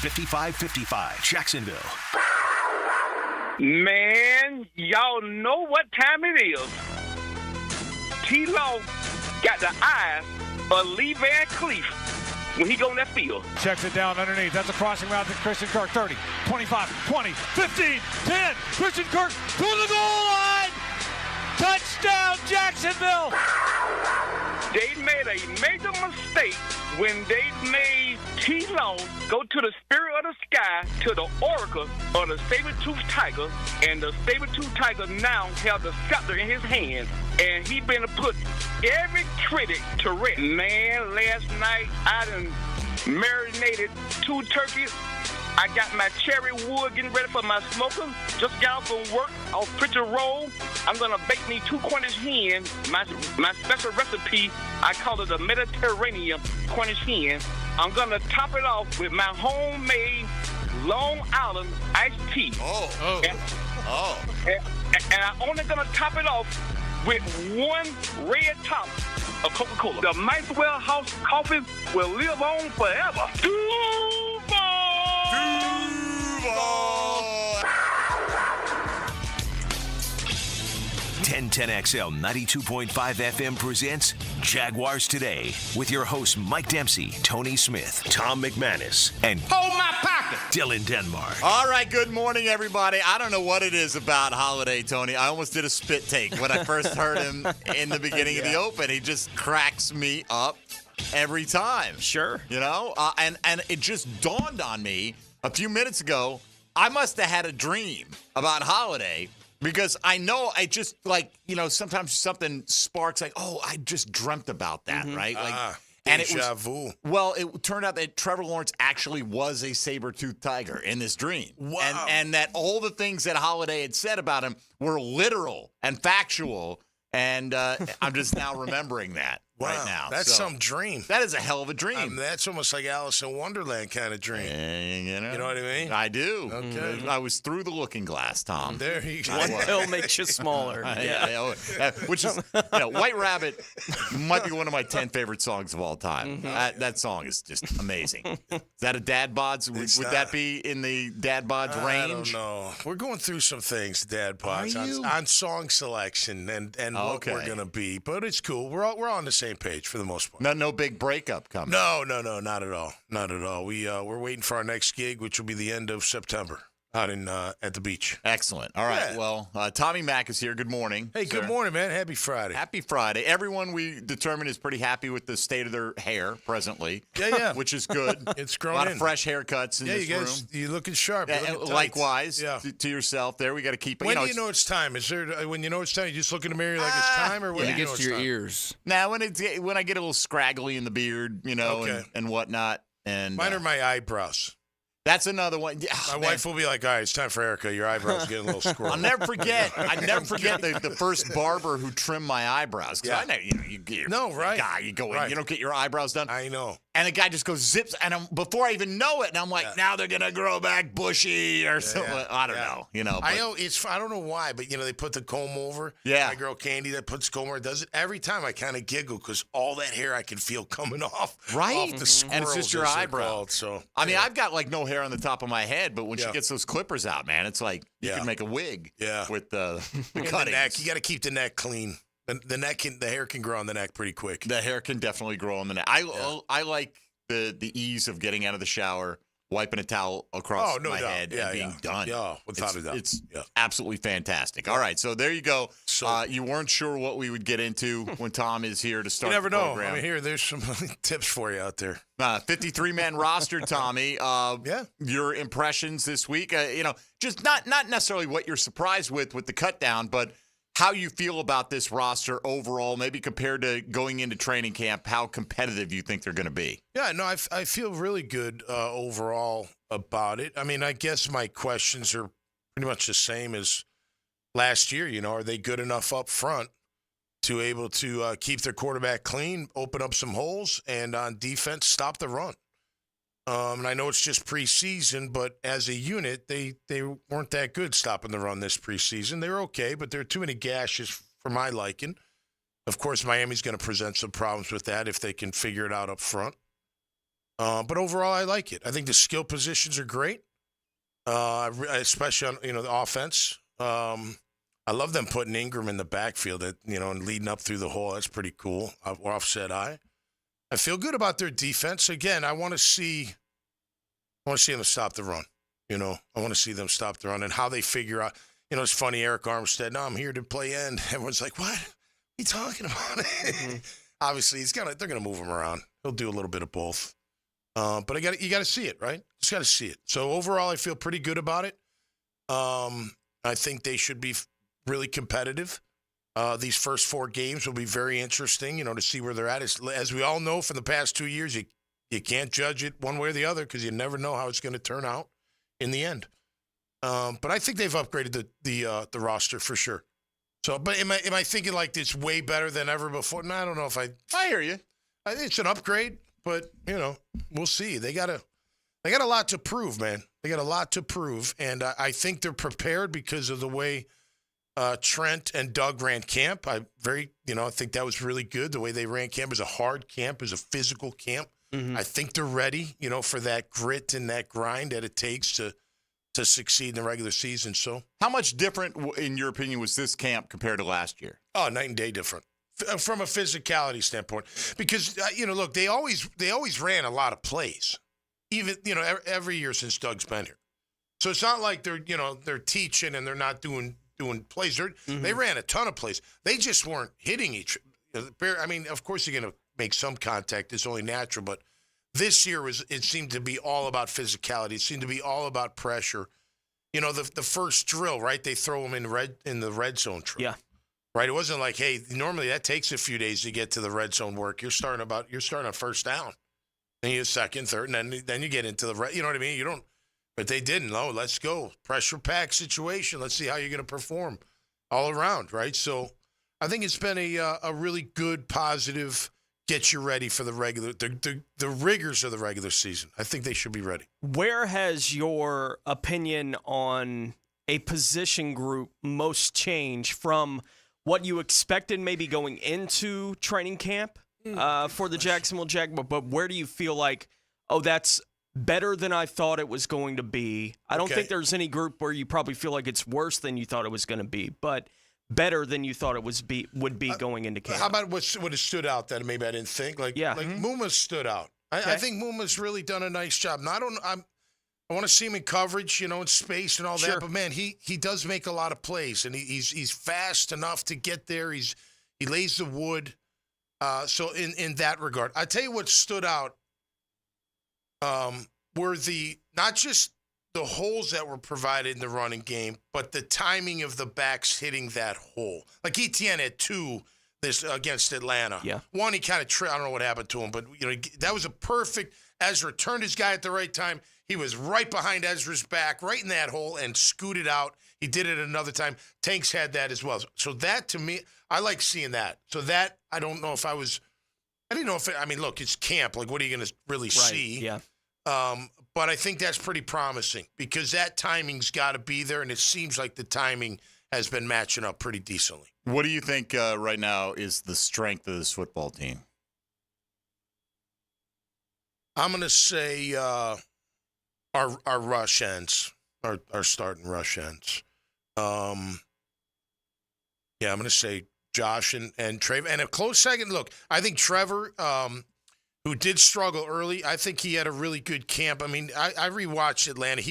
5555 Jacksonville. Man, y'all know what time it is. T-Law got the eyes of Lee Van Cleef when he go in that field. Checks it down underneath. That's a crossing route to Christian Kirk. 30, 25, 20, 15, 10. Christian Kirk to the goal line. Touchdown, Jacksonville. They made a major mistake when they made T-Law go to the spirit of the sky, to the oracle of the saber-toothed tiger, and the saber-toothed tiger now held the scepter in his hand, and he been to put every critic to rest. Man, last night I done marinated 2 turkeys. I got my cherry wood getting ready for my smoker. Just got off from work, off Pritchard Roll. I'm gonna bake me 2 Cornish hens. My special recipe, I call it a Mediterranean Cornish hen. I'm gonna top it off with my homemade Long Island iced tea. And I'm only gonna top it off with 1 red top of Coca-Cola. The Maxwell House coffee will live on forever. Duval! 1010XL 92.5 FM presents Jaguars Today with your hosts Mike Dempsey, Tony Smith, Tom McManus, and Hold my pocket. Dylan Denmark. All right, good morning, everybody. I don't know what it is about Holiday, Tony. I almost did a spit take when I first heard him in the beginning of the Open. He just cracks me up every time. Sure. You know? And it just dawned on me a few minutes ago, I must have had a dream about Holiday because I know I just, like, you know, sometimes something sparks like, oh, I just dreamt about that, right? Like, and it was, well, it turned out that Trevor Lawrence actually was a saber-toothed tiger in this dream. Wow. And that all the things that Holiday had said about him were literal and factual, and I'm just now remembering that right now. That's some dream. That is a hell of a dream. That's almost like Alice in Wonderland kind of dream. You know what I mean? I do. Okay. I was through the looking glass, Tom. There you go. One pill makes you smaller. Which is, White Rabbit might be one of my 10 favorite songs of all time. That song is just amazing. Is that a dad bods? Would that be in the dad bods range? I don't know. We're going through some things, dad bods, on song selection and what we're going to be. But it's cool. We're on the same page for the most part. No big breakup coming. No, not at all. Not at all. We're waiting for our next gig, which will be the end of September out in at the beach. Excellent. All right. Yeah. Well, Tommy Mack is here. Good morning. Hey, good morning, man. Happy Friday. Happy Friday. Everyone we determined is pretty happy with the state of their hair presently. Yeah. Which is good. It's grown a lot in. of fresh haircuts in this you room. guys, you're looking sharp. You're looking tight. Likewise, Yeah. to yourself there. We got to keep it. When do you know it's time? Is there when you know it's time, you just look in the mirror like it's time, or when It do you know gets it's to your time? ears. Now, when I get a little scraggly in the beard, and whatnot, and Mine are my eyebrows. that's another one. Yeah, My wife will be like, "All right, it's time for Erica. Your eyebrows are getting a little squirrely." I'll never forget. The first barber who trimmed my eyebrows. 'Cause I know you get guy. You go in, you don't get your eyebrows done. I know. And the guy just goes zips, and before I even know it, and I'm like, now they're gonna grow back bushy or something. I don't know. I know I don't know why, but they put the comb over. Yeah. My girl Candy that puts comb over does it every time. I kind of giggle because all that hair I can feel coming off. Right. Off the squirrels, And it's just your as they're eyebrow. called, so I mean, I've got like no hair on the top of my head, but when she Yeah. gets those clippers out, man, it's like you can make a wig. Yeah. With the And cuttings. the neck, you got to keep the neck clean. The hair can grow on the neck pretty quick. The hair can definitely grow on the neck. I like the ease of getting out of the shower, wiping a towel across my head, and being done. Yeah, without a doubt. It's absolutely fantastic. All right, so there you go. So- You weren't sure what we would get into when Tom is here to start You never the know. program. I mean, there's some tips for you out there. 53-man roster, Tommy. Your impressions this week, just not necessarily what you're surprised with the cut down, but how you feel about this roster overall, maybe compared to going into training camp, how competitive you think they're going to be. Yeah, no, I feel really good overall about it. I mean, I guess my questions are pretty much the same as last year. Are they good enough up front to able to keep their quarterback clean, open up some holes, and on defense, stop the run? And I know it's just preseason, but as a unit, they weren't that good stopping the run this preseason. They were okay, but there are too many gashes for my liking. Of course, Miami's going to present some problems with that if they can figure it out up front. But overall, I like it. I think the skill positions are great, especially on the offense. I love them putting Ingram in the backfield, and leading up through the hole. That's pretty cool. Offset eye. I feel good about their defense. Again, I want to see them stop the run. I want to see them stop the run and how they figure out. It's funny, Eric Armstead, no, I'm here to play end. Everyone's like, what are you talking about? Mm-hmm. Obviously, they're going to move him around. He'll do a little bit of both. But you got to see it, right? Just got to see it. So overall, I feel pretty good about it. I think they should be really competitive. These first 4 games will be very interesting, to see where they're at. As we all know from the past 2 years, you can't judge it one way or the other because you never know how it's going to turn out in the end. But I think they've upgraded the roster for sure. So, but am I thinking like it's way better than ever before? No, I don't know if I hear you. I think it's an upgrade, but we'll see. They got a lot to prove, man. They got a lot to prove, and I think they're prepared because of the way Trent and Doug ran camp. I think that was really good. The way they ran camp is a hard camp, is a physical camp. Mm-hmm. I think they're ready, for that grit and that grind that it takes to succeed in the regular season. So, how much different, in your opinion, was this camp compared to last year? Oh, night and day different from a physicality standpoint. Because look, they always ran a lot of plays, even every year since Doug's been here. So it's not like they're teaching and they're not doing plays. They ran a ton of plays. They just weren't hitting each. I mean, of course you're going to make some contact. It's only natural, but. This year it seemed to be all about physicality. It seemed to be all about pressure. The first drill, right? They throw them in the red zone drill. Yeah. Right? It wasn't like, hey, normally that takes a few days to get to the red zone work. You're starting on first down. Then you second, third, and then you get into the red. You know what I mean? You don't, but they didn't. Oh, let's go. Pressure pack situation. Let's see how you're going to perform all around, right? So I think it's been a really good, positive get you ready for the rigors of the regular season. I think they should be ready. Where has your opinion on a position group most changed from what you expected maybe going into training camp for the Jacksonville Jaguars? But where do you feel like, that's better than I thought it was going to be? I don't think there's any group where you probably feel like it's worse than you thought it was going to be, but better than you thought it would be going into camp. How about what has stood out that maybe I didn't think? Like Muma's stood out. I think Muma's really done a nice job. Now, I want to see him in coverage, in space and all that. But man, he does make a lot of plays, and he's fast enough to get there. He lays the wood. So in that regard, I tell you what stood out were not just the holes that were provided in the running game, but the timing of the backs hitting that hole. Like Etienne had 2 this against Atlanta. Yeah. One, he kind of I don't know what happened to him, but that was a perfect. Ezra turned his guy at the right time. He was right behind Ezra's back, right in that hole, and scooted out. He did it another time. Tanks had that as well. So that, to me, I like seeing that. So that, I don't know if I didn't know if look, it's camp. Like, what are you going to really see? Yeah. But I think that's pretty promising because that timing's got to be there, and it seems like the timing has been matching up pretty decently. What do you think right now is the strength of this football team? I'm going to say our rush ends, our starting rush ends. I'm going to say Josh and Trevor. And a close second, look, I think Trevor, who did struggle early, I think he had a really good camp. I mean, I rewatched Atlanta.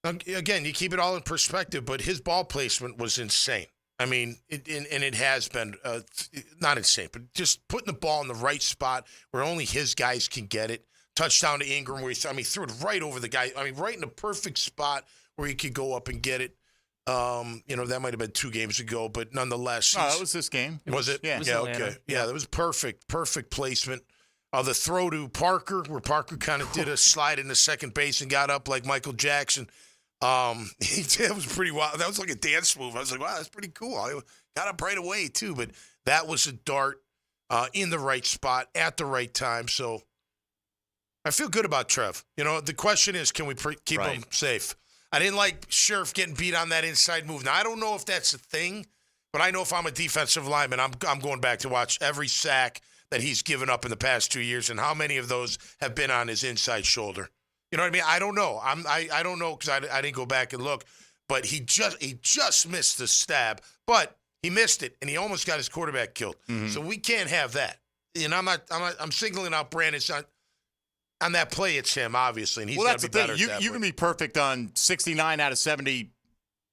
Again, you keep it all in perspective, but his ball placement was insane. I mean, it has been not insane, but just putting the ball in the right spot where only his guys can get it. Touchdown to Ingram where he threw it right over the guy. I mean, right in the perfect spot where he could go up and get it. That might have been 2 games ago, but nonetheless. No, it was this game. Was it? Yeah. Okay. Yeah, that was perfect placement. The throw to Parker, where Parker kind of did a slide into second base and got up like Michael Jackson. That was pretty wild. That was like a dance move. I was like, wow, that's pretty cool. I got up right away, too. But that was a dart in the right spot at the right time. So I feel good about Trev. The question is, can we keep him safe? I didn't like Scherf getting beat on that inside move. Now, I don't know if that's a thing, but I know if I'm a defensive lineman, I'm going back to watch every sack that he's given up in the past 2 years, and how many of those have been on his inside shoulder? You know what I mean? I don't know. I don't know because I didn't go back and look. But he just missed the stab. But he missed it, and he almost got his quarterback killed. Mm-hmm. So we can't have that. And I'm singling out Brandon. On that play, it's him, obviously, and he's got to be better at that. You can be perfect on 69 out of 70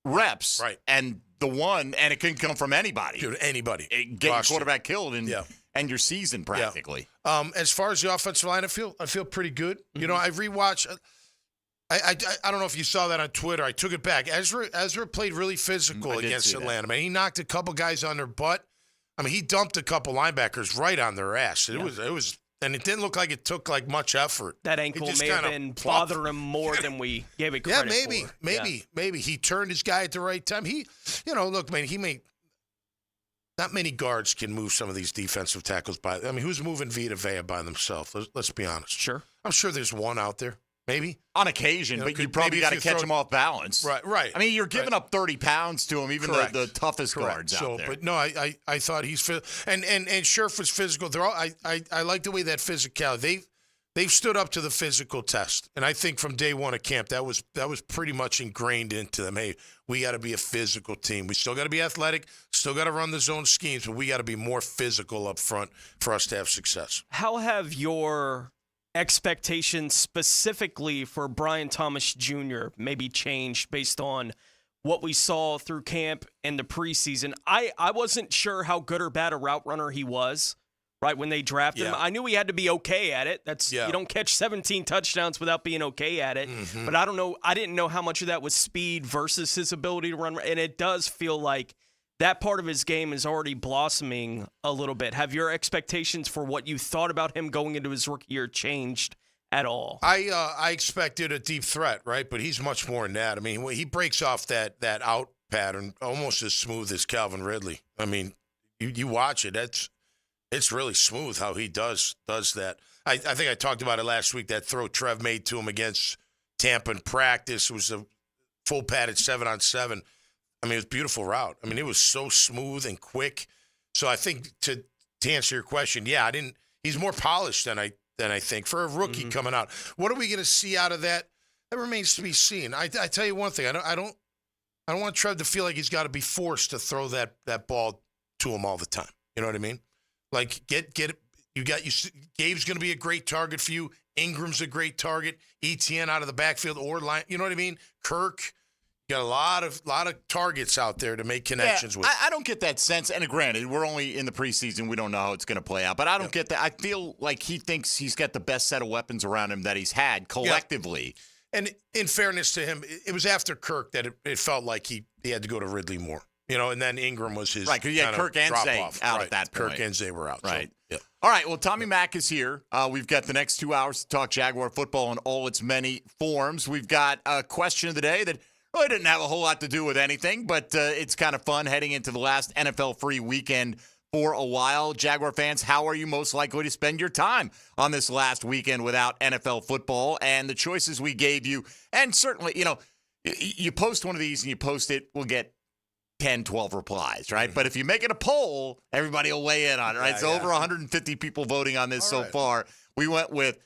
reps, right? And it can come from anybody. Dude, anybody. Get your quarterback killed and your season practically. Yeah. As far as the offensive line, I feel pretty good. Mm-hmm. You know, I've rewatched. I don't know if you saw that on Twitter. I took it back. Ezra played really physical against Atlanta. Man, he knocked a couple guys on their butt. I mean, he dumped a couple linebackers right on their ass. It was. And it didn't look like it took like much effort. That ankle may have been bothering him more than we gave it credit for. Maybe he turned his guy at the right time. Look, man, not many guards can move some of these defensive tackles who's moving Vita Vea by themselves? Let's be honest. Sure. I'm sure there's one out there. Maybe. On occasion, but you probably got to catch him off balance. Right. I mean, you're giving up 30 pounds to him, even the toughest guards out there. But no, I thought he's and Scherf was physical. They're all I like the way that physicality. They've stood up to the physical test, and I think from day one of camp that was pretty much ingrained into them. Hey, we got to be a physical team. We still got to be athletic, still got to run the zone schemes, but we got to be more physical up front for us to have success. How have your expectations specifically for Brian Thomas Jr. maybe changed based on what we saw through camp and the preseason? I wasn't sure how good or bad a route runner he was, right, when they drafted him. I knew he had to be okay at it. You don't catch 17 touchdowns without being okay at it. Mm-hmm. But I didn't know how much of that was speed versus his ability to run. And it does feel like that part of his game is already blossoming a little bit. Have your expectations for what you thought about him going into his rookie year changed at all? I expected a deep threat, right? But he's much more than that. I mean, he breaks off that out pattern almost as smooth as Calvin Ridley. I mean, you watch it. It's really smooth how he does that. I think I talked about it last week, that throw Trev made to him against Tampa in practice. It was a full padded 7-on-7. I mean, it was a beautiful route. I mean, it was so smooth and quick. So I think to answer your question, he's more polished than I think for a rookie coming out. What are we going to see out of that? That remains to be seen. I tell you one thing. I don't want Trev to feel like he's got to be forced to throw that ball to him all the time. You know what I mean? Like get it. Gabe's going to be a great target for you. Ingram's a great target. ETN out of the backfield or line. You know what I mean? Kirk. Got a lot of targets out there to make connections with. I don't get that sense. And granted, we're only in the preseason. We don't know how it's going to play out. But I don't get that. I feel like he thinks he's got the best set of weapons around him that he's had collectively. Yeah. And in fairness to him, it was after Kirk that it felt like he had to go to Ridley more. You know, and then Ingram was his right. Because you had Kirk and Zay out at that point. Kirk and Zay were out. Right. So, yeah. All right. Well, Tommy Mack is here. We've got the next 2 hours to talk Jaguar football in all its many forms. We've got a question of the day that really didn't have a whole lot to do with anything, but it's kind of fun heading into the last NFL-free weekend for a while. Jaguar fans, how are you most likely to spend your time on this last weekend without NFL football? And the choices we gave you, and certainly, you post one of these and you post it, we'll get 10, 12 replies, right? Mm-hmm. But if you make it a poll, everybody will weigh in on it, right? So over 150 people voting on this so far. We went with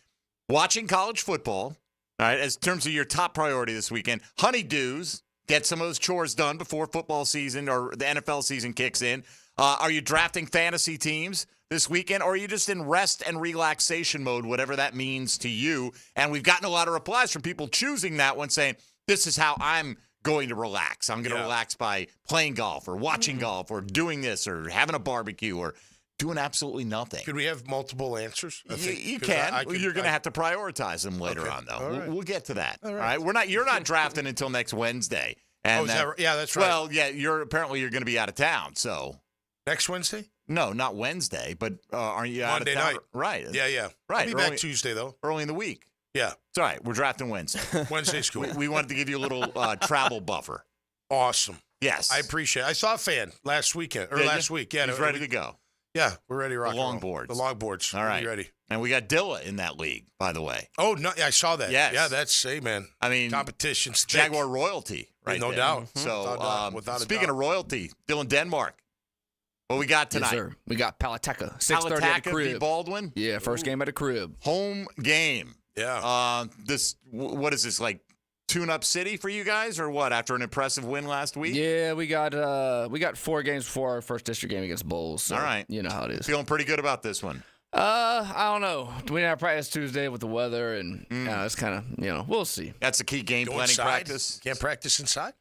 watching college football. All right, as terms of your top priority this weekend, honeydews, get some of those chores done before football season or the NFL season kicks in. Are you drafting fantasy teams this weekend, or are you just in rest and relaxation mode, whatever that means to you? And we've gotten a lot of replies from people choosing that one, saying, this is how I'm going to relax. I'm going to relax by playing golf or watching golf or doing this or having a barbecue or doing absolutely nothing. Could we have multiple answers? You can. You're going to have to prioritize them later on, though. Right. We'll get to that. All right. You're not drafting until next Wednesday. And that's right. Well, yeah. You're going to be out of town. So next Wednesday? No, not Wednesday. But aren't you out Monday of town? Night. Right. Yeah. Right. I'll be back Tuesday though. Early in the week. Yeah. It's all right. We're drafting Wednesday. Wednesday's cool. We wanted to give you a little travel buffer. Awesome. Yes. I appreciate it. I saw a fan last week. Yeah, he's ready to go. Yeah, we're ready to rock. The longboards. The longboards. All right. We're ready. And we got Dilla in that league, by the way. Oh, no, I saw that. Yes. Yeah, that's, man. I mean, competition's thick. Jaguar royalty, right? No there. doubt. So, Without speaking of royalty, Dylan Denmark What we got tonight? Yes, sir. We got Palateca. 6:30 at the crib. v. Baldwin. Yeah, first game at the crib. Home game. Yeah. What is this, like tune-up city for you guys or what? After an impressive win last week? Yeah, we got 4 games before our first district game against Bulls. So all right. You know how it is. Feeling pretty good about this one. I don't know. We didn't have practice Tuesday with the weather, and it's kind of, we'll see. That's a key game planning inside? practice. Can't practice inside?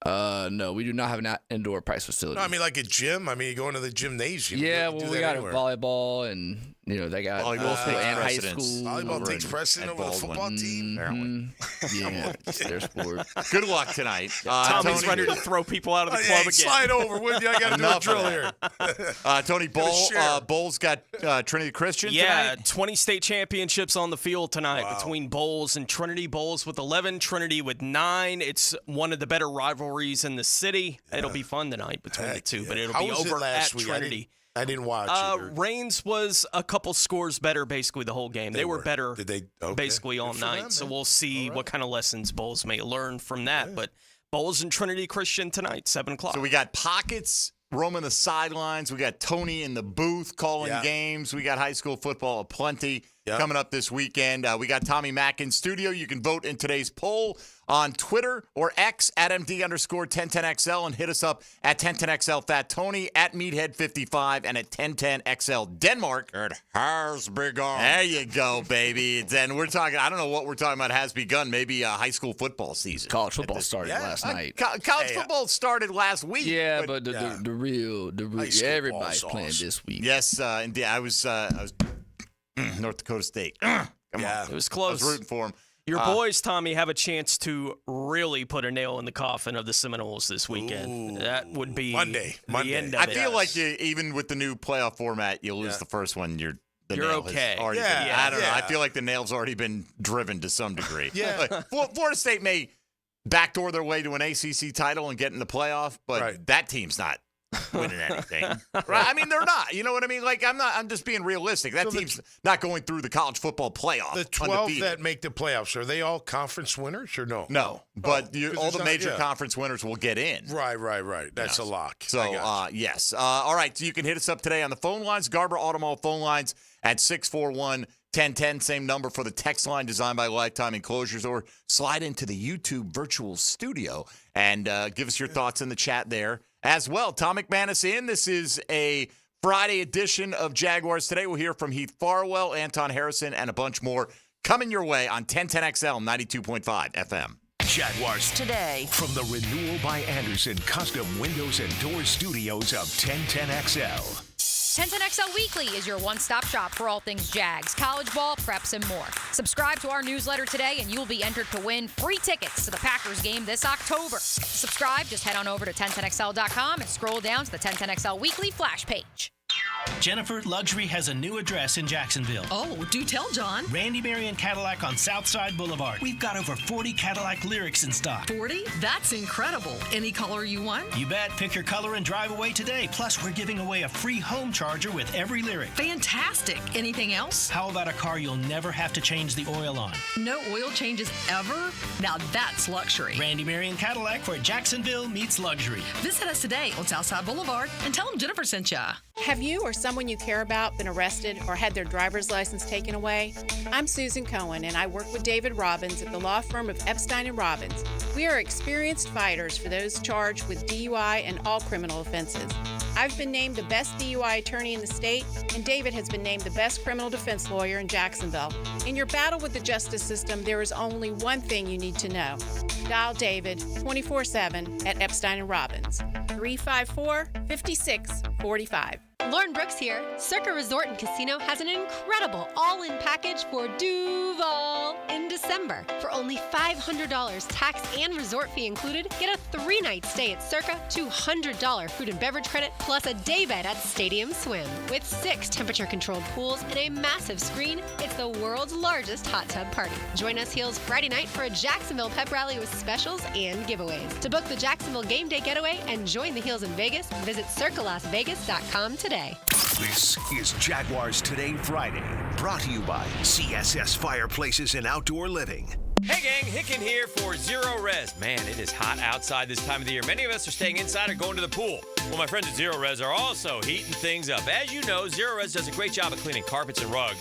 No, we do not have an indoor practice facility. No, I mean like a gym. I mean, you go into the gymnasium. Yeah, we got anywhere. a volleyball, and they got Volleyball middle school takes and high precedence. school. Volleyball takes precedent over the football team. Apparently. Yeah, it's their sport. Good luck tonight. Tommy's Tony, ready to throw people out of the Hey, club again. slide over with you. I got to do a Enough of drill that. here. Tony, Bowles got Trinity Christian Yeah, tonight? 20 state championships on the field tonight between Bowles and Trinity. Bowles with 11, Trinity with 9. It's one of the better rivalries in the city. It'll be fun tonight between the two, but it'll How be was it over last at week? Trinity. I didn't watch it. Reigns was a couple scores better basically the whole game. They were better Did they? Okay. basically all Good for night. them, So man. we'll see what kind of lessons Bowles may learn from that. But Bowles and Trinity Christian tonight, 7 o'clock. So we got Pockets roaming the sidelines. We got Tony in the booth calling games. We got high school football aplenty coming up this weekend. We got Tommy Mack in studio. You can vote in today's poll on Twitter or X at MD_1010XL and hit us up at 1010XL Fat Tony, at Meathead55, and at 1010XL Denmark. It has begun. There you go, baby. And we're talking, I don't know what we're talking about has begun. Maybe a high school football season. College football started last night. College football started last week. Yeah, but the real everybody's ball playing sauce. this week. Yes, indeed. I was North Dakota State. Come on. It was I close. was rooting for them. Your boys, Tommy, have a chance to really put a nail in the coffin of the Seminoles this weekend. That would be Monday. the end of I it. feel like even with the new playoff format, you lose the first one. The You're nail has okay. already Yeah, been, I don't know. yeah. I feel like the nail's already been driven to some degree. Yeah. Like, Florida State may backdoor their way to an ACC title and get in the playoff, but that team's not winning anything. Right? I mean, they're not. You know what I mean? Like, I'm just being realistic. That team's not going through the college football playoff. The 12 undefeated. that make the playoffs, are they all conference winners or no? No, but all there's the not- major yeah. conference winners will get in. Right. That's a lock. So, I got you. yes. All right, so you can hit us up today on the phone lines, Garber Automall phone lines at 641-1010. Same number for the text line designed by Lifetime Enclosures, or slide into the YouTube virtual studio and give us your thoughts in the chat there as well. Tom McManus in. This is a Friday edition of Jaguars Today. We'll hear from Heath Farwell, Anton Harrison, and a bunch more coming your way on 1010XL 92.5 FM. Jaguars Today. from the Renewal by Anderson Custom Windows and Door Studios of 1010XL. 1010XL Weekly is your one-stop shop for all things Jags, college ball, preps, and more. Subscribe to our newsletter today, and you'll be entered to win free tickets to the Packers game this October. Subscribe, just head on over to 1010XL.com and scroll down to the 1010XL Weekly flash page. Jennifer Luxury has a new address in Jacksonville. Oh, do tell, John. Randy Marion Cadillac on Southside Boulevard. We've got over 40 Cadillac Lyrics in stock. 40? That's incredible. Any color you want? You bet. Pick your color and drive away today. Plus, we're giving away a free home charger with every Lyric. Fantastic. Anything else? How about a car you'll never have to change the oil on? No oil changes ever? Now that's luxury. Randy Marion Cadillac, where Jacksonville meets luxury. Visit us today on Southside Boulevard and tell them Jennifer sent ya. Have you or someone you care about been arrested or had their driver's license taken away? I'm Susan Cohen, and I work with David Robbins at the law firm of Epstein & Robbins. We are experienced fighters for those charged with DUI and all criminal offenses. I've been named the best DUI attorney in the state, and David has been named the best criminal defense lawyer in Jacksonville. In your battle with the justice system, there is only one thing you need to know. Dial David 24/7 at Epstein & Robbins, 354-5645. Lauren Brooks here. Circa Resort and Casino has an incredible all-in package for Duval in December. For only $500 tax and resort fee included, get a 3-night stay at Circa, $200 food and beverage credit, plus a day bed at Stadium Swim. With 6 temperature-controlled pools and a massive screen, it's the world's largest hot tub party. Join us Heels Friday night for a Jacksonville pep rally with specials and giveaways. To book the Jacksonville game day getaway and join the Heels in Vegas, visit circalasvegas.com today. This is Jaguars Today Friday, brought to you by CSS Fireplaces and Outdoor Living. Hey gang, Hicken here for Zero Res. Man, it is hot outside this time of the year. Many of us are staying inside or going to the pool. Well, my friends at Zero Res are also heating things up. As you know, Zero Res does a great job of cleaning carpets and rugs.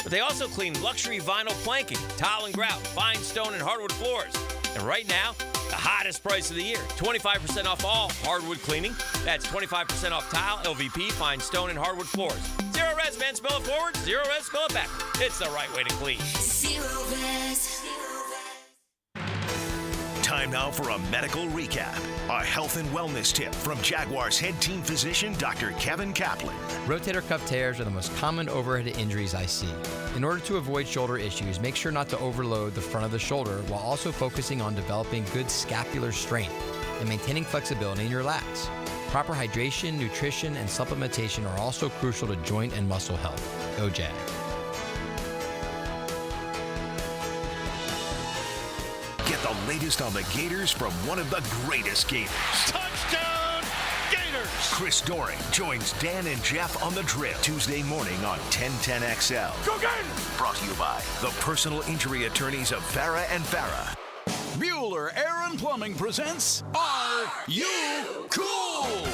But they also clean luxury vinyl planking, tile and grout, fine stone and hardwood floors. And right now, the hottest price of the year, 25% off all hardwood cleaning. That's 25% off tile, LVP, fine stone, and hardwood floors. Zero Res, man. Spell it forward. Zero Res, spell it backward. It's the right way to clean. Zero Res. Time now for a medical recap. A health and wellness tip from Jaguars head team physician, Dr. Kevin Kaplan. Rotator cuff tears are the most common overhead injuries I see. In order to avoid shoulder issues, make sure not to overload the front of the shoulder while also focusing on developing good scapular strength and maintaining flexibility in your lats. Proper hydration, nutrition, and supplementation are also crucial to joint and muscle health. Go Jag. Get the latest on the Gators from one of the greatest Gators. Touchdown, Gators! Chris Doring joins Dan and Jeff on the drill Tuesday morning on 1010XL. Go Gators! Brought to you by the personal injury attorneys of Farah and Farah. Bueller Air and Plumbing presents Are You Cool?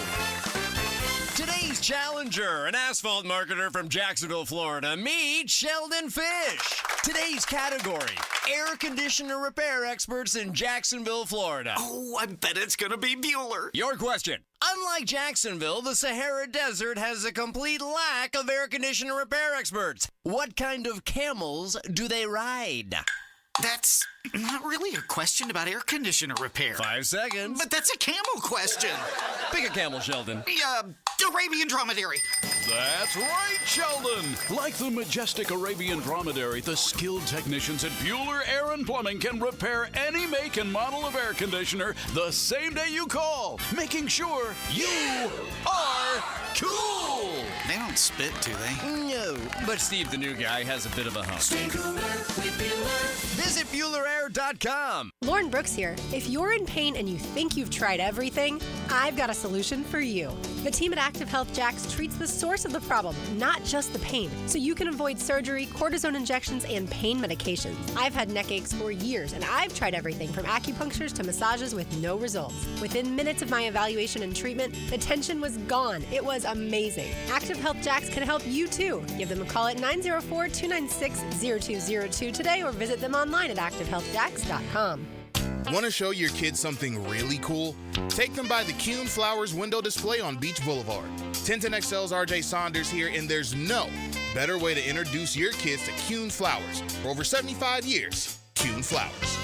Today's challenger, an asphalt marketer from Jacksonville, Florida. Meet Sheldon Fish. Today's category, air conditioner repair experts in Jacksonville, Florida. Oh, I bet it's going to be Bueller. Your question. Unlike Jacksonville, the Sahara Desert has a complete lack of air conditioner repair experts. What kind of camels do they ride? That's not really a question about air conditioner repair. 5 seconds. But that's a camel question. Pick a camel, Sheldon. Arabian dromedary. That's right, Sheldon. Like the majestic Arabian dromedary, the skilled technicians at Bueller Air and Plumbing can repair any make and model of air conditioner the same day you call, making sure you are cool. They don't spit, do they? No, but Steve, the new guy, has a bit of a hump. Stay cooler with Bueller. Visit BuellerAir.com. Lauren Brooks here. If you're in pain and you think you've tried everything, I've got a solution for you. The team at Active Health Jax treats the source of the problem, not just the pain, so you can avoid surgery, cortisone injections, and pain medications. I've had neck aches for years, and I've tried everything from acupunctures to massages with no results. Within minutes of my evaluation and treatment, the tension was gone. It was amazing. Active Health Jax can help you too. Give them a call at 904-296-0202 today or visit them online at activehealthjax.com. Want to show your kids something really cool? Take them by the Kuhn Flowers window display on Beach Boulevard. 1010XL's RJ Saunders here, and there's no better way to introduce your kids to Kuhn Flowers. For over 75 years, Kuhn Flowers.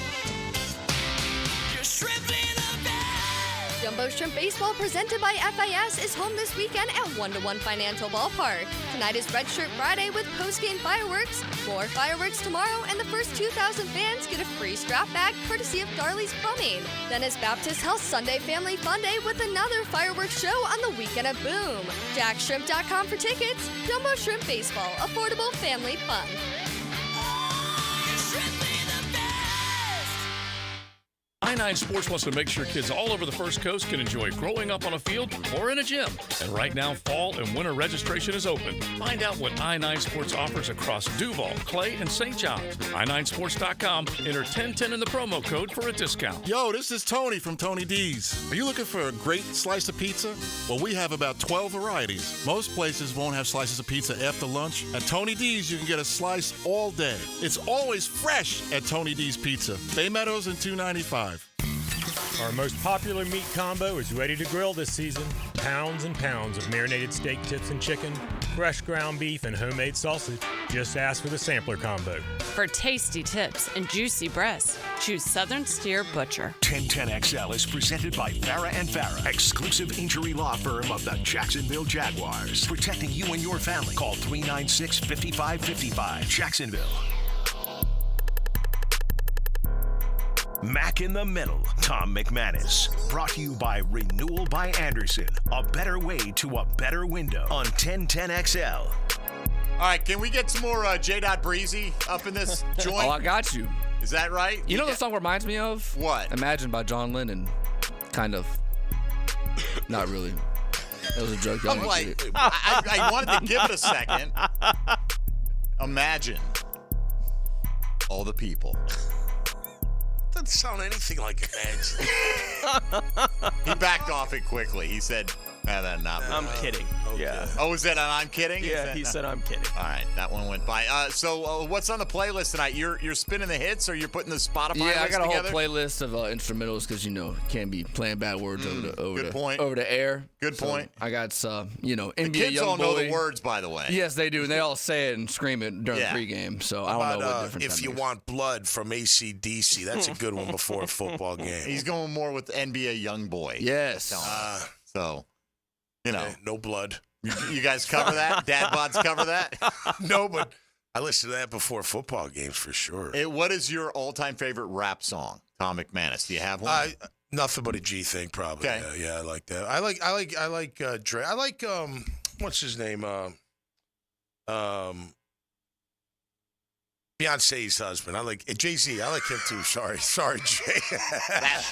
Jumbo Shrimp Baseball, presented by FIS, is home this weekend at 1-1 Financial Ballpark. Tonight is Red Shirt Friday with post-game fireworks. More fireworks tomorrow, and the first 2,000 fans get a free strap bag courtesy of Darley's Plumbing. Then is Baptist Health Sunday Family Fun Day with another fireworks show on the weekend at Boom. JackShrimp.com for tickets. Jumbo Shrimp Baseball, affordable family fun. I-9 Sports wants to make sure kids all over the First Coast can enjoy growing up on a field or in a gym. And right now, fall and winter registration is open. Find out what I-9 Sports offers across Duval, Clay, and St. John's. I9sports.com. Enter 1010 in the promo code for a discount. Yo, this is Tony from Tony D's. Are you looking for a great slice of pizza? Well, we have about 12 varieties. Most places won't have slices of pizza after lunch. At Tony D's, you can get a slice all day. It's always fresh at Tony D's Pizza. Bay Meadows and 295. Our most popular meat combo is ready to grill this season. Pounds and pounds of marinated steak tips and chicken, fresh ground beef, and homemade sausage. Just ask for the sampler combo. For tasty tips and juicy breasts, choose Southern Steer Butcher. 1010XL is presented by Farah and Farah, exclusive injury law firm of the Jacksonville Jaguars. Protecting you and your family. Call 396-5555. Jacksonville. Mac in the Middle, Tom McManus. Brought to you by Renewal by Anderson. A better way to a better window on 1010XL. All right, can we get some more J. Breezy up in this joint? Oh, I got you. Is that right? You know what the song reminds me of? What? Imagine by John Lennon. Kind of. Not really. That was a joke. I'm like, I wanted to give it a second. Imagine all the people doesn't sound anything like Imagine. He backed off it quickly. He said, not I'm kidding. Okay. Yeah. Oh, is that an I'm kidding? Yeah, he said I'm kidding. All right, that one went by. So what's on the playlist tonight? You're spinning the hits, or you're putting the Spotify Yeah, I list got a together? whole playlist of instrumentals because can't be playing bad words over the air. Good point. I got NBA the kids young all boy. know the words, by the way. Yes, they do, and they all say it and scream it during pregame. So I don't know what difference If that You makes. Want Blood from AC/DC. That's a good one before a football game. He's going more with NBA young boy. Yes. So, no blood. You guys cover that? Dad bods cover that? No, but I listen to that before football games for sure. What is your all-time favorite rap song, Tom McManus? Do you have one? Nothing but a G thing, probably. Okay. Yeah, I like that. I like Dre. I like what's his name? Beyonce's husband. I like Jay-Z. I like him too. Sorry, Jay.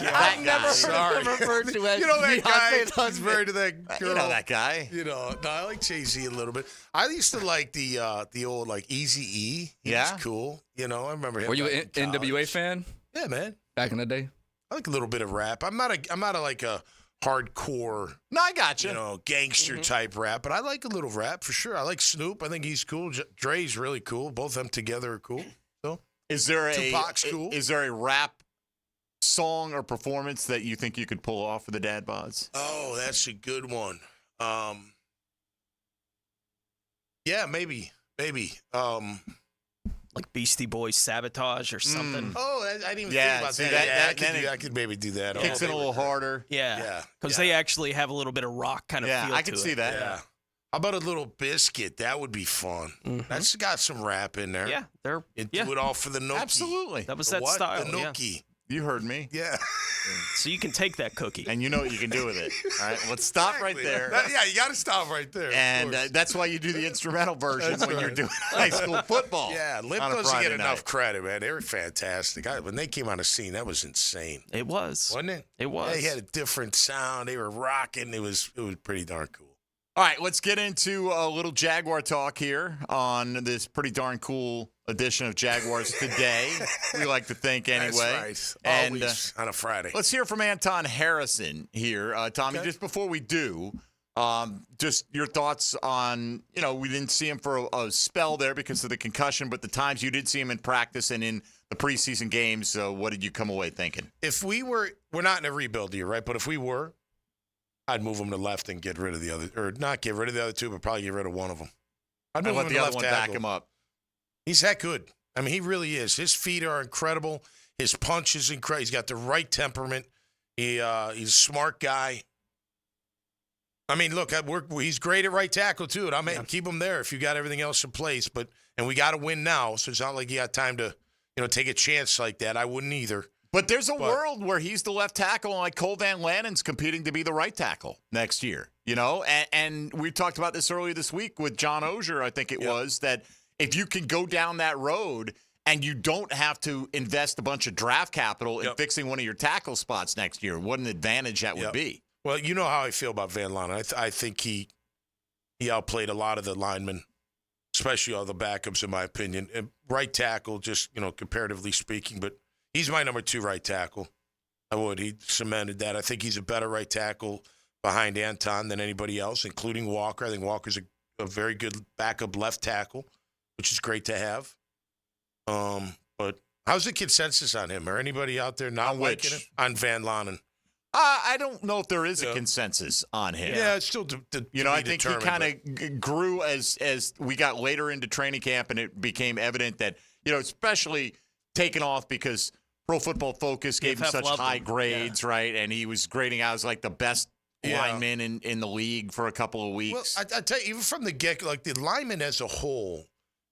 I've never heard him referred to as that guy. Beyonce's He's married to that girl. You know that guy. No, I like Jay-Z a little bit. I used to like the old like Eazy-E. He was cool. I remember him. Were you an back in NWA college. fan? Yeah, man. Back in the day? I like a little bit of rap. I'm not like a hardcore, No, I got you. gangster type rap, but I like a little rap for sure. I like Snoop. I think he's cool. Dre's really cool. Both of them together are cool. So Is there Tupac's cool. Is there a rap song or performance that you think you could pull off for the Dad Bods? Oh, that's a good one. Yeah, maybe. Like Beastie Boys Sabotage or something. Oh, I didn't even Yeah, think about see, that. that I could maybe do that. Kicks it a little harder. Yeah. Because they actually have a little bit of rock kind of Yeah, feel I can to see it. that. Yeah. How about a little Biscuit? That would be fun. That's got some rap in there. Yeah, Do it all for the Nookie. Absolutely. That was The that what? style. The Nookie. You heard me. Yeah. So you can take that cookie. And you know what you can do with it. All right, let's stop right there. Yeah, you got to stop right there. And that's why you do the instrumental version when you're doing high school football. Yeah, Lip on a doesn't Friday get night. enough credit, man. They were fantastic. When they came on the scene, that was insane. It was. Wasn't it? It was. They had a different sound. They were rocking. It was pretty darn cool. All right, let's get into a little Jaguar talk here on this pretty darn cool edition of Jaguars Today. We like to think anyway. That's right. And, Always on a Friday. Let's hear from Anton Harrison here. Tommy, just before we do, just your thoughts on, we didn't see him for a spell there because of the concussion, but the times you did see him in practice and in the preseason games, what did you come away thinking? If we're not in a rebuild year, right? But if we were, I'd move him to left and get rid of the other, or not get rid of the other two, but probably get rid of one of them. I'd move let him the to other left one tackle. back him up. He's that good. I mean, he really is. His feet are incredible. His punch is incredible. He's got the right temperament. He's a smart guy. I mean, look, he's great at right tackle, too. And I mean, keep him there if you got everything else in place. And we got to win now, so it's not like you got time to, take a chance like that. I wouldn't either. But there's a world where he's the left tackle, and like Cole Van Lanen's competing to be the right tackle next year, And we talked about this earlier this week with John Ogier, I think it was, that if you can go down that road and you don't have to invest a bunch of draft capital in fixing one of your tackle spots next year, what an advantage that would be. Well, you know how I feel about Van Lanen. I think he outplayed a lot of the linemen, especially all the backups, in my opinion. And right tackle, just, comparatively speaking, but he's my number 2 right tackle. He cemented that. I think he's a better right tackle behind Anton than anybody else, including Walker. I think Walker's a very good backup left tackle, which is great to have. But how's the consensus on him? Or anybody out there not liking him? On Van Lanen? I don't know if there is a consensus on him. Yeah, it's still I think he kind of grew as we got later into training camp, and it became evident that, especially taking off because Pro Football Focus gave him such high grades, right? And he was grading out as like the best lineman in the league for a couple of weeks. Well, I tell you, even from the get, like the linemen as a whole,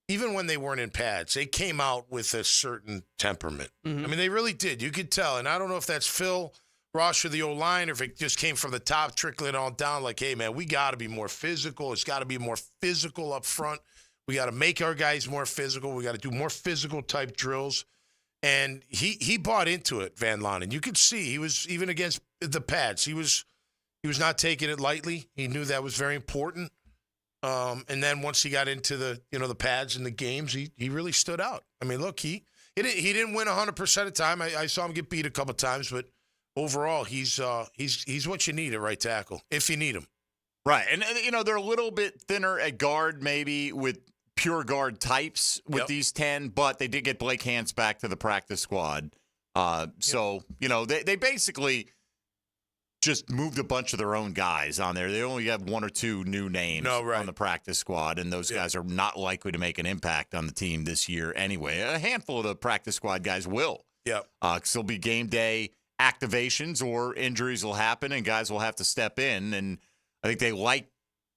even when they weren't in pads, they came out with a certain temperament. Mm-hmm. I mean, they really did. You could tell. And I don't know if that's Phil Ross or the O-line, or if it just came from the top, trickling on down, like, hey, man, we got to be more physical. It's got to be more physical up front. We got to make our guys more physical. We got to do more physical type drills. And he bought into it, Van Lanen. You could see he was, even against the pads, he was not taking it lightly. He knew that was very important. And then once he got into the pads and the games, he really stood out. I mean, look, He didn't win 100% of the time. I saw him get beat a couple times, but overall, he's what you need at right tackle if you need him. Right, and they're a little bit thinner at guard, maybe with pure guard types with these 10, but they did get Blake Hance back to the practice squad. So they basically just moved a bunch of their own guys on there. They only have one or two new names on the practice squad, and those guys are not likely to make an impact on the team this year anyway. A handful of the practice squad guys will. Yep. Because there'll be game day activations or injuries will happen, and guys will have to step in. And I think they like,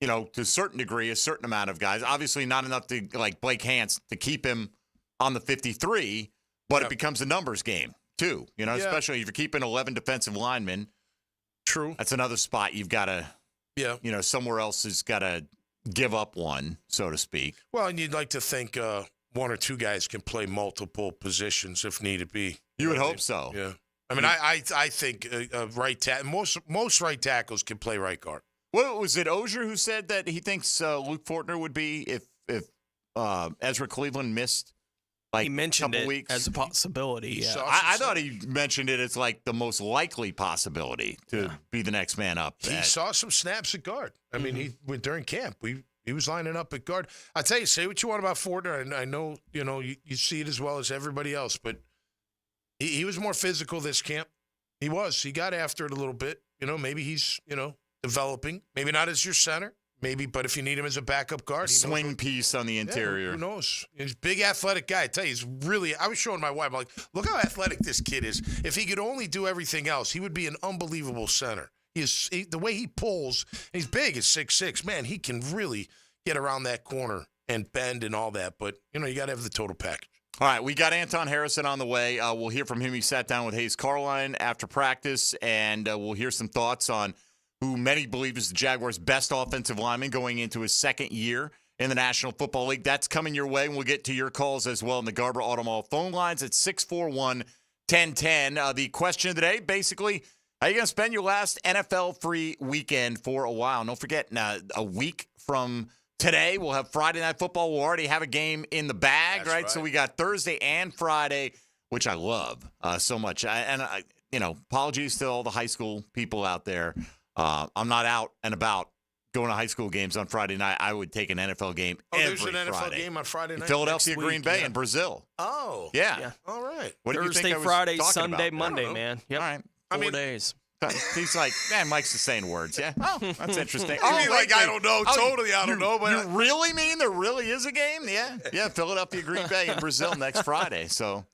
to a certain degree, a certain amount of guys. Obviously not enough to, like Blake Hance, to keep him on the 53, but it becomes a numbers game, too. Especially if you're keeping 11 defensive linemen. True. That's another spot you've got to, somewhere else has got to give up one, so to speak. Well, and you'd like to think one or two guys can play multiple positions if needed be. You would hope so. Yeah. I mean, I think most right tackles can play right guard. What was it, Ozier, who said that he thinks Luke Fortner would be if Ezra Cleveland missed he mentioned a couple it weeks as a possibility. Yeah. I thought he mentioned it as like the most likely possibility to be the next man up. He saw some snaps at guard. I mean, he went during camp. He was lining up at guard. I tell you, say what you want about Fortner, and I know you see it as well as everybody else, but he was more physical this camp. He was. He got after it a little bit. Maybe he's developing. Maybe not as your center. Maybe, but if you need him as a backup guard. Swing piece on the interior. Who knows? He's a big athletic guy. I tell you, he's really – I was showing my wife, I'm like, look how athletic this kid is. If he could only do everything else, he would be an unbelievable center. The way he pulls – he's big, he's 6'6". Man, he can really get around that corner and bend and all that. But, you got to have the total package. All right, we got Anton Harrison on the way. We'll hear from him. He sat down with Hayes Carline after practice, and we'll hear some thoughts on – who many believe is the Jaguars' best offensive lineman going into his second year in the National Football League. That's coming your way, and we'll get to your calls as well in the Garber Auto Mall phone lines at 641-1010. The question of the day, basically, how are you going to spend your last NFL-free weekend for a while? Don't forget, a week from today, we'll have Friday Night Football. We'll already have a game in the bag, right? So we got Thursday and Friday, which I love so much. Apologies to all the high school people out there. I'm not out and about going to high school games on Friday night. I would take an NFL game every Friday. There's an NFL game on Friday night? Philadelphia, Green Bay, and Brazil. Oh. Yeah. All right. What do you Thursday, think I was Friday, talking Sunday, about? Monday, man. Yep. All right. 4 days. He's like, man, Mike's just saying words. Yeah. Oh, that's interesting. I don't know. Totally, I don't know. But you really mean there really is a game? Yeah. Yeah. Philadelphia, Green Bay, and Brazil next Friday. So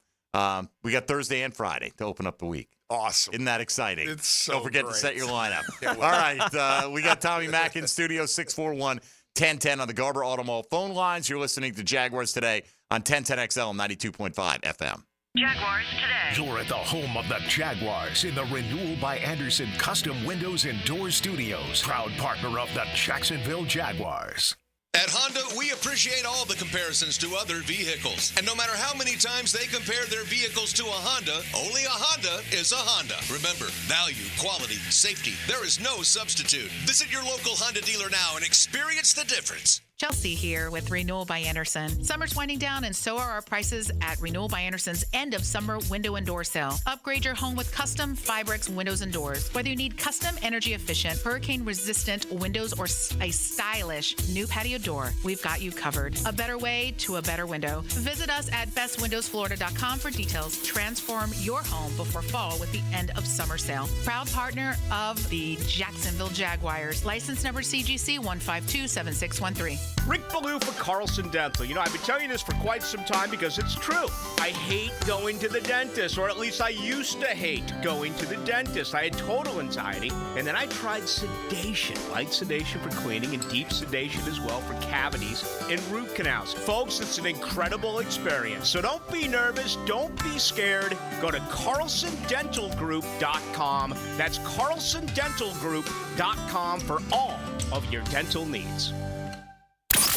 we got Thursday and Friday to open up the week. Awesome. Isn't that exciting? It's so Don't forget great. to set your lineup. All right. We got Tommy Mack in studio, 641-1010 on the Garber Auto Mall phone lines. You're listening to Jaguars Today on 1010XL 92.5 FM. Jaguars Today. You're at the home of the Jaguars in the Renewal by Anderson Custom Windows and Doors Studios. Proud partner of the Jacksonville Jaguars. At Honda, we appreciate all the comparisons to other vehicles. And no matter how many times they compare their vehicles to a Honda, only a Honda is a Honda. Remember, value, quality, safety, there is no substitute. Visit your local Honda dealer now and experience the difference. Chelsea here with Renewal by Anderson. Summer's winding down, and so are our prices at Renewal by Anderson's end of summer window and door sale. Upgrade your home with custom Fibrix windows and doors. Whether you need custom, energy efficient, hurricane resistant windows or a stylish new patio door, we've got you covered. A better way to a better window. Visit us at bestwindowsflorida.com for details. Transform your home before fall with the end of summer sale. Proud partner of the Jacksonville Jaguars. License number CGC 1527613. Rick Ballou for Carlson Dental. I've been telling you this for quite some time because it's true. I hate going to the dentist, or at least I used to hate going to the dentist. I had total anxiety, and then I tried sedation, light sedation for cleaning and deep sedation as well for cavities and root canals. Folks, it's an incredible experience. So don't be nervous. Don't be scared. Go to CarlsonDentalGroup.com. That's CarlsonDentalGroup.com for all of your dental needs.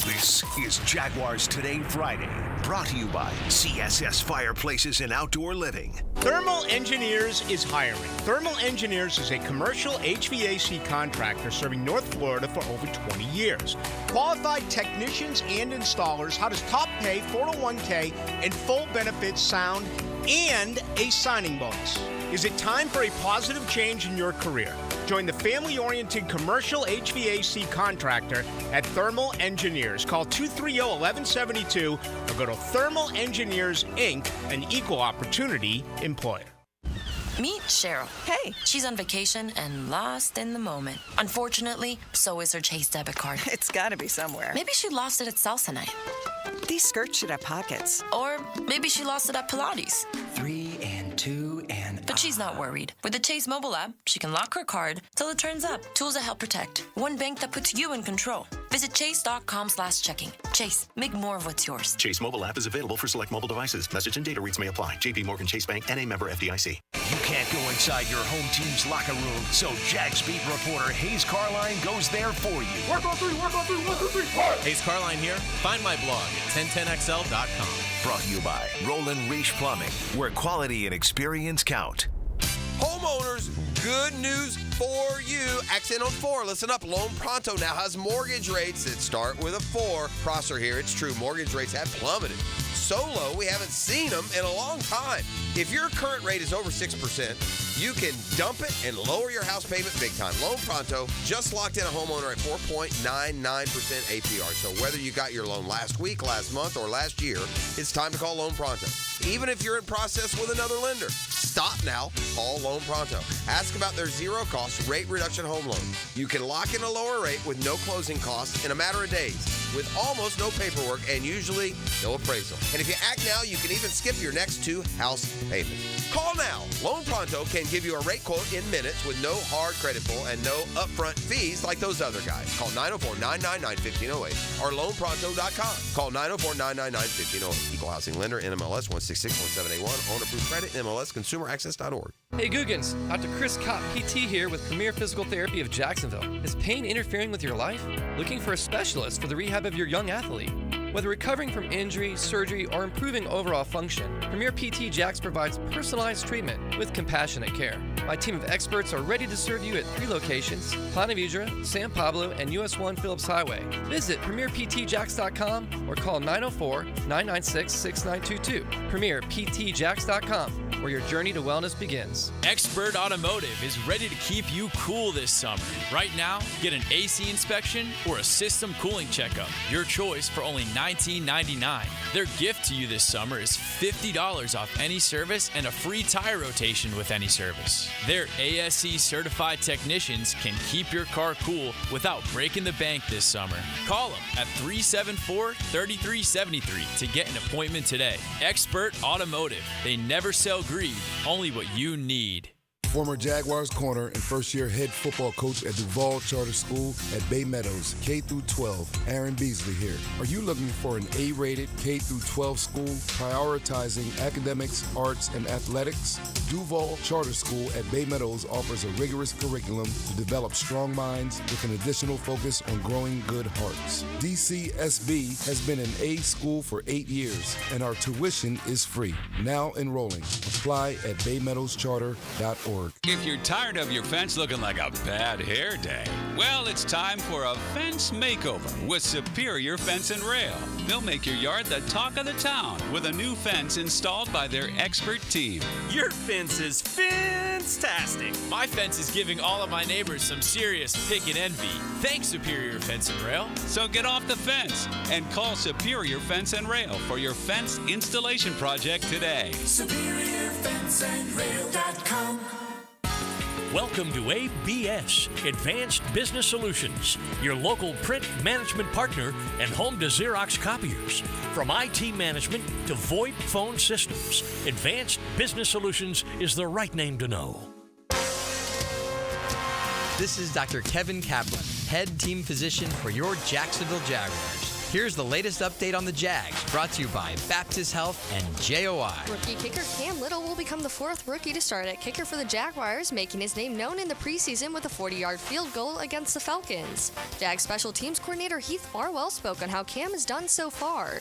This is Jaguars Today Friday, brought to you by CSS Fireplaces and Outdoor Living. Thermal Engineers is hiring. Thermal Engineers is a commercial HVAC contractor serving North Florida for over 20 years. Qualified technicians and installers. How does top pay, 401k, and full benefits sound, and a signing bonus? Is it time for a positive change in your career? Join the family-oriented commercial HVAC contractor at Thermal Engineers. Call 230-1172 or go to Thermal Engineers, Inc., an equal opportunity employer. Meet Cheryl. Hey. She's on vacation and lost in the moment. Unfortunately, so is her Chase debit card. It's got to be somewhere. Maybe she lost it at salsa night. These skirts should have pockets. Or maybe she lost it at Pilates. 3 and 2 and... But she's not worried. With the Chase mobile app, she can lock her card till it turns up. Tools that help protect. One bank that puts you in control. Visit chase.com/checking. Chase, make more of what's yours. Chase mobile app is available for select mobile devices. Message and data rates may apply. JP Morgan Chase Bank, N.A. member FDIC. You can't go inside your home team's locker room, so Jags beat reporter Hayes Carline goes there for you. Work on three, work on three, 1, 2, 3, work! Hayes Carline here. Find my blog at 1010xl.com. Brought to you by Roland Reach Plumbing, where quality and experience count. Homeowners, good news for you. Accent on 4. Listen up. Loan Pronto now has mortgage rates that start with a 4. Prosser here. It's true. Mortgage rates have plummeted. So low, we haven't seen them in a long time. If your current rate is over 6%, you can dump it and lower your house payment big time. Loan Pronto just locked in a homeowner at 4.99% APR. So whether you got your loan last week, last month, or last year, it's time to call Loan Pronto. Even if you're in process with another lender, stop now. Call Loan Pronto. Ask about their zero-cost rate reduction home loan. You can lock in a lower rate with no closing costs in a matter of days, with almost no paperwork and usually no appraisal. And if you act now, you can even skip your next 2 house payments. Call now. Loan Pronto can give you a rate quote in minutes with no hard credit pull and no upfront fees like those other guys. Call 904-999-1508 or loanpronto.com. Call 904-999-1508. Equal housing lender, NMLS 1661781. Owner approved credit, NMLSconsumeraccess.org. Hey Googans, Dr. Chris Kopp, PT here with Premier Physical Therapy of Jacksonville. Is pain interfering with your life? Looking for a specialist for the rehab of your young athlete? Whether recovering from injury, surgery, or improving overall function, Premier PT Jax provides personalized treatment with compassionate care. My team of experts are ready to serve you at 3 locations: Ponte Vedra, San Pablo, and US 1 Phillips Highway. Visit PremierPTJax.com or call 904-996-6922. PremierPTJax.com, where your journey to wellness begins. Expert Automotive is ready to keep you cool this summer. Right now, get an AC inspection or a system cooling checkup. Your choice for only $19.99. Their gift to you this summer is $50 off any service and a free tire rotation with any service. Their ASE certified technicians can keep your car cool without breaking the bank this summer. Call them at 374-3373 to get an appointment today. Expert Automotive. They never sell greed, only what you need. Former Jaguars corner and first-year head football coach at Duval Charter School at Bay Meadows, K-12, Aaron Beasley here. Are you looking for an A-rated K-12 school prioritizing academics, arts, and athletics? Duval Charter School at Bay Meadows offers a rigorous curriculum to develop strong minds with an additional focus on growing good hearts. DCSB has been an A school for 8 years, and our tuition is free. Now enrolling. Apply at baymeadowscharter.org. If you're tired of your fence looking like a bad hair day, well, it's time for a fence makeover with Superior Fence and Rail. They'll make your yard the talk of the town with a new fence installed by their expert team. Your fence is fantastic. My fence is giving all of my neighbors some serious pick and envy. Thanks, Superior Fence and Rail. So get off the fence and call Superior Fence and Rail for your fence installation project today. SuperiorFenceandRail.com. Welcome to ABS, Advanced Business Solutions, your local print management partner and home to Xerox copiers. From IT management to VoIP phone systems, Advanced Business Solutions is the right name to know. This is Dr. Kevin Kaplan, head team physician for your Jacksonville Jaguars. Here's the latest update on the Jags, brought to you by Baptist Health and JOI. Rookie kicker Cam Little will become the fourth rookie to start at kicker for the Jaguars, making his name known in the preseason with a 40-yard field goal against the Falcons. Jags special teams coordinator Heath Farwell spoke on how Cam has done so far.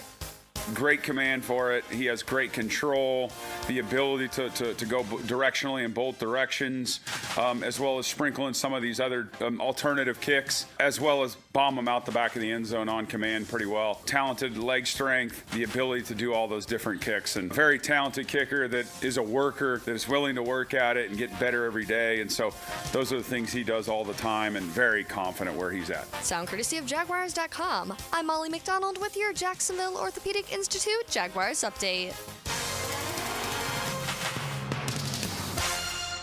Great command for it. He has great control, the ability to go directionally in both directions, as well as sprinkle in some of these other alternative kicks, as well as bomb them out the back of the end zone on command pretty well. Talented leg strength, the ability to do all those different kicks, and very talented kicker that is a worker, that is willing to work at it and get better every day. And so those are the things he does all the time, and very confident where he's at. Sound courtesy of Jaguars.com. I'm Molly McDonald with your Jacksonville Orthopedic Institute Jaguars update.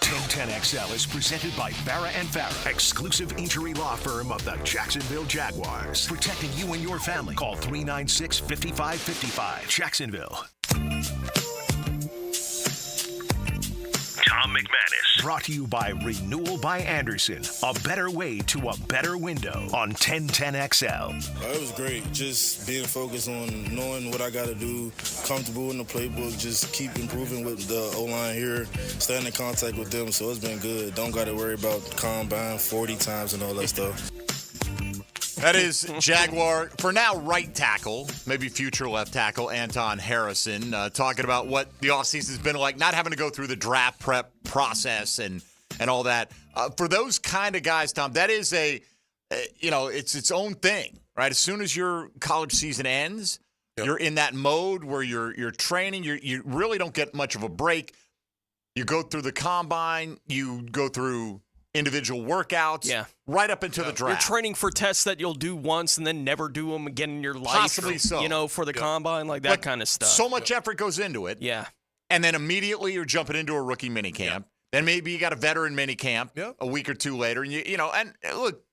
1010XL is presented by Farah & Farah, exclusive injury law firm of the Jacksonville Jaguars. Protecting you and your family. Call 396-5555. Jacksonville. Tom McManus. Brought to you by Renewal by Anderson. A better way to a better window on 1010XL. It was great. Just being focused on knowing what I got to do, comfortable in the playbook, just keep improving with the O-line here, staying in contact with them. So it's been good. Don't got to worry about combine 40 times and all that stuff. That is Jaguar, for now, right tackle, maybe future left tackle, Anton Harrison, talking about what the offseason has been like, not having to go through the draft prep process and all that. For those kind of guys, Tom, that is it's its own thing, right? As soon as your college season ends, you're in that mode where you're training. You really don't get much of a break. You go through the combine. You go through individual workouts, right up into the draft. You're training for tests that you'll do once and then never do them again in your life. Possibly so. For the combine, like that kind of stuff. So much effort goes into it. Yeah. And then immediately you're jumping into a rookie minicamp. Yeah. Then maybe you got a veteran minicamp a week or two later. And, and look,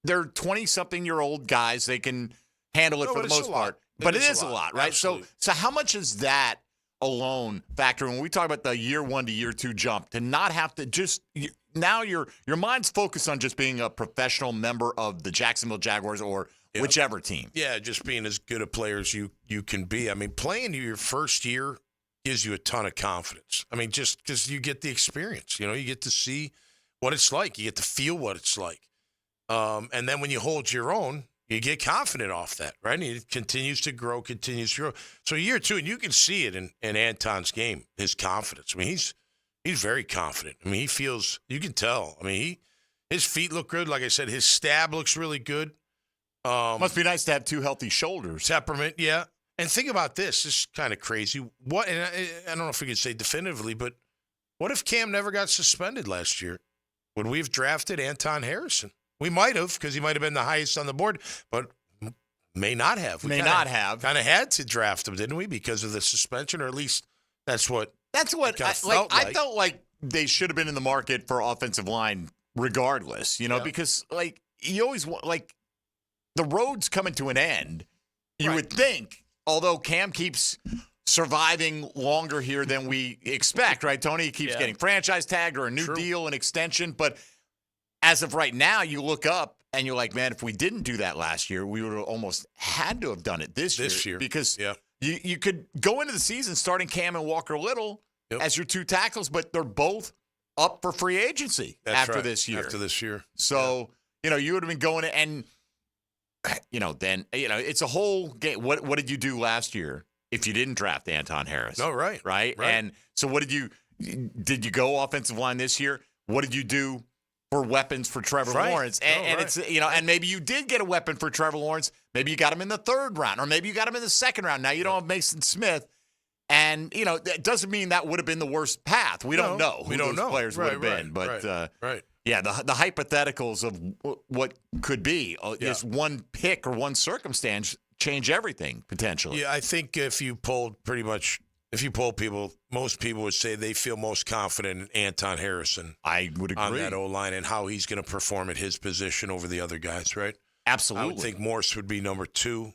they're 20-something-year-old guys. They can handle it for the most part. But it is a lot, right? Absolutely. So how much is that alone factor when we talk about the year 1 to year 2 jump, to not have to just – now your mind's focused on just being a professional member of the Jacksonville Jaguars or whichever team. Yeah, just being as good a player as you can be. I mean, playing your first year gives you a ton of confidence. I mean, just because you get the experience. You get to see what it's like. You get to feel what it's like. And then when you hold your own, you get confident off that, right? And it continues to grow. So year 2, and you can see it in Anton's game, his confidence. I mean, He's very confident. I mean, he feels, you can tell. I mean, his feet look good. Like I said, his stab looks really good. Must be nice to have 2 healthy shoulders. Temperament, yeah. And think about this. This is kind of crazy. What? And I don't know if we could say definitively, but what if Cam never got suspended last year? Would we have drafted Anton Harrison? We might have, because he might have been the highest on the board, but may not have. We may not have. Kind of had to draft him, didn't we, because of the suspension, or at least that's what I felt like they should have been in the market for offensive line regardless, because you always want, the road's coming to an end. You would think, although Cam keeps surviving longer here than we expect, right, Tony? He keeps getting franchise tagged or a new deal, an extension. But as of right now, you look up and you're like, man, if we didn't do that last year, we would have almost had to have done it this year. Because you could go into the season starting Cam and Walker Little as your 2 tackles, but they're both up for free agency after this year. So, you would have been going and, then, it's a whole game. What did you do last year if you didn't draft Anton Harris? No, right. And so did you go offensive line this year? What did you do for weapons for Trevor Lawrence? And it's, and maybe you did get a weapon for Trevor Lawrence. Maybe you got him in the 3rd round, or maybe you got him in the 2nd round. Now you don't have Mason Smith. And, that doesn't mean that would have been the worst path. We don't know who those players would have been. But, the hypotheticals of what could be is one pick or one circumstance change everything, potentially. Yeah, I think if you poll people, most people would say they feel most confident in Anton Harrison. I would agree. On that O-line and how he's going to perform at his position over the other guys, right? Absolutely. I would think Morse would be number 2.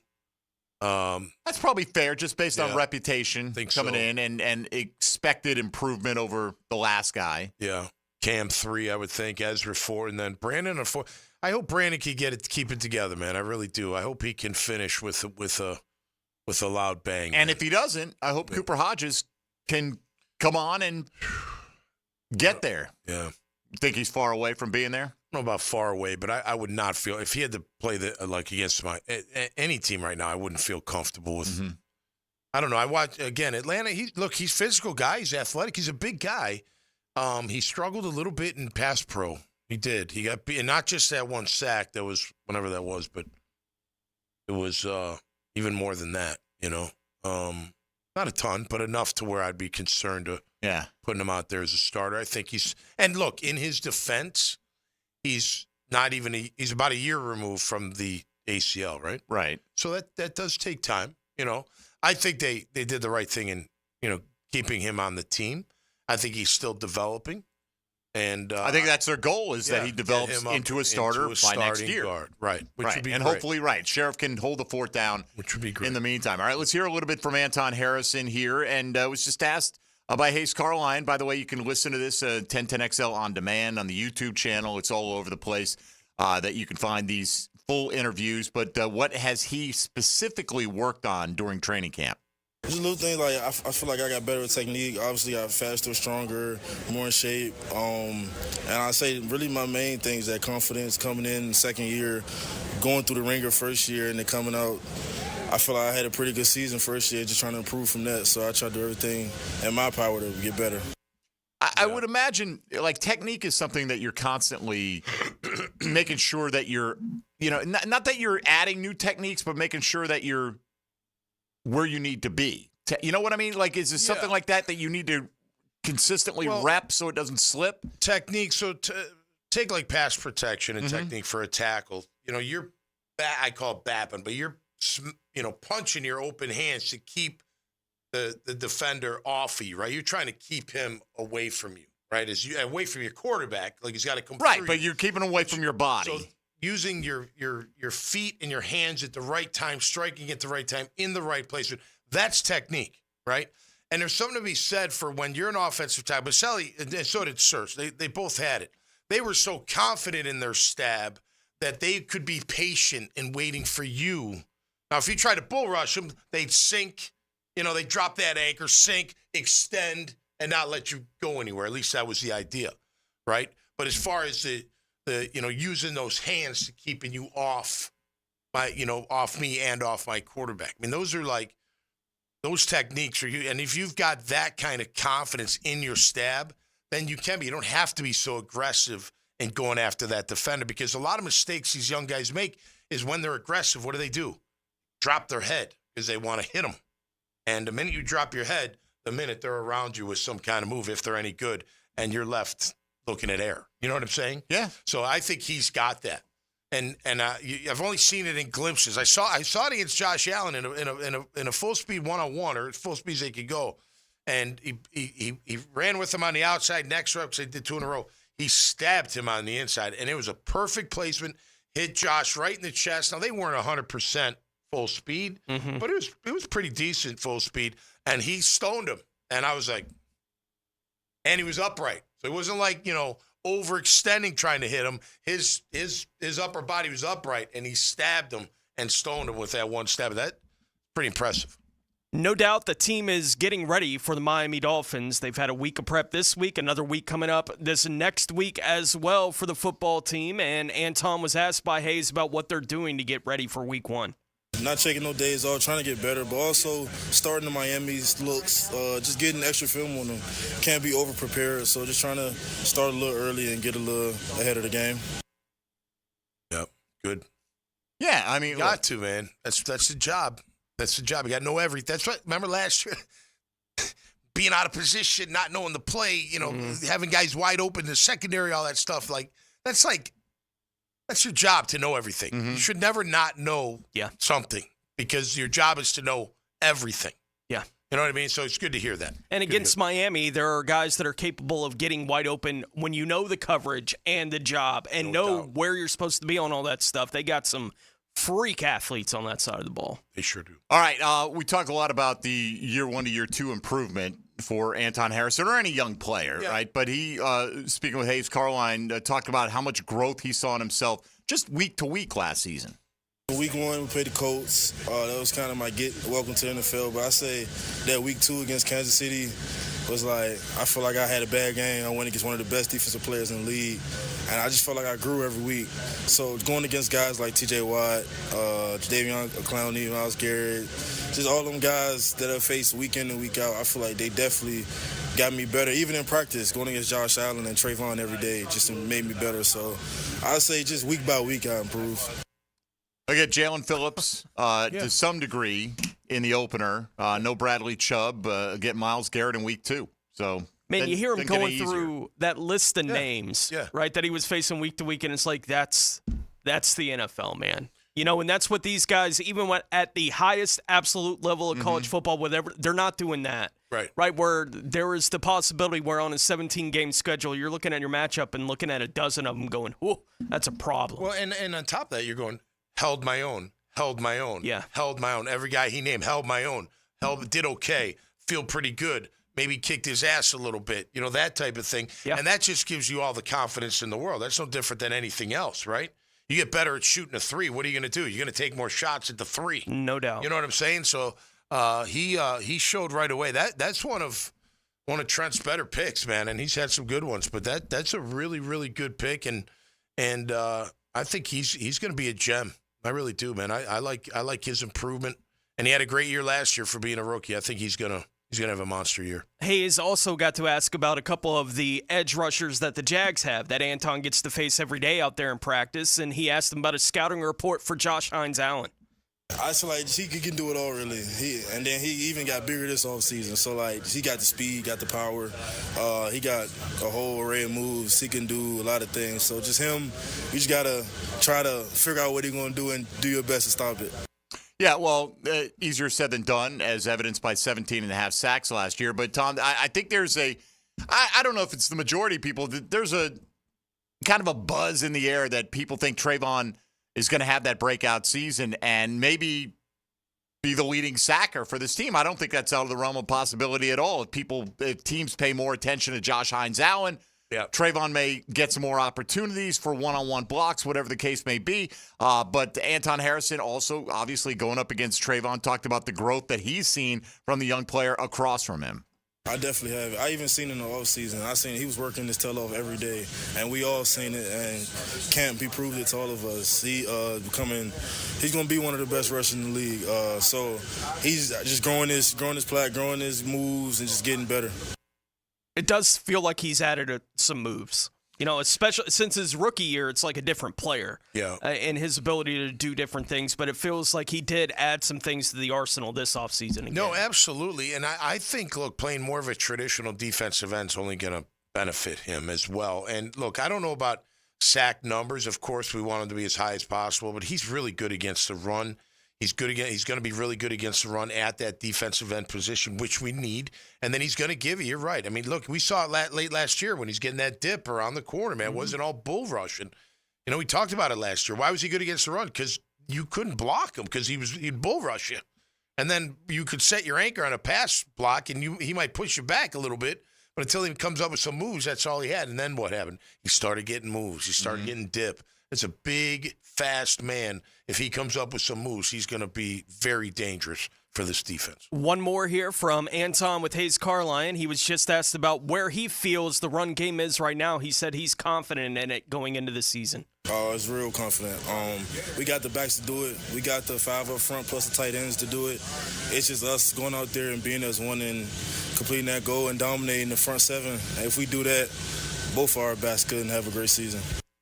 That's probably fair, just based on reputation coming in and expected improvement over the last guy. Yeah. Cam 3, I would think. Ezra 4, and then Brandon a 4. I hope Brandon can keep it together, man. I really do. I hope he can finish with a loud bang. And if he doesn't, I hope Cooper Hodges can come on and get there. Yeah. Think he's far away from being there? I don't know about far away, but I would not feel if he had to play against any team right now. I wouldn't feel comfortable with. Mm-hmm. I don't know. I watch again Atlanta. He's a physical guy. He's athletic. He's a big guy. He struggled a little bit in pass pro. He did. He got and not just that one sack. That was whenever that was, but it was even more than that. Not a ton, but enough to where I'd be concerned to putting him out there as a starter. I think and look, in his defense, he's he's about a year removed from the ACL, right? Right. So that does take time. I think they did the right thing in keeping him on the team. I think he's still developing, and I think that's their goal is that he develops into a starter by next year. Guard. Right, which would be and great. hopefully, Sheriff can hold the fort down, which would be great in the meantime. All right, let's hear a little bit from Anton Harrison here, and was just asked by Hayes Carline. By the way, you can listen to this 1010XL on demand on the YouTube channel. It's all over the place that you can find these full interviews. But what has he specifically worked on during training camp? Just little things like I feel like I got better with technique. Obviously, I got faster, stronger, more in shape. And I say really my main thing is that confidence coming in second year, going through the ringer first year, and then coming out. I feel like I had a pretty good season first year, just trying to improve from that. So I try to do everything in my power to get better. I would imagine technique is something that you're constantly making sure that you're, not that you're adding new techniques, but making sure that you're where you need to be. You know what I mean? Is it something like that you need to consistently rep so it doesn't slip? Technique. So take like pass protection and technique for a tackle. You're, I call it bapping, but you're, punching your open hands to keep the defender off of you, right? You're trying to keep him away from you, right? Away from your quarterback, like he's got to come right, through but you're keeping him away from your body. So using your feet and your hands at the right time, striking at the right time, in the right place. That's technique, right? And there's something to be said for when you're an offensive tackle. But Sally, and so did Serge, they both had it. They were so confident in their stab that they could be patient in waiting for you. Now, if you try to bull rush them, they'd sink. They drop that anchor, sink, extend, and not let you go anywhere. At least that was the idea, right? But as far as the using those hands to keeping you off off me and off my quarterback. I mean, those are those techniques are you. And if you've got that kind of confidence in your stab, then you can be. You don't have to be so aggressive in going after that defender, because a lot of mistakes these young guys make is when they're aggressive, what do? Drop their head because they want to hit them. And the minute you drop your head, the minute they're around you with some kind of move, if they're any good, and you're left looking at air. You know what I'm saying? Yeah. So I think he's got that. And I've only seen it in glimpses. I saw it against Josh Allen in a full speed one-on-one, or as full speed as they could go. And he ran with him on the outside. Next rep, they did 2 in a row. He stabbed him on the inside, and it was a perfect placement. Hit Josh right in the chest. Now, they weren't 100% full speed, but it was pretty decent full speed, and he stoned him. And I was like, and he was upright. So it wasn't like, overextending trying to hit him. His upper body was upright, and he stabbed him and stoned him with that one stab. That's pretty impressive. No doubt the team is getting ready for the Miami Dolphins. They've had a week of prep this week, another week coming up this next week as well for the football team. And Anton was asked by Hayes about what they're doing to get ready for week 1. Not taking no days off, trying to get better, but also starting the Miami's looks, just getting extra film on them. Can't be over-prepared, so just trying to start a little early and get a little ahead of the game. Yep, good. Yeah, I mean, got to, man. That's the job. That's the job. You got to know everything. That's right. Remember last year, being out of position, not knowing the play, having guys wide open, the secondary, all that stuff. That's your job to know everything. You should never not know something, because your job is to know everything. Yeah. You know what I mean? So it's good to hear that. And against Miami, there are guys that are capable of getting wide open when you know the coverage and the job and know where you're supposed to be on all that stuff. They got some freak athletes on that side of the ball. They sure do. All right, we talk a lot about the year 1 to year 2 improvement for Anton Harrison or any young player, right? But he, speaking with Hayes Carline, talked about how much growth he saw in himself just week to week last season? Week 1, we played the Colts. That was kind of my welcome to the NFL. But I say that week 2 against Kansas City was like, I feel like I had a bad game. I went against one of the best defensive players in the league, and I just felt like I grew every week. So going against guys like T.J. Watt, Jadeveon Clowney, Myles Garrett, just all them guys that I faced week in and week out, I feel like they definitely got me better. Even in practice, going against Josh Allen and Trayvon every day just made me better. So I'd say just week by week I improved. I get Jalen Phillips to some degree in the opener. No Bradley Chubb. Get Myles Garrett in week 2. So man, you hear him going through that list of names, right? That he was facing week to week, and it's like that's the NFL, man. You know, and that's what these guys, even when at the highest absolute level of college football, whatever, they're not doing that. Right, where there is the possibility where on a 17-game schedule, you're looking at your matchup and looking at a dozen of them going, "Whoa, that's a problem." Well, and on top of that, you're going, held my own. Held my own. Every guy he named held my own. Did okay. Feel pretty good. Maybe kicked his ass a little bit. You know, that type of thing. Yeah. And that just gives you all the confidence in the world. That's no different than anything else, right? You get better at shooting a 3. What are you going to do? You're going to take more shots at the 3. No doubt. You know what I'm saying? So he showed right away. That's one of Trent's better picks, man. And he's had some good ones. But that's a really, really good pick. And I think he's going to be a gem. I really do, man. I like his improvement, and he had a great year last year for being a rookie. I think he's gonna have a monster year. Hayes also got to ask about a couple of the edge rushers that the Jags have that Anton gets to face every day out there in practice, and he asked him about a scouting report for Josh Hines-Allen. I feel like he can do it all, really. And then he even got bigger this offseason. So, like, he got the speed, got the power. He got a whole array of moves. He can do a lot of things. So, just him, you just got to try to figure out what he's going to do and do your best to stop it. Yeah, well, easier said than done, as evidenced by 17.5 sacks last year. But, Tom, I think there's I don't know if it's the majority of people, there's a kind of a buzz in the air that people think Trayvon is going to have that breakout season and maybe be the leading sacker for this team. I don't think that's out of the realm of possibility at all. If teams pay more attention to Josh Hines-Allen, Trayvon may get some more opportunities for one-on-one blocks, whatever the case may be. But Anton Harrison also obviously going up against Trayvon, talked about the growth that he's seen from the young player across from him. I definitely have. I even seen it in the offseason. I seen he was working his tail off every day, and we all seen it. And camp, he proved it to all of us. He's going to be one of the best rushers in the league. So he's just growing his plat, growing his moves, and just getting better. It does feel like he's added some moves. You know, especially since his rookie year, it's like a different player. Yeah. And his ability to do different things. But it feels like he did add some things to the arsenal this offseason again. No, absolutely. And I think, look, playing more of a traditional defensive end is only going to benefit him as well. And, look, I don't know about sack numbers. Of course, we want him to be as high as possible. But he's really good against the run. He's good again. He's going to be really good against the run at that defensive end position, which we need. And then he's going to give you. You're right. I mean, look, we saw it late last year when he's getting that dip around the corner, man. It wasn't all bull rushing. You know, we talked about it last year. Why was he good against the run? Because you couldn't block him because he'd bull rush you. And then you could set your anchor on a pass block, and he might push you back a little bit. But until he comes up with some moves, that's all he had. And then what happened? He started getting moves. He started getting dip. It's a big, fast man. If he comes up with some moves, he's going to be very dangerous for this defense. One more here from Anton with Hayes Carline. He was just asked about where he feels the run game is right now. He said he's confident in it going into the season. Oh, it's real confident. We got the backs to do it. We got the 5 up front plus the tight ends to do it. It's just us going out there and being us one and completing that goal and dominating the front 7. And if we do that, both of our backs couldn't have a great season.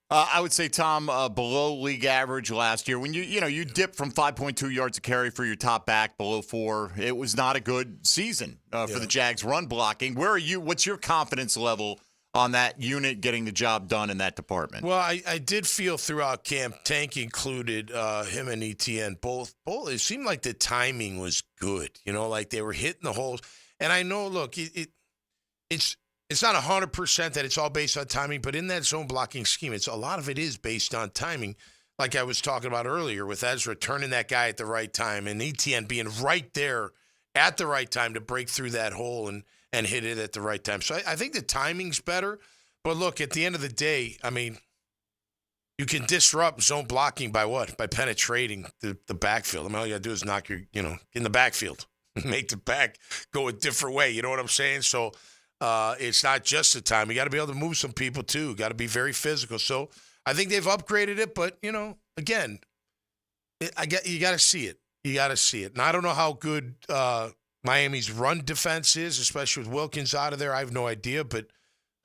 I would say, Tom, below league average last year. When you dipped from 5.2 yards a carry for your top back below 4, it was not a good season for the Jags run blocking. Where are you? What's your confidence level on that unit getting the job done in that department? Well, I did feel throughout camp, Tank included him and ETN, both. It seemed like the timing was good. You know, like they were hitting the holes. And I know, look, it's not 100% that it's all based on timing, but in that zone blocking scheme, a lot of it is based on timing. Like I was talking about earlier with Ezra turning that guy at the right time and ETN being right there at the right time to break through that hole and hit it at the right time. So I think the timing's better. But look, at the end of the day, I mean, You can disrupt zone blocking by what? By penetrating the backfield. I mean, all you got to do is knock your, in the backfield. Make the back go a different way. You know what I'm saying? So it's not just the time. You got to be able to move some people, too. Got to be very physical. So I think they've upgraded it. But, again, you got to see it. You got to see it. And I don't know how good Miami's run defense is, especially with Wilkins out of there. I have no idea. But,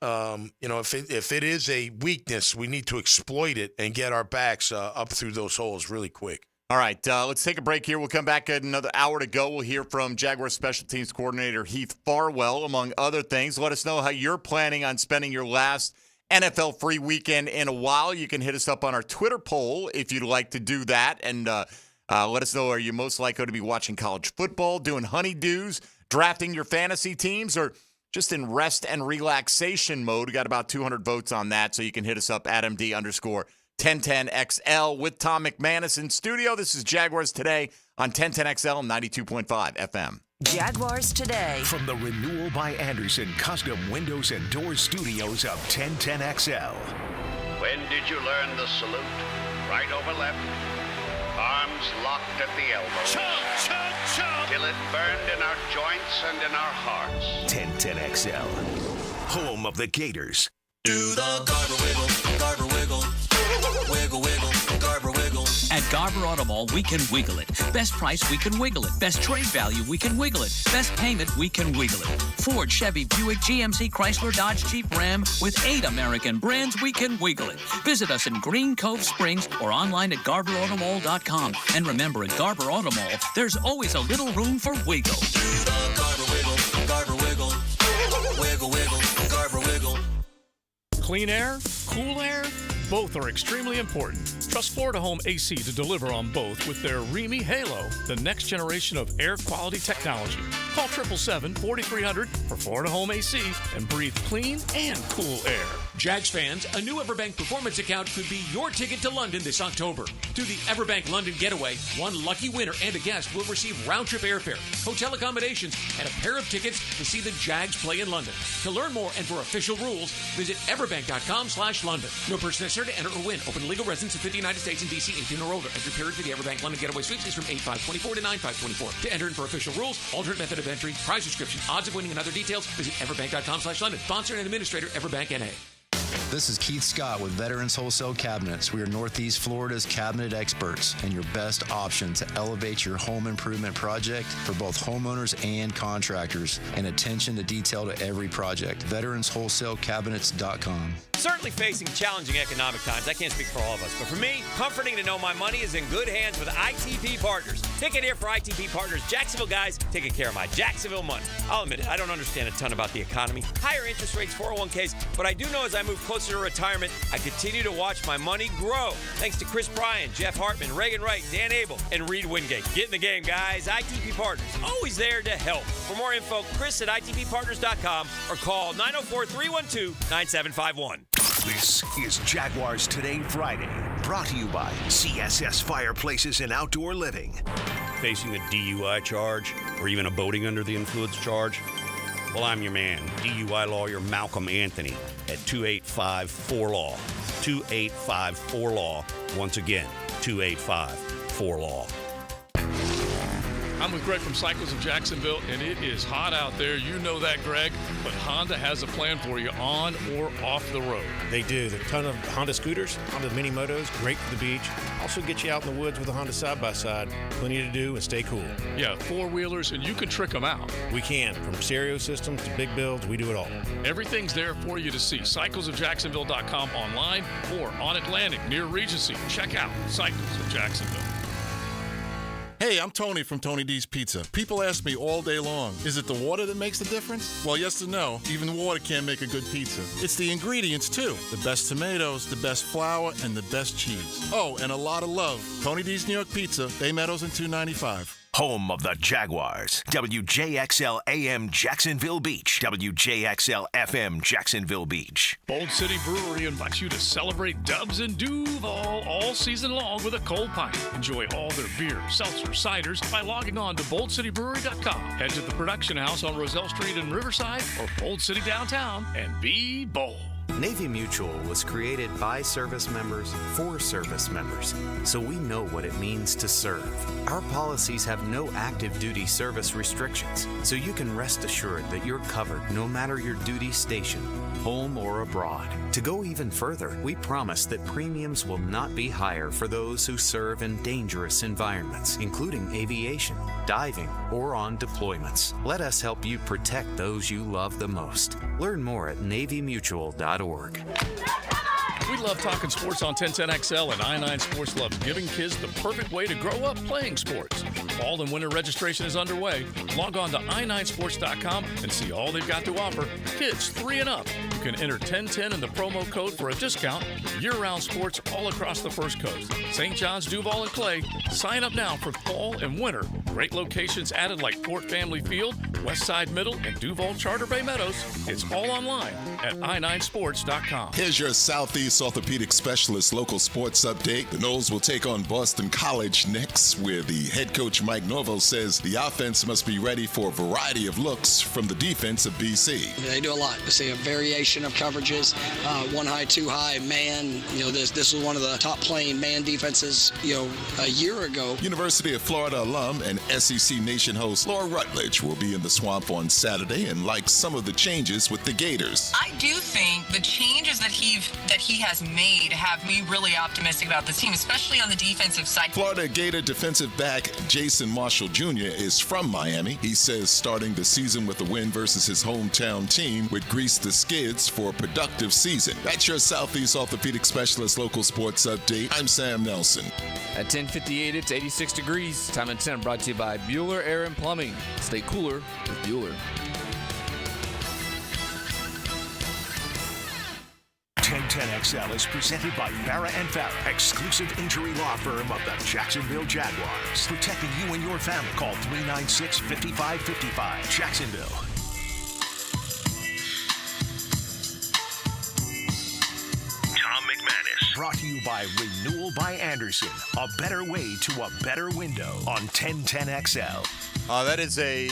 if it is a weakness, we need to exploit it and get our backs up through those holes really quick. All right, let's take a break here. We'll come back at another hour to go. We'll hear from Jaguars special teams coordinator Heath Farwell, among other things. Let us know how you're planning on spending your last NFL free weekend in a while. You can hit us up on our Twitter poll if you'd like to do that. And let us know, are you most likely to be watching college football, doing honeydews, drafting your fantasy teams, or just in rest and relaxation mode? We got about 200 votes on that, so you can hit us up at MD_1010XL with Tom McManus in studio. This is Jaguars Today on 1010XL 92.5 FM. Jaguars Today. From the Renewal by Anderson Custom Windows and Doors Studios of 1010XL. When did you learn the salute? Right over left. Arms locked at the elbow. Chomp, chomp, chomp. Till it burned in our joints and in our hearts. 1010XL. Home of the Gators. Do the Garber wiggle, Garber wiggle, wiggle, wiggle, Garber wiggle. At Garber Auto Mall, we can wiggle it. Best price, we can wiggle it. Best trade value, we can wiggle it. Best payment, we can wiggle it. Ford, Chevy, Buick, GMC, Chrysler, Dodge, Jeep, Ram, with 8 American brands, we can wiggle it. Visit us in Green Cove Springs or online at GarberAutomall.com. And remember, at Garber Auto Mall, there's always a little room for wiggle. Do the Garber wiggle, Garber wiggle, wiggle, wiggle, Garber wiggle. Clean air, cool air, both are extremely important. Trust Florida Home AC to deliver on both with their Remy Halo, the next generation of air quality technology. Call 777-4300 for Florida Home AC and breathe clean and cool air. Jags fans, a new Everbank Performance account could be your ticket to London this October. Through the Everbank London Getaway, one lucky winner and a guest will receive round-trip airfare, hotel accommodations, and a pair of tickets to see the Jags play in London. To learn more and for official rules, visit everbank.com/London. No person necessary to enter or win. Open to legal residents of 50 United States and D.C. 18 or older. Entry period for the Everbank London Getaway Sweeps is from 8/5/24 to 9/5/24. To enter and for official rules, alternate method of entry, prize description, odds of winning, and other details, visit everbank.com/London. Sponsor and administrator, Everbank N.A. This is Keith Scott with Veterans Wholesale Cabinets. We are Northeast Florida's cabinet experts and your best option to elevate your home improvement project for both homeowners and contractors, and attention to detail to every project. VeteransWholesaleCabinets.com. Certainly facing challenging economic times. I can't speak for all of us, but for me, comforting to know my money is in good hands with ITP Partners. Ticket here for ITP Partners. Jacksonville guys taking care of my Jacksonville money. I'll admit it, I don't understand a ton about the economy. Higher interest rates, 401ks, but I do know as I move closer to retirement, I continue to watch my money grow. Thanks to Chris Bryan, Jeff Hartman, Reagan Wright, Dan Abel, and Reed Wingate. Get in the game, guys. ITP Partners, always there to help. For more info, Chris at ITPPartners.com or call 904-312-9751. This is Jaguars Today Friday, brought to you by CSS Fireplaces and Outdoor Living. Facing a DUI charge or even a boating under the influence charge? Well, I'm your man, DUI lawyer Malcolm Anthony at 285-4LAW. 285-4LAW. Once again, 285-4LAW. I'm with Greg from Cycles of Jacksonville, and it is hot out there. You know that, Greg. But Honda has a plan for you on or off the road. They do. There are a ton of Honda scooters, Honda mini motos, great for the beach. Also get you out in the woods with a Honda side-by-side. Plenty to do and stay cool. Yeah, four-wheelers, and you can trick them out. We can. From stereo systems to big builds, we do it all. Everything's there for you to see. CyclesofJacksonville.com online or on Atlantic near Regency. Check out Cycles of Jacksonville. Hey, I'm Tony from Tony D's Pizza. People ask me all day long, is it the water that makes the difference? Well, yes and no. Even water can't make a good pizza. It's the ingredients, too. The best tomatoes, the best flour, and the best cheese. Oh, and a lot of love. Tony D's New York Pizza, Bay Meadows and 295. Home of the Jaguars. WJXL AM Jacksonville Beach. WJXL FM Jacksonville Beach. Bold City Brewery invites you to celebrate Dubs and Duval all season long with a cold pint. Enjoy all their beer, seltzer, ciders by logging on to boldcitybrewery.com. Head to the production house on Roselle Street in Riverside or Bold City downtown and be bold. Navy Mutual was created by service members for service members, so we know what it means to serve. Our policies have no active duty service restrictions, so you can rest assured that you're covered no matter your duty station, home or abroad. To go even further, we promise that premiums will not be higher for those who serve in dangerous environments, including aviation, diving, or on deployments. Let us help you protect those you love the most. Learn more at NavyMutual.org. We love talking sports on 1010XL, and I9 Sports loves giving kids the perfect way to grow up playing sports. Fall and winter registration is underway. Log on to i9sports.com and see all they've got to offer. Kids 3 and up. You can enter 1010 in the promo code for a discount. Year-round sports all across the First Coast. St. John's, Duval, and Clay. Sign up now for fall and winter. Great locations added like Fort Family Field, Westside Middle, and Duval Charter Bay Meadows. It's all online at i9sports.com. Here's your Southeast orthopedic specialist local sports update. The Noles will take on Boston College next, where the head coach Mike Norvell says the offense must be ready for a variety of looks from the defense of BC. They do a lot. We see a variation of coverages, 1 high, 2 high, man. This was one of the top playing man defenses, a year ago. University of Florida alum and SEC Nation host Laura Rutledge will be in the Swamp on Saturday and likes some of the changes with the Gators. I do think the changes that he has made have me really optimistic about this team, especially on the defensive side. Florida Gator defensive back Jason Marshall Jr. is from Miami. He says starting the season with a win versus his hometown team would grease the skids for a productive season. That's your Southeast orthopedic specialist local sports update. I'm Sam Nelson. At 10:58, it's 86 degrees. Time and 10 brought to you by Bueller Air and Plumbing. Stay cooler with Bueller. 1010XL is presented by Farah & Farah, exclusive injury law firm of the Jacksonville Jaguars. Protecting you and your family. Call 396-5555. Jacksonville. Tom McManus. Brought to you by Renewal by Anderson. A better way to a better window on 1010XL. That is a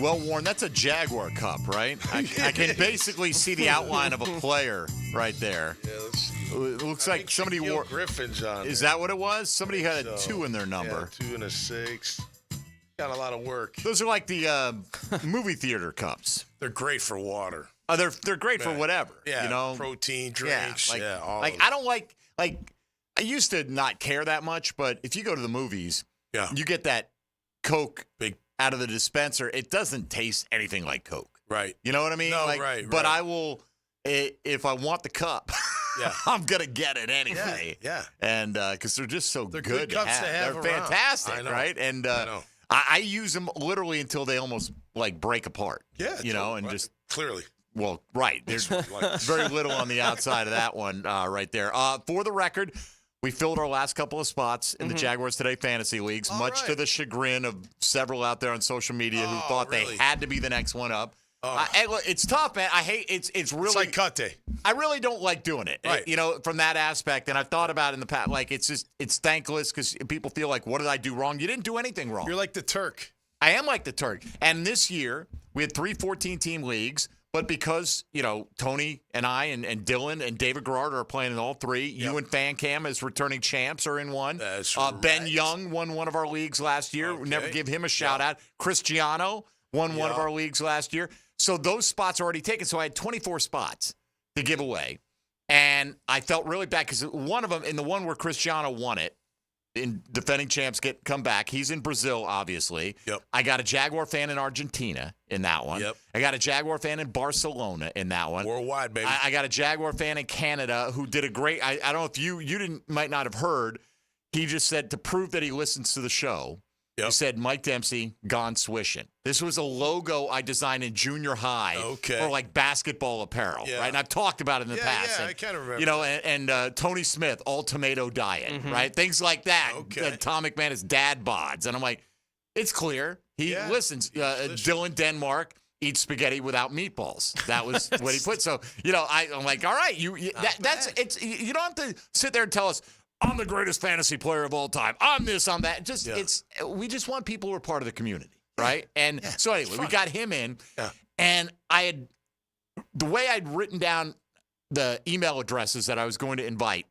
well-worn. That's a Jaguar cup, right? I can basically see the outline of a player right there. Yeah, let's see. It looks like somebody wore Griffin's on. Is that what it was? Somebody had a 2 in their number. Yeah, 2 and a 6. Got a lot of work. Those are like the movie theater cups. They're great for water. They're great for whatever. Yeah, protein drinks. All I don't like. I used to not care that much, but if you go to the movies, you get that Coke out of the dispenser. It doesn't taste anything like Coke. Right. You know what I mean? No, right. But I will, if I want the cup, I'm going to get it anyway. Yeah. And because they're just so good cups to have They're around. fantastic, right? And I know. I use them literally until they almost break apart. Yeah. And just clearly. Well, right. There's very little on the outside of that one right there. For the record, we filled our last couple of spots in the Jaguars Today fantasy leagues, much to the chagrin of several out there on social media who thought they had to be the next one up. It's tough, man. I hate it's really. It's like cut day. I really don't like doing it, right. From that aspect. And I've thought about it in the past. It's thankless because people feel like, what did I do wrong? You didn't do anything wrong. You're like the Turk. I am like the Turk. And this year, we had 3 14-team leagues. But because, Tony and I and Dylan and David Garrard are playing in all 3, you and Fan Cam as returning champs are in one. That's Ben Young won one of our leagues last year. We never give him a shout-out. Cristiano won one of our leagues last year. So those spots are already taken. So I had 24 spots to give away. And I felt really bad because one of them, in the one where Cristiano won it, in defending champs come back. He's in Brazil, obviously. Yep. I got a Jaguar fan in Argentina in that one. Yep. I got a Jaguar fan in Barcelona in that one. Worldwide, baby. I got a Jaguar fan in Canada who did a great. I don't know if you might not have heard. He just said to prove that he listens to the show. He said Mike Dempsey gone swishing. This was a logo I designed in junior high for basketball apparel, right? And I've talked about it in the past. Yeah, I kind of remember. And Tony Smith, all tomato diet, right? Things like that. Tom McManus dad bods, and I'm like, it's clear he listens. Dylan Denmark eats spaghetti without meatballs. That was what he put. So I'm like, all right, that's it's. You don't have to sit there and tell us, I'm the greatest fantasy player of all time. I'm this, I'm that. We just want people who are part of the community, right? And so anyway, we got him in, and the way I'd written down the email addresses that I was going to invite,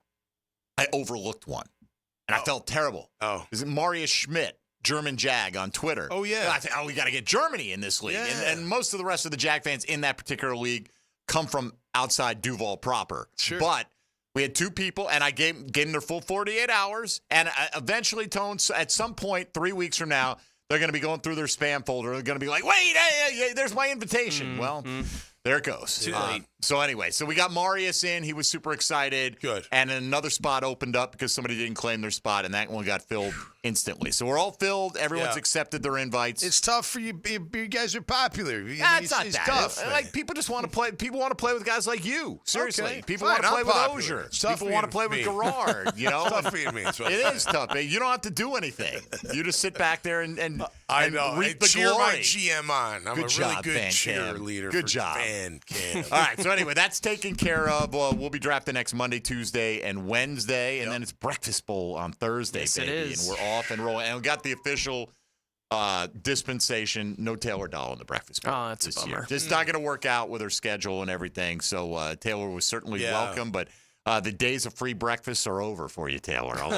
I overlooked one. And I felt terrible. Oh. Is it Marius Schmidt, German Jag on Twitter? Oh, yeah. I think, we got to get Germany in this league. Yeah. And most of the rest of the Jag fans in that particular league come from outside Duval proper. Sure. But we had 2 people, and I gave them their full 48 hours. And eventually, Tones, at some point, 3 weeks from now, they're going to be going through their spam folder. They're going to be like, wait, hey, there's my invitation. Well, there it goes. Too late. So anyway, so we got Marius in. He was super excited. Good. And another spot opened up because somebody didn't claim their spot, and that one got filled instantly. So we're all filled. Everyone's accepted their invites. It's tough for you. You guys are popular. I mean, It's not it's that. tough. Like people just want to play. People want to play with guys like you. Seriously, Okay, people fine, want to play I'm with popular. Osier. It's tough People for want you to play with me. Gerard. You know, It's tough for you and me. It is tough. You don't have to do anything. You just sit back there and I and know. reap And the cheer glory. my GM on. I'm Good a job, really good Van Cam. cheerleader. Good for job. Van Cam. All right. So anyway, that's taken care of. We'll be drafting next Monday, Tuesday, and Wednesday, and then it's Breakfast Bowl on Thursday, Yes, it baby, is. and we're off and rolling. And we got the official dispensation. No Taylor Dahl in the Breakfast Bowl. Oh, that's a this year. bummer. Just not going to work out with her schedule and everything. So Taylor was certainly Yeah. welcome, but. The days of free breakfasts are over for you, Taylor. I'll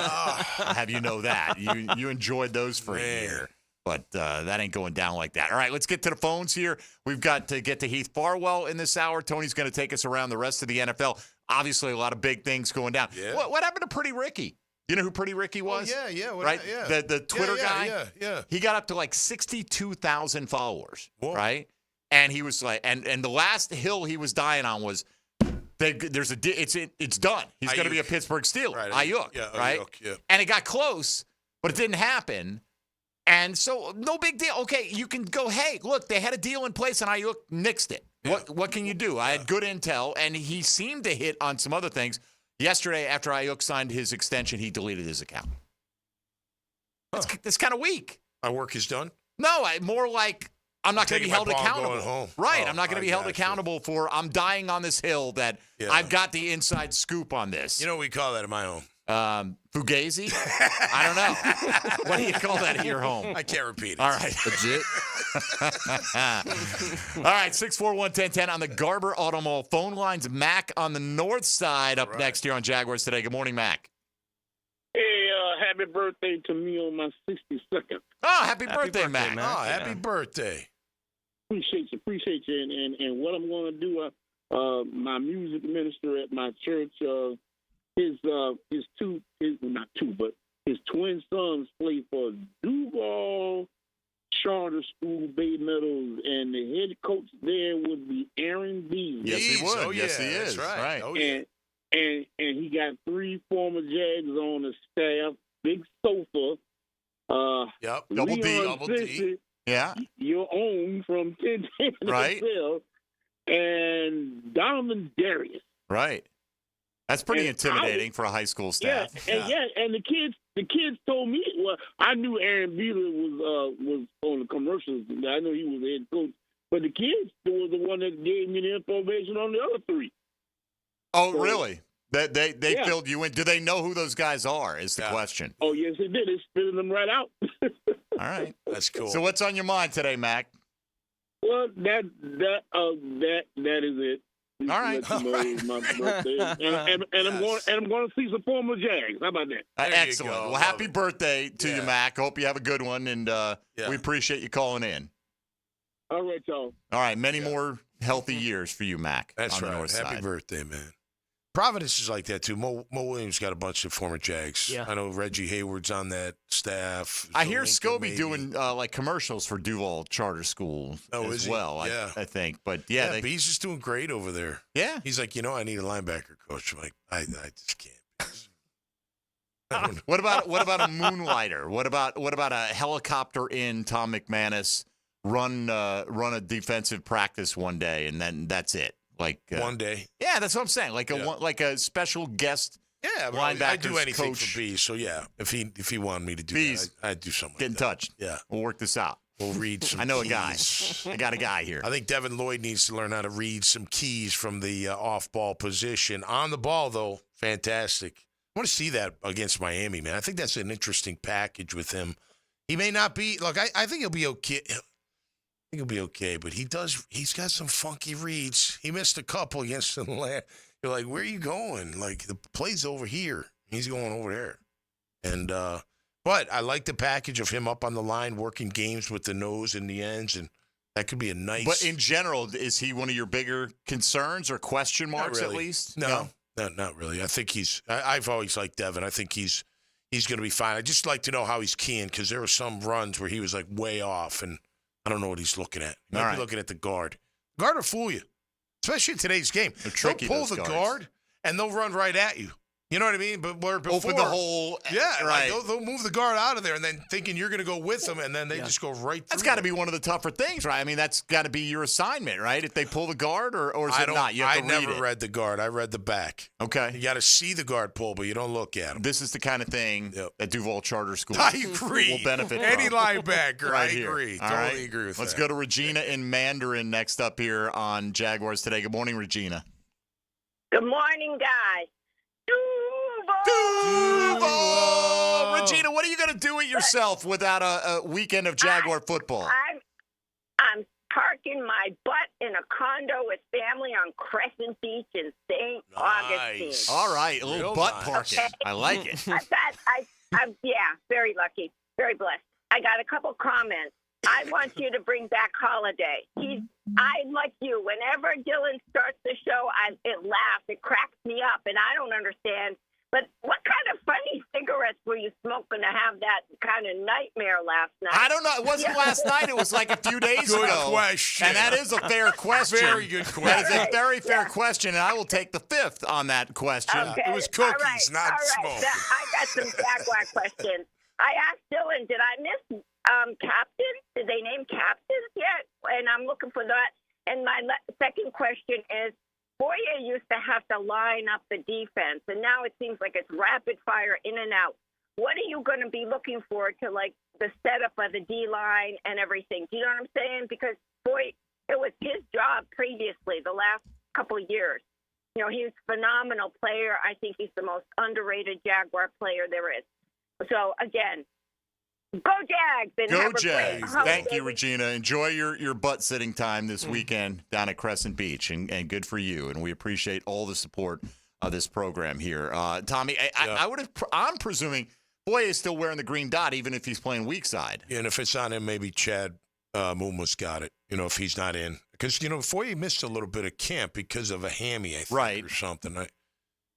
have you know that. You enjoyed those for a year. But that ain't going down like that. All right, let's get to the phones here. We've got to get to Heath Farwell in this hour. Tony's going to take us around the rest of the NFL. Obviously, a lot of big things going down. Yeah. What happened to Pretty Ricky? You know who Pretty Ricky was? Yeah. Right? Yeah. The Twitter guy? Yeah. He got up to like 62,000 followers, right? And he was like, and the last hill he was dying on was, it's done. He's going to be a Pittsburgh Steeler. Right, Ayuk, yeah, right? Ayuk, yeah. And it got close, but it didn't happen. And so, no big deal. Okay, you can go, hey, look, they had a deal in place and Ayuk nixed it. Yeah. What can you do? I had good intel, and he seemed to hit on some other things. Yesterday, after Ayuk signed his extension, he deleted his account. That's kind of weak. My work is done. No, more like I'm not going to be held Taking my ball, accountable. going home. Right, Oh, I'm not going to be held accountable for I'm dying on this hill that I've got the inside scoop on this. You know what we call that in my home? Fugazi? I don't know. What do you call that at your home? I can't repeat it. All right. Legit. All right, 641-1010 on the Garber Auto Mall phone lines. Mac on the north side up next here on Jaguars Today. Good morning, Mac. Hey, happy birthday to me on my 62nd. Oh, happy birthday, Mac. Oh, happy birthday. Appreciate you. And what I'm going to do, my music minister at my church, his twin sons play for Duval Charter School, Bay Meadows, and the head coach there would be Aaron Beasley. Yes, he would. Oh, yes, he yeah, is. that's right. Oh, yeah. And he got 3 former Jags on the staff. Big Sofa. Yep. Double D. Leon Fisher, Yeah. your own from 1010 Right. XL, and Donovan Darius. Right. That's pretty And intimidating for a high school staff. And the kids told me. Well, I knew Aaron Beeler was on the commercials. I know he was the head coach, but the kids was the one that gave me the information on the other 3. Oh, really? They Yeah. filled you in. Do they know who those guys are? Is the question. Oh yes, it did. It spitted them right out. All right. That's cool. So what's on your mind today, Mac? Well, that is it. All right. Let you know it's my birthday. and I'm going to see some former Jags. How about that? There you Excellent. go. Well, happy Love birthday to you, Yeah. Mac. Hope you have a good one, and we appreciate you calling in. All right, y'all. All right, many more healthy years for you, Mac. That's on the right. north Happy side. birthday, man. Providence is like that, too. Mo Williams got a bunch of former Jags. Yeah. I know Reggie Hayward's on that staff. I hear Lincoln, Scobie maybe. doing like commercials for Duval Charter School Oh, as is he? well. Yeah. I think, but yeah, Bees is doing great over there. Yeah. He's like, I need a linebacker coach. I'm like, I just can't. What about a moonlighter? What about a helicopter in Tom McManus run a defensive practice one day and then that's it? Like one day. Yeah, that's what I'm saying. Like a special guest. Yeah, linebackers I do anything coach. for Bees. So yeah, if he wanted me to do Bees, that, I'd do something. Get in touch. Yeah, we'll work this out. We'll read some. I know a guy. keys. I got a guy here. I think Devin Lloyd needs to learn how to read some keys from the off-ball position. On the ball, though, fantastic. I want to see that against Miami, man. I think that's an interesting package with him. He may not be. Look, I think he'll be okay. He'll be okay, but he's got some funky reads. He missed a couple against the You're like, where are you going? Like, the play's over here. He's going over there. And but I like the package of him up on the line, working games with the nose and the ends, and that could be a nice. But in general, is he one of your bigger concerns or question marks Not really. at least? No, not really. I think I've always liked Devin. I think he's going to be fine. I just like to know how he's keying, because there were some runs where he was like way off, and I don't know what he's looking at. He might be looking at the guard. Guard will fool you, especially in today's game. They'll pull the guard and they'll run right at you. You know what I mean? But where before, open the hole. Yeah, right. Like they'll move the guard out of there, and then thinking you're going to go with them, and then they just go right through. That's got to be one of the tougher things, right? I mean, that's got to be your assignment, right? If they pull the guard, or is it not? You have to never read the guard. I read the back. Okay. You got to see the guard pull, but you don't look at him. This is the kind of thing that Duval Charter School I agree. will benefit Any from. linebacker, right I agree. All Totally right. agree with Let's that. go to Regina in Mandarin next up here on Jaguars Today. Good morning, Regina. Good morning, guys. Duval! Regina, what are you going to do with yourself without a weekend of Jaguar football? I'm parking my butt in a condo with family on Crescent Beach in St. Augustine. All right, a little butt parking. Okay. I like it. I'm very lucky, very blessed. I got a couple comments. I want you to bring back Holiday. I'm like you. Whenever Dylan starts the show, it laughs. It cracks me up, and I don't understand. But what kind of funny cigarettes were you smoking to have that kind of nightmare last night? I don't know. It wasn't last night. It was like a few days Good ago. question. And that is a fair question. Very good question. That is a very fair question, and I will take the fifth on that question. Okay. It was cookies, not smoke. I got some Jaguar questions. I asked Dylan, did I miss captain? Did they name captains yet? And I'm looking for that. And my second question is, Boyer used to have to line up the defense, and now it seems like it's rapid fire in and out. What are you going to be looking for to, like, the setup of the D-line and everything? Do you know what I'm saying? Because, boy, it was his job previously the last couple of years. You know, he was a phenomenal player. I think he's the most underrated Jaguar player there is. So, again, go Jags. And Go have a Jags. great holiday. Thank you, Regina. Enjoy your butt sitting time this weekend down at Crescent Beach, and good for you. And we appreciate all the support of this program here. Tommy, I'm presuming Boye is still wearing the green dot, even if he's playing weak side. And if it's on him, maybe Chad Muma's got it, if he's not in. Because, Foye missed a little bit of camp because of a hammy, I think, or something.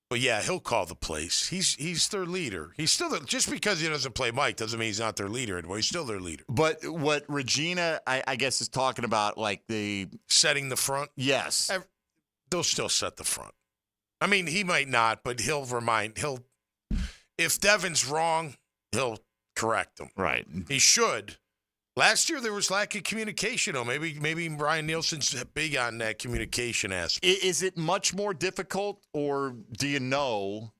But, yeah, he'll call the plays. He's their leader. He's still just because he doesn't play Mike doesn't mean he's not their leader anymore. He's still their leader. But what Regina, I guess, is talking about, like the setting the front? Yes. They'll still set the front. I mean, he might not, but if Devin's wrong, he'll correct him. Right. He should. Last year, there was lack of communication, though. Maybe Brian Nielsen's big on that communication aspect. Is it much more difficult, or do you know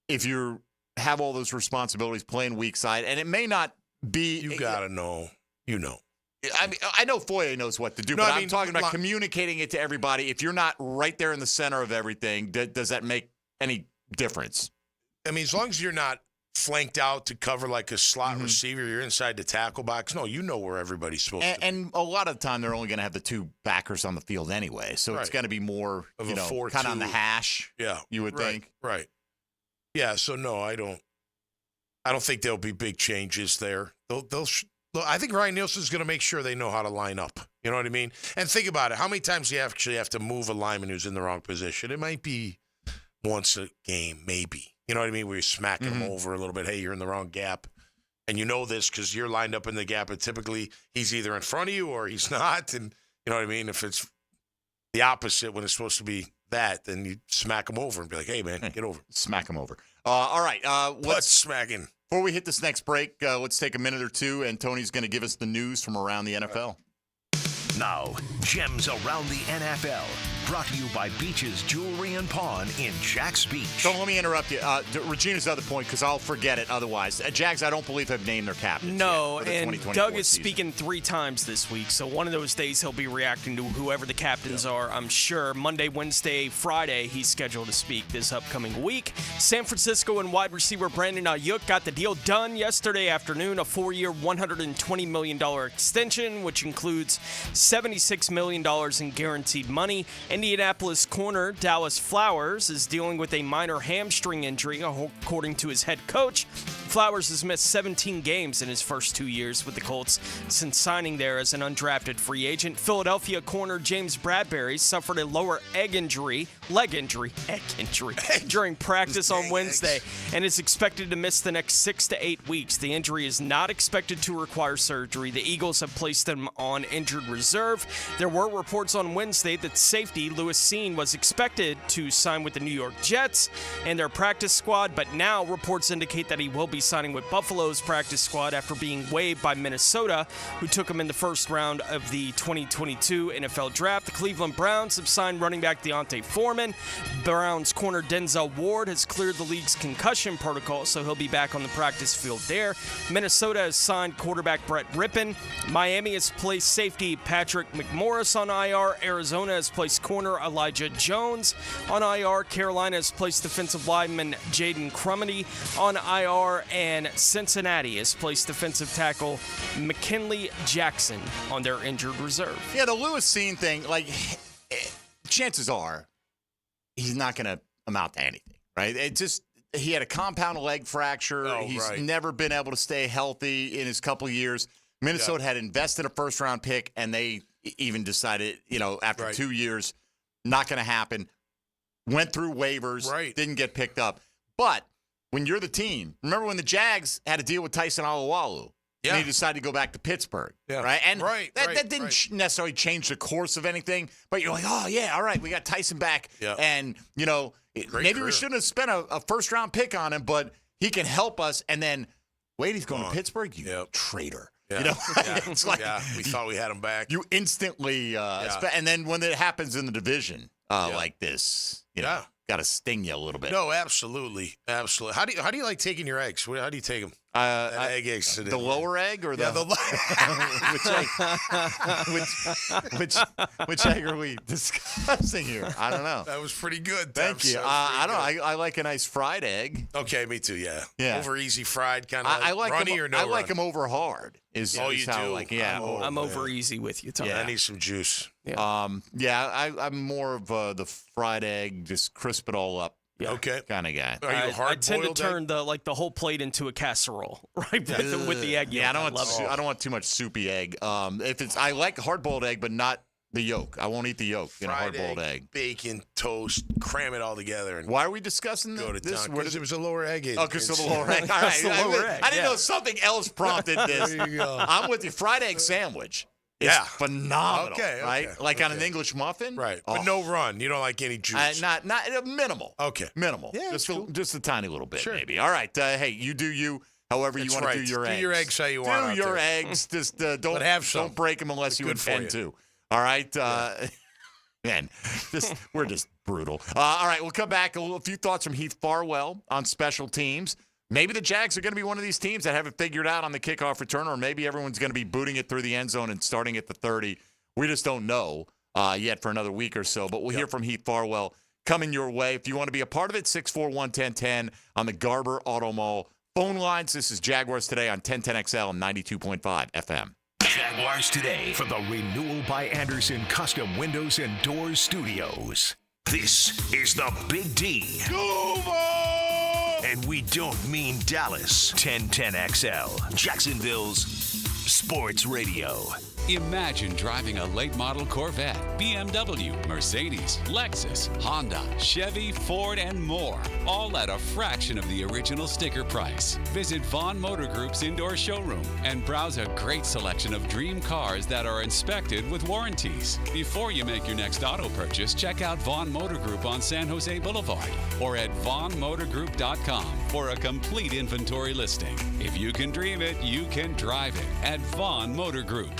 if you have all those responsibilities playing weak side? And it may not be. You got to know. I mean, I know Foye knows what to do, but I'm talking about communicating it to everybody. If you're not right there in the center of everything, does that make any difference? I mean, as long as you're not flanked out to cover like a slot receiver, you're inside the tackle box. No, you know where everybody's supposed to be. And a lot of the time, they're only going to have the two backers on the field anyway, so it's going to be more of a 4-2, kind of on the hash. Yeah, you would think. Right. Yeah. So no, I don't think there'll be big changes there. I think Ryan Nielsen's going to make sure they know how to line up. You know what I mean? And think about it. How many times do you actually have to move a lineman who's in the wrong position? It might be once a game, maybe. You know what I mean? Where you're smacking him over a little bit. Hey, you're in the wrong gap. And you know this because you're lined up in the gap. And typically, he's either in front of you or he's not. And you know what I mean? If it's the opposite when it's supposed to be that, then you smack him over and be like, hey, man, get over. Smack him over. All right. Let's smacking. Before we hit this next break, let's take a minute or two, and Tony's going to give us the news from around the NFL. Now, Gems Around the NFL, brought to you by Beach's Jewelry and Pawn in Jax Beach. Don't let me interrupt you. Regina's other point, because I'll forget it otherwise. Jags, I don't believe, have named their captains. No, yet for the and 2024 Doug is season. speaking 3 times this week, so one of those days he'll be reacting to whoever the captains are, I'm sure. Monday, Wednesday, Friday, he's scheduled to speak this upcoming week. San Francisco and wide receiver Brandon Ayuk got the deal done yesterday afternoon, a 4-year, $120 million extension, which includes $76 million in guaranteed money and Indianapolis corner Dallas Flowers is dealing with a minor hamstring injury, according to his head coach. Flowers has missed 17 games in his first 2 years with the Colts since signing there as an undrafted free agent. Philadelphia corner James Bradbury suffered a leg injury during practice on Wednesday and is expected to miss the next 6 to 8 weeks. The injury is not expected to require surgery. The Eagles have placed him on injured reserve. There were reports on Wednesday that safety Lewis Seen was expected to sign with the New York Jets and their practice squad, but now reports indicate that he will be signing with Buffalo's practice squad after being waived by Minnesota, who took him in the first round of the 2022 NFL Draft. The Cleveland Browns have signed running back Deontay Foreman. Browns corner Denzel Ward has cleared the league's concussion protocol, so he'll be back on the practice field there. Minnesota has signed quarterback Brett Rippon. Miami has placed safety Patrick McMorris on IR. Arizona has placed corner Elijah Jones on IR. Carolina has placed defensive lineman Jaden Crumedy on IR. And Cincinnati has placed defensive tackle McKinley Jackson on their injured reserve. Yeah, the Lewis Seen thing, chances are he's not going to amount to anything, right? He had a compound leg fracture. He's never been able to stay healthy in his couple of years. Minnesota had invested a first-round pick, and they even decided, after 2 years, not going to happen. Went through waivers, didn't get picked up. But when you're the team, remember when the Jags had to deal with Tyson Alualu? Yeah. And he decided to go back to Pittsburgh, right? And that didn't necessarily change the course of anything, but you're like, oh, yeah, all right, we got Tyson back. Yeah. And, maybe we shouldn't have spent a first-round pick on him, but he can help us. And then, wait, he's going to Pittsburgh? You traitor. Yeah. It's like we thought we had him back. You instantly and then when it happens in the division like this, got to sting you a little bit. No, absolutely. How do you like taking your eggs? How do you take them? Egg eggs today. The lower egg or the which egg are we discussing here? I don't know. That was pretty good. Thank you. I don't know. I like a nice fried egg. Okay, me too. Yeah. Over easy fried kind of. I like runny them, or no. I like them over hard. You do? I'm over easy with you, Tom. Yeah, I need some juice. Yeah. I'm more of the fried egg, just crisp it all up. Yeah. Okay. Kind of guy. Are you a hard-boiled I tend to turn the whole plate into a casserole, right? With the egg. Yeah, I don't want too much soupy egg. I like hard-boiled egg, but not the yolk. I won't eat the yolk in a hard-boiled egg. Bacon, toast, cram it all together. And why are we discussing this? Because it was a lower egg. Oh, because of the lower egg. All right. I didn't know something else prompted this. There you go. I'm with you. Fried egg sandwich. It's phenomenal, right? On an English muffin, right? But no run. You don't like any juice. Not minimal. Okay, minimal. Yeah, just a tiny little bit, maybe. All right. Hey, you do you. However you want to do your eggs. Do your eggs how you want. Do your eggs. Just don't break them unless you intend to. All right. Man, we're just brutal. All right, we'll come back. A few thoughts from Heath Farwell on special teams. Maybe the Jags are going to be one of these teams that haven't figured out on the kickoff return, or maybe everyone's going to be booting it through the end zone and starting at the 30. We just don't know yet for another week or so, but we'll hear from Heath Farwell coming your way. If you want to be a part of it, 641-1010 on the Garber Auto Mall phone lines. This is Jaguars Today on 1010XL and 92.5 FM. Jaguars Today for the Renewal by Anderson Custom Windows and Doors Studios. This is the Big D. And we don't mean Dallas. 1010XL, Jacksonville's sports radio. Imagine driving a late model Corvette, BMW, Mercedes, Lexus, Honda, Chevy, Ford, and more, all at a fraction of the original sticker price. Visit Vaughn Motor Group's indoor showroom and browse a great selection of dream cars that are inspected with warranties. Before you make your next auto purchase, check out Vaughn Motor Group on San Jose Boulevard or at vaughnmotorgroup.com for a complete inventory listing. If you can dream it, you can drive it at Vaughn Motor Group.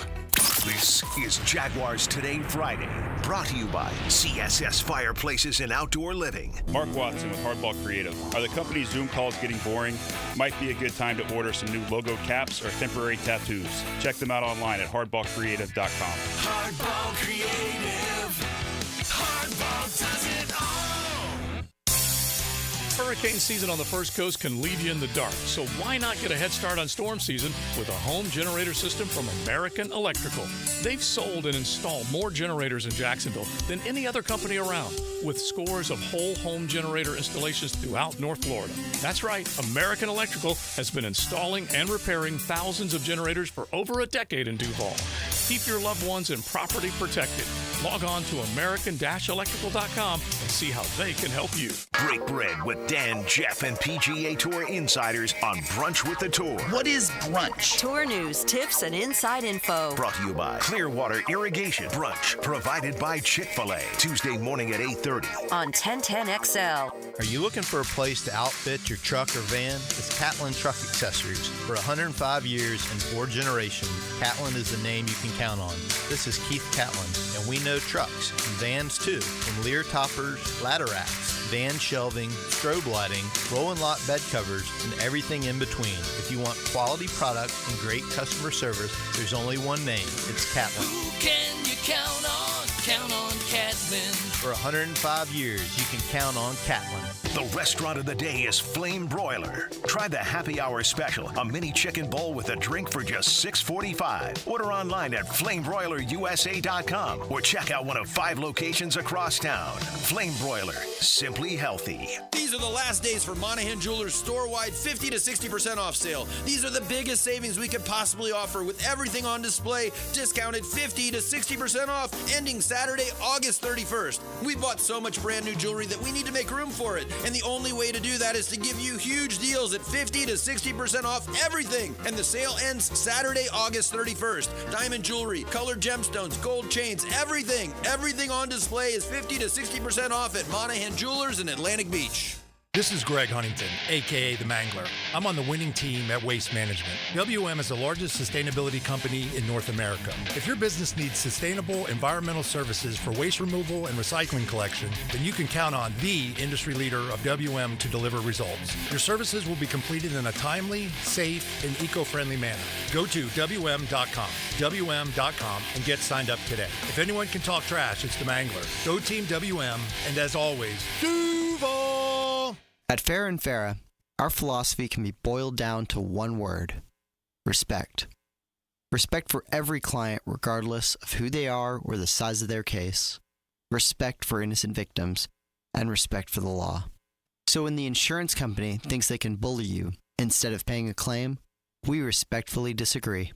This is Jaguars Today Friday, brought to you by CSS Fireplaces and Outdoor Living. Mark Watson with Hardball Creative. Are the company's Zoom calls getting boring? Might be a good time to order some new logo caps or temporary tattoos. Check them out online at hardballcreative.com. Hardball Creative. Hardball does it all. Hurricane season on the First Coast can leave you in the dark, so why not get a head start on storm season with a home generator system from American Electrical? They've sold and installed more generators in Jacksonville than any other company around, with scores of whole home generator installations throughout North Florida. That's right, American Electrical has been installing and repairing thousands of generators for over a decade in Duval. Keep your loved ones and property protected. Log on to american-electrical.com and see how they can help you. Break bread with Dan, Jeff, and PGA Tour insiders on Brunch with the Tour. What is brunch? Tour news, tips, and inside info. Brought to you by Clearwater Irrigation. Brunch provided by Chick-fil-A. Tuesday morning at 8:30 on 1010XL. Are you looking for a place to outfit your truck or van? It's Catlin Truck Accessories. For 105 years and 4 generations, Catlin is the name you can count on. This is Keith Catlin, and we know trucks and vans too, from Lear toppers, ladder racks, van shelving, strobe lighting, roll and lock bed covers, and everything in between. If you want quality product and great customer service, there's only one name. It's Catlin. Who can you count on? Count on Catlin. For 105 years, you can count on Catlin. The restaurant of the day is Flame Broiler. Try the happy hour special, a mini chicken bowl with a drink for just $6.45. Order online at flamebroilerusa.com or check out one of 5 locations across town. Flame Broiler, simply healthy. These are the last days for Monahan Jewelers store-wide 50 to 60% off sale. These are the biggest savings we could possibly offer, with everything on display discounted 50 to 60% off, ending Saturday, August 31st. We bought so much brand new jewelry that we need to make room for it. And the only way to do that is to give you huge deals at 50 to 60% off everything. And the sale ends Saturday, August 31st. Diamond jewelry, colored gemstones, gold chains, everything. Everything on display is 50 to 60% off at Monahan Jewelers in Atlantic Beach. This is Greg Huntington, a.k.a. The Mangler. I'm on the winning team at Waste Management. WM is the largest sustainability company in North America. If your business needs sustainable environmental services for waste removal and recycling collection, then you can count on the industry leader of WM to deliver results. Your services will be completed in a timely, safe, and eco-friendly manner. Go to WM.com, WM.com, and get signed up today. If anyone can talk trash, it's The Mangler. Go Team WM, and as always, Duval! At Farah & Farah, our philosophy can be boiled down to one word: respect. Respect for every client, regardless of who they are or the size of their case. Respect for innocent victims, and respect for the law. So when the insurance company thinks they can bully you instead of paying a claim, we respectfully disagree.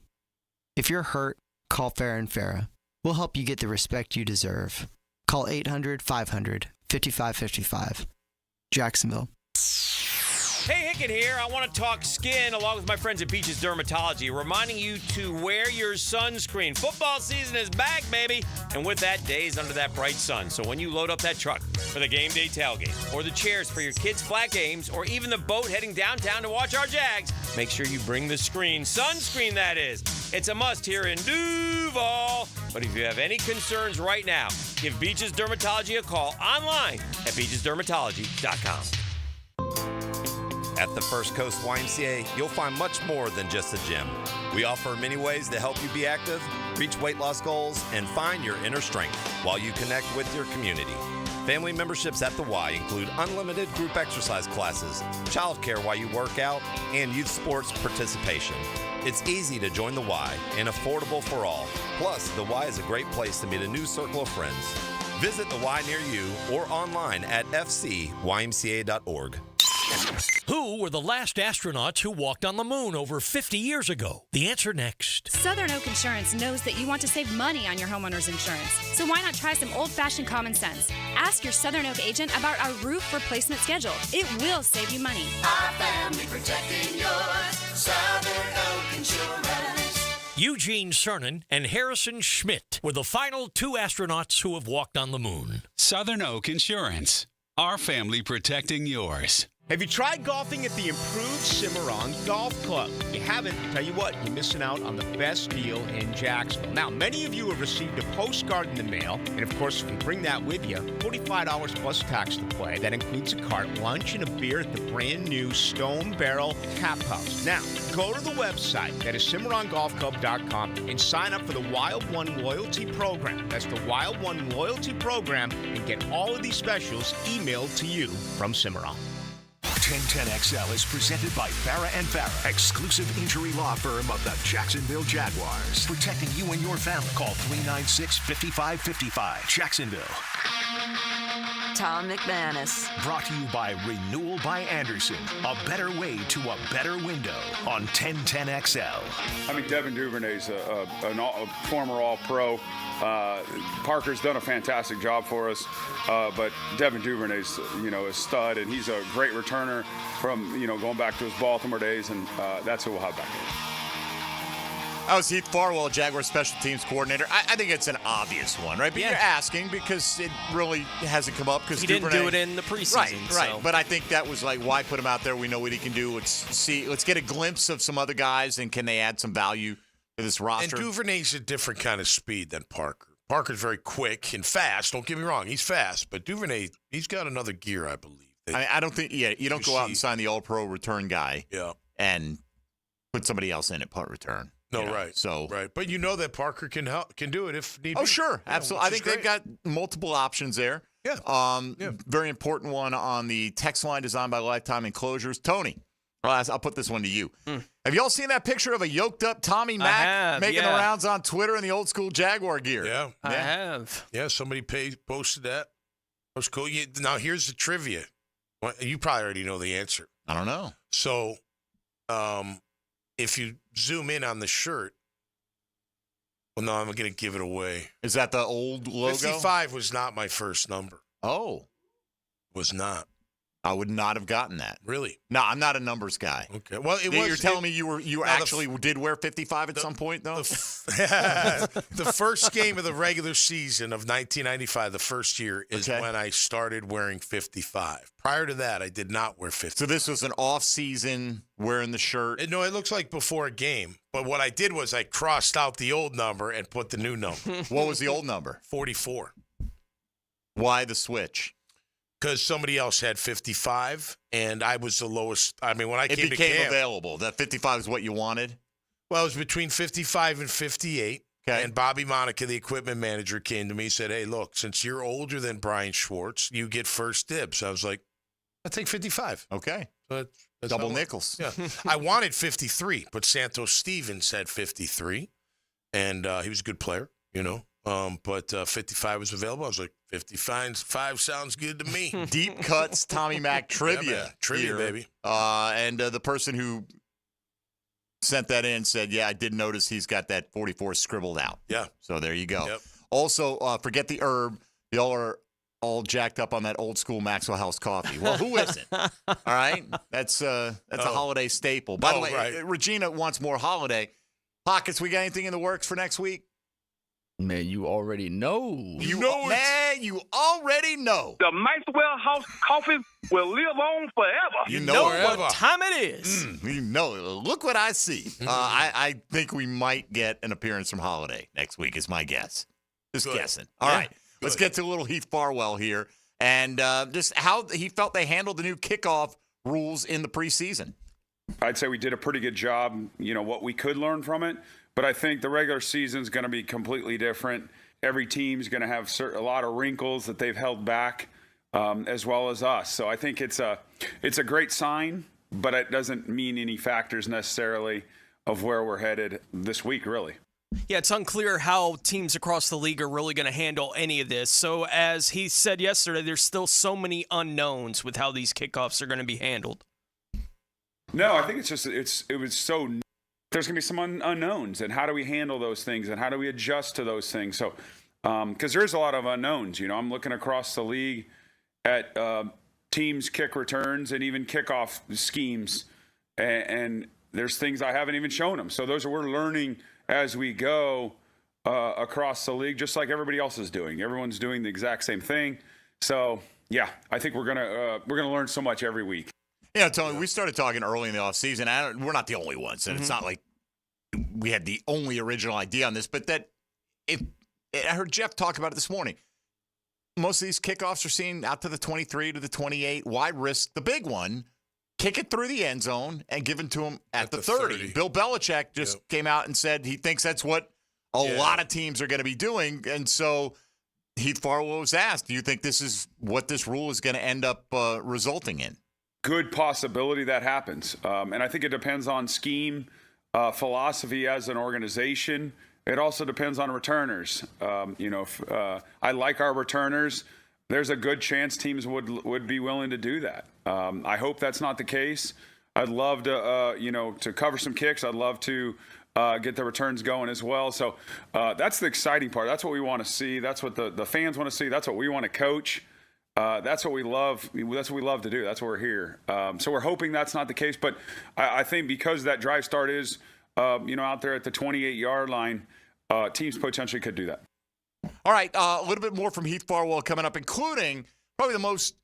If you're hurt, call Farah & Farah. We'll help you get the respect you deserve. Call 800-500-5555. Jacksonville. Hey, Hicken here. I want to talk skin along with my friends at Peaches Dermatology, reminding you to wear your sunscreen. Football season is back, baby. And with that, days under that bright sun. So when you load up that truck for the game day tailgate, or the chairs for your kids' flag games, or even the boat heading downtown to watch our Jags, make sure you bring the screen. Sunscreen, that is. It's a must here in Duval. But if you have any concerns right now, give Beaches Dermatology a call online at beachesdermatology.com. At the First Coast YMCA, you'll find much more than just a gym. We offer many ways to help you be active, reach weight loss goals, and find your inner strength while you connect with your community. Family memberships at the Y include unlimited group exercise classes, childcare while you work out, and youth sports participation. It's easy to join the Y and affordable for all. Plus, the Y is a great place to meet a new circle of friends. Visit the Y near you or online at fcymca.org. Who were the last astronauts who walked on the moon over 50 years ago? The answer next. Southern Oak Insurance knows that you want to save money on your homeowner's insurance. So why not try some old-fashioned common sense? Ask your Southern Oak agent about our roof replacement schedule. It will save you money. Our family protecting yours. Southern Oak Insurance. Eugene Cernan and Harrison Schmidt were the final 2 astronauts who have walked on the moon. Southern Oak Insurance. Our family protecting yours. Have you tried golfing at the improved Cimarron Golf Club? If you haven't, I tell you what, you're missing out on the best deal in Jacksonville. Now, many of you have received a postcard in the mail, and of course, if you bring that with you, $45 plus tax to play. That includes a cart, lunch, and a beer at the brand new Stone Barrel Tap House. Now, go to the website, that is CimarronGolfClub.com, and sign up for the Wild One Loyalty Program. That's the Wild One Loyalty Program, and get all of these specials emailed to you from Cimarron. 1010XL is presented by Farah & Farah, exclusive injury law firm of the Jacksonville Jaguars. Protecting you and your family. Call 396-5555. Jacksonville. Tom McManus. Brought to you by Renewal by Anderson. A better way to a better window on 1010XL. I mean, Devin Duvernay's a former All-Pro. Parker's done a fantastic job for us, but Devin Duvernay's, a stud, and he's a great returner from, going back to his Baltimore days, and that's who we'll have back here. That was Heath Farwell, Jaguars special teams coordinator. I think it's an obvious one, right? But you're asking because it really hasn't come up because he didn't do it in the preseason. Right. So. But I think that was like, why put him out there? We know what he can do. Let's get a glimpse of some other guys, and can they add some value to this roster? And Duvernay's a different kind of speed than Parker. Parker's very quick and fast. Don't get me wrong, he's fast. But Duvernay, he's got another gear, I believe. I don't think. Yeah, you don't go out and sign the All-Pro return guy. Yeah. And put somebody else in at punt return. No, right. So right, but you know that Parker can do it if need be. Oh, sure, absolutely. I think they've got multiple options there. Yeah. Very important one on the text line designed by Lifetime Enclosures. Tony, I'll put this one to you. Have you all seen that picture of a yoked up Tommy Mack making the rounds on Twitter in the old school Jaguar gear? Yeah, I have. Yeah, somebody posted that. That was cool. Now here's the trivia. You probably already know the answer. I don't know. So, if you zoom in on the shirt, well, no, I'm going to give it away. Is that the old logo? 55 was not my first number. Oh. Was not. I would not have gotten that. Really? No, I'm not a numbers guy. Okay. Well, You're telling me you actually did wear 55 at some point, though? The first game of the regular season of 1995, the first year, is when I started wearing 55. Prior to that, I did not wear 55. So this was an off-season wearing the shirt? No, it looks like before a game. But what I did was I crossed out the old number and put the new number. What was the old number? 44. Why the switch? Because somebody else had 55, and I was the lowest. I mean, when I came to camp. It became available. That 55 is what you wanted? Well, it was between 55 and 58. Okay. And Bobby Monica, the equipment manager, came to me and said, hey, look, since you're older than Brian Schwartz, you get first dibs. I was like, I'll take 55. Okay. But that's double nickels. Yeah. I wanted 53, but Santos Stevens said 53, and he was a good player, But 55 was available. I was like, 55 sounds good to me. Deep Cuts Tommy Mack trivia. Trivia, here. baby. And the person who sent that in said, I did notice he's got that 44 scribbled out. Yeah. So there you go. Yep. Also, forget the herb. Y'all are all jacked up on that old school Maxwell House coffee. Well, who isn't? All right? That's a holiday staple. By the way, Regina wants more holiday. Pockets, we got anything in the works for next week? Man, you already know. You already know. The Maxwell House coffee will live on forever. You know what time it is. You know. Look what I see. I think we might get an appearance from Holiday next week is my guess. Just guessing. All right. Let's get to a little Heath Farwell here and just how he felt they handled the new kickoff rules in the preseason. I'd say we did a pretty good job, what we could learn from it. But I think the regular season is going to be completely different. Every team's going to have a lot of wrinkles that they've held back, as well as us. So I think it's a great sign, but it doesn't mean any factors necessarily of where we're headed this week, really. Yeah, it's unclear how teams across the league are really going to handle any of this. So as he said yesterday, there's still so many unknowns with how these kickoffs are going to be handled. No, I think it's just it was so. There's going to be some unknowns, and how do we handle those things, and how do we adjust to those things? So, because there's a lot of unknowns. I'm looking across the league at teams' kick returns and even kickoff schemes, and there's things I haven't even shown them. So we're learning as we go across the league, just like everybody else is doing. Everyone's doing the exact same thing. So, yeah, I think we're gonna learn so much every week. Tony, we started talking early in the offseason. We're not the only ones, and it's not like we had the only original idea on this, but I heard Jeff talk about it this morning. Most of these kickoffs are seen out to the 23 to the 28. Why risk the big one? Kick it through the end zone and give it to them at the 30. Bill Belichick just came out and said he thinks that's what a lot of teams are going to be doing, and so Heath Farwell was asked, do you think this is what this rule is going to end up resulting in? good possibility that happens. And I think it depends on scheme, philosophy as an organization. It also depends on returners. If I like our returners, there's a good chance teams would be willing to do that. I hope that's not the case. I'd love to, to cover some kicks. I'd love to get the returns going as well. So that's the exciting part. That's what we want to see. That's what the fans want to see. That's what we want to coach. That's what we love. That's what we love to do. That's why we're here. So we're hoping that's not the case. But I think because that drive start is, out there at the 28-yard line, teams potentially could do that. All right, a little bit more from Heath Farwell coming up, including probably the most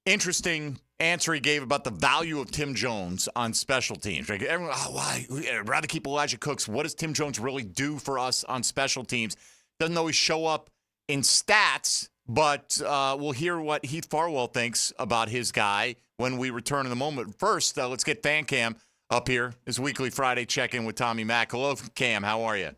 interesting answer he gave about the value of Tim Jones on special teams. Like everyone, why? I'd rather keep Elijah Cooks. What does Tim Jones really do for us on special teams? Doesn't always show up in stats, but we'll hear what Heath Farwell thinks about his guy when we return in a moment. First, let's get Fan Cam up here. This weekly Friday check-in with Tommy Mack. Hello, Cam. How are you?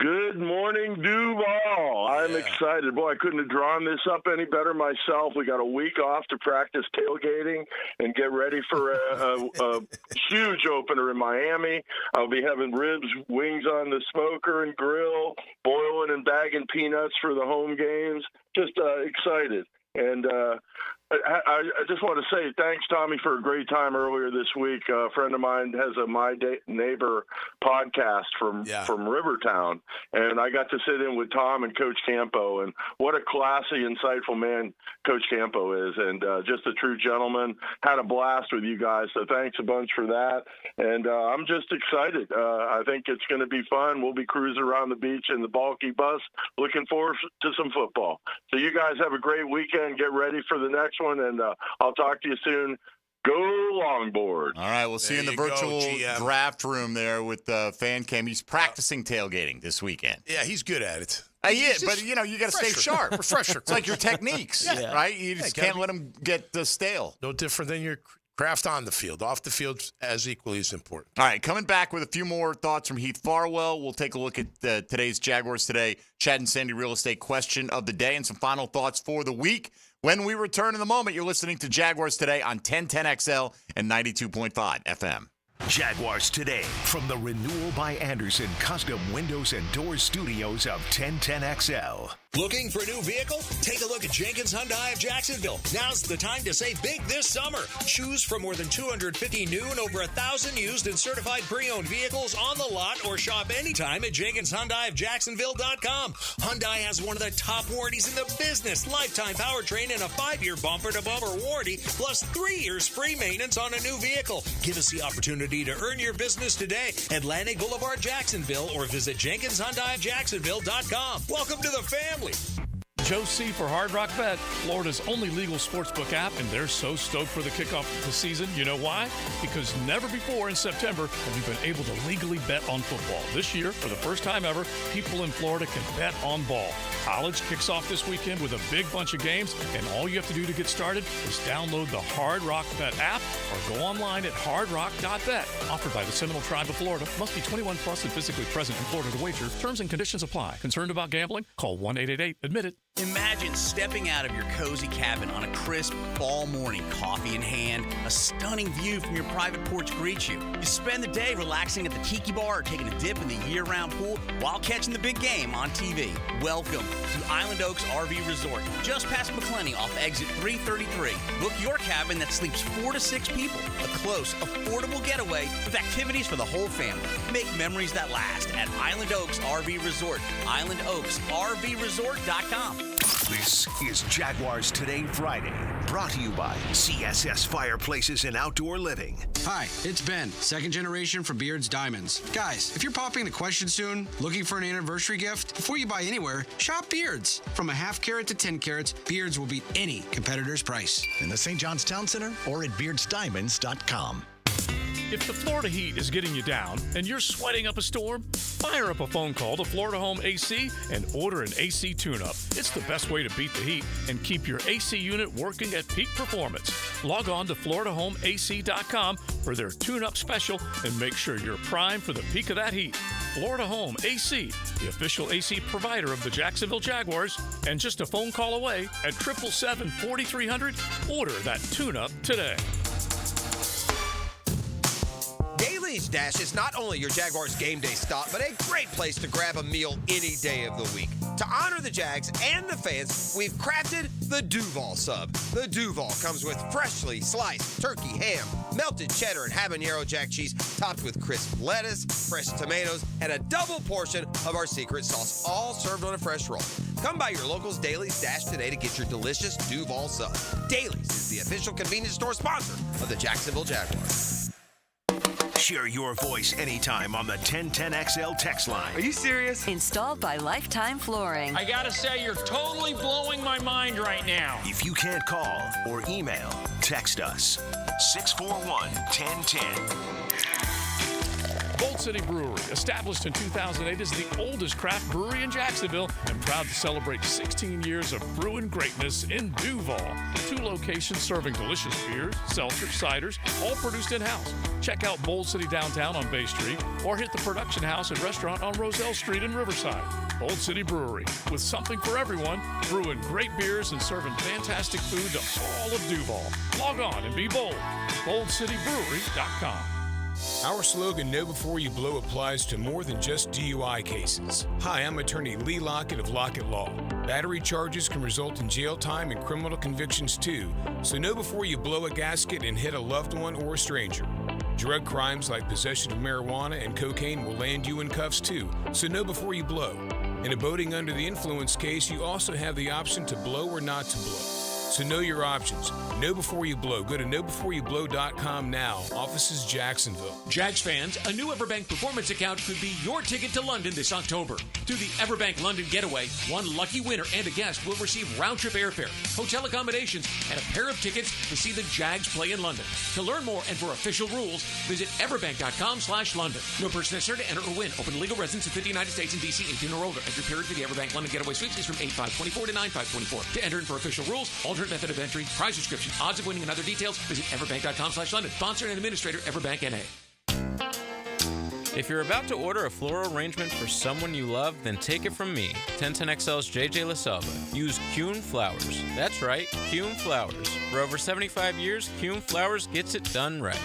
Good morning, Duval. I'm excited. Boy, I couldn't have drawn this up any better myself. We got a week off to practice tailgating and get ready for a huge opener in Miami. I'll be having ribs, wings on the smoker and grill, boiling and bagging peanuts for the home games. Just excited. And I just want to say thanks, Tommy, for a great time earlier this week. A friend of mine has a My Neighbor podcast from Rivertown, and I got to sit in with Tom and Coach Campo, and what a classy, insightful man Coach Campo is, and just a true gentleman. Had a blast with you guys, so thanks a bunch for that. And I'm just excited. I think it's going to be fun. We'll be cruising around the beach in the bulky bus, looking forward to some football. So you guys have a great weekend. Get ready for the next one, and I'll talk to you soon. Go Longboard. All right, we'll see you in the virtual draft room there with Fan Cam. He's practicing tailgating this weekend. Yeah, he's good at it. He is, but you got to stay sharp. Refresher. It's like your techniques, right? You just can't let them get stale. No different than your craft on the field. Off the field, as equally as important. All right, coming back with a few more thoughts from Heath Farwell. We'll take a look at today's Jaguars Today Chad and Sandy real estate question of the day and some final thoughts for the week. When we return in the moment, you're listening to Jaguars Today on 1010XL and 92.5 FM. Jaguars Today from the Renewal by Anderson Custom Windows and Doors Studios of 1010XL. Looking for a new vehicle? Take a look at Jenkins Hyundai of Jacksonville. Now's the time to save big this summer. Choose from more than 250 new and over 1,000 used and certified pre-owned vehicles on the lot, or shop anytime at JenkinsHyundaiofJacksonville.com. Hyundai has one of the top warranties in the business. Lifetime powertrain and a 5-year bumper-to-bumper warranty, plus 3 years free maintenance on a new vehicle. Give us the opportunity to earn your business today. Atlantic Boulevard, Jacksonville, or visit JenkinsHyundaiofJacksonville.com. Welcome to the family. Joe C. for Hard Rock Bet, Florida's only legal sportsbook app, and they're so stoked for the kickoff of the season. You know why? Because never before in September have you been able to legally bet on football. This year, for the first time ever, people in Florida can bet on ball. College kicks off this weekend with a big bunch of games, and all you have to do to get started is download the Hard Rock Bet app or go online at hardrock.bet. Offered by the Seminole Tribe of Florida. Must be 21 plus and physically present in Florida to wager. Terms and conditions apply. Concerned about gambling? Call 1-888-ADMIT-IT. Imagine stepping out of your cozy cabin on a crisp fall morning, coffee in hand, a stunning view from your private porch greets you. You spend the day relaxing at the tiki bar or taking a dip in the year-round pool while catching the big game on TV. Welcome to Island Oaks RV Resort, just past McClenny off exit 333. Book your cabin that sleeps 4 to 6 people. A close, affordable getaway with activities for the whole family. Make memories that last at Island Oaks RV Resort. IslandOaksRVResort.com. This is Jaguars Today Friday, brought to you by CSS Fireplaces and Outdoor Living. Hi, it's Ben, second generation from Beard's Diamonds. Guys, if you're popping the question soon, looking for an anniversary gift, before you buy anywhere, shop Beard's. From a half carat to 10 carats, Beard's will beat any competitor's price. In the St. John's Town Center or at beardsdiamonds.com. If the Florida heat is getting you down and you're sweating up a storm, fire up a phone call to Florida Home AC and order an AC tune-up. It's the best way to beat the heat and keep your AC unit working at peak performance. Log on to FloridaHomeAC.com for their tune-up special and make sure you're primed for the peak of that heat. Florida Home AC, the official AC provider of the Jacksonville Jaguars, and just a phone call away at 777-4300. Order that tune-up today. Daly's Dash is not only your Jaguars game day stop, but a great place to grab a meal any day of the week. To honor the Jags and the fans, we've crafted the Duval Sub. The Duval comes with freshly sliced turkey, ham, melted cheddar, and habanero jack cheese, topped with crisp lettuce, fresh tomatoes, and a double portion of our secret sauce, all served on a fresh roll. Come by your local's Daly's Dash today to get your delicious Duval Sub. Daly's is the official convenience store sponsor of the Jacksonville Jaguars. Share your voice anytime on the 1010XL text line. Are you serious? Installed by Lifetime Flooring. I gotta say, you're totally blowing my mind right now. If you can't call or email, text us 641-1010. Bold City Brewery, established in 2008, is the oldest craft brewery in Jacksonville and proud to celebrate 16 years of brewing greatness in Duval. 2 locations serving delicious beers, seltzers, ciders, all produced in-house. Check out Bold City downtown on Bay Street or hit the production house and restaurant on Roselle Street in Riverside. Bold City Brewery, with something for everyone, brewing great beers and serving fantastic food to all of Duval. Log on and be bold. BoldCityBrewery.com. Our slogan, Know Before You Blow, applies to more than just DUI cases. Hi, I'm attorney Lee Lockett of Lockett Law. Battery charges can result in jail time and criminal convictions too, so know before you blow a gasket and hit a loved one or a stranger. Drug crimes like possession of marijuana and cocaine will land you in cuffs too, so know before you blow. In a boating under the influence case, you also have the option to blow or not to blow. So know your options. Know before you blow. Go to knowbeforeyouBlow.com now. Offices Jacksonville. Jags fans, a new Everbank Performance account could be your ticket to London this October. Through the Everbank London Getaway, one lucky winner and a guest will receive round-trip airfare, hotel accommodations, and a pair of tickets to see the Jags play in London. To learn more and for official rules, visit everbank.com/London. No person necessary to enter or win. Open legal residence in 50 United States and D.C. 18 or older. Entry period for the Everbank London Getaway Suites is from 8/5/24 to 9/5/24. To enter and for official rules, alternate method of entry, prize description, odds of winning, and other details, visit everbank.com/London. Sponsor and administrator, Everbank N.A. If you're about to order a floral arrangement for someone you love, then take it from me, 1010XL's JJ LaSalva. Use Kuhn Flowers. That's right, Kuhn Flowers. For over 75 years, Kuhn Flowers gets it done right.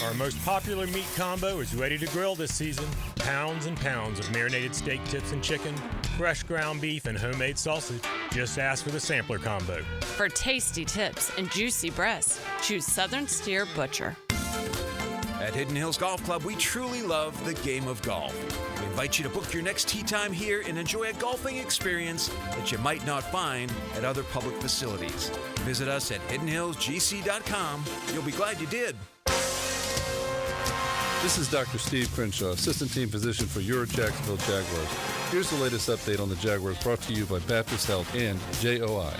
Our most popular meat combo is ready to grill this season. Pounds and pounds of marinated steak tips and chicken, fresh ground beef, and homemade sausage. Just ask for the sampler combo. For tasty tips and juicy breasts, choose Southern Steer Butcher. At Hidden Hills Golf Club, we truly love the game of golf. We invite you to book your next tee time here and enjoy a golfing experience that you might not find at other public facilities. Visit us at hiddenhillsgc.com. You'll be glad you did. This is Dr. Steve Crenshaw, Assistant Team Physician for your Jacksonville Jaguars. Here's the latest update on the Jaguars, brought to you by Baptist Health and JOI.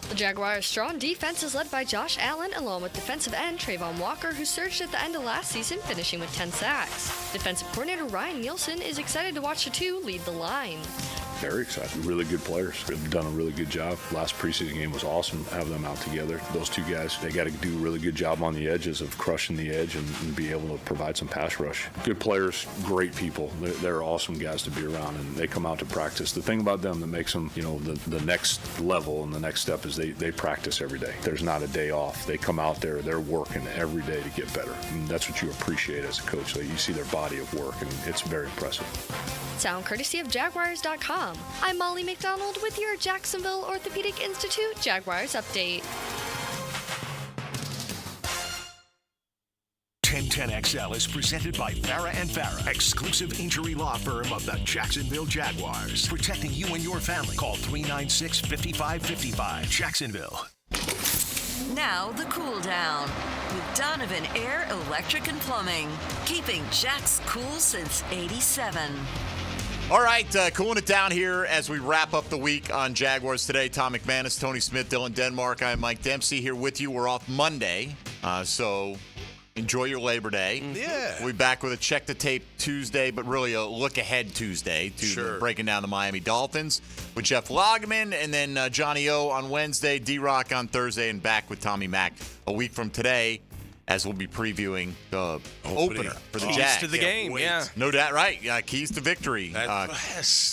The Jaguars' strong defense is led by Josh Allen, along with defensive end Trayvon Walker, who surged at the end of last season, finishing with 10 sacks. Defensive coordinator Ryan Nielsen is excited to watch the two lead the line. Very excited. Really good players. They've done a really good job. Last preseason game was awesome. Have them out together. Those two guys, they got to do a really good job on the edges of crushing the edge and be able to provide some pass rush. Good players, great people. They're awesome guys to be around, and they come out to practice. The thing about them that makes them, the next level and the next step is they practice every day. There's not a day off. They come out there, they're working every day to get better. And that's what you appreciate as a coach. You see their body of work, and it's very impressive. Sound courtesy of Jaguars.com. I'm Molly McDonald with your Jacksonville Orthopedic Institute Jaguars update. 1010XL is presented by Farah & Farah, exclusive injury law firm of the Jacksonville Jaguars. Protecting you and your family. Call 396-5555. Jacksonville. Now the cool down with Donovan Air, Electric and Plumbing. Keeping Jack's cool since '87. All right, cooling it down here as we wrap up the week on Jaguars Today. Tom McManus, Tony Smith, Dylan Denmark. I'm Mike Dempsey here with you. We're off Monday, so enjoy your Labor Day. Yeah. We'll be back with a Check the Tape Tuesday, but really a look ahead Tuesday to breaking down the Miami Dolphins with Jeff Logman, and then Johnny O on Wednesday, D-Rock on Thursday, and back with Tommy Mack a week from today. as we'll be previewing the opener for the Keys Jags. to the game, yeah. No doubt, right. Yeah, keys to victory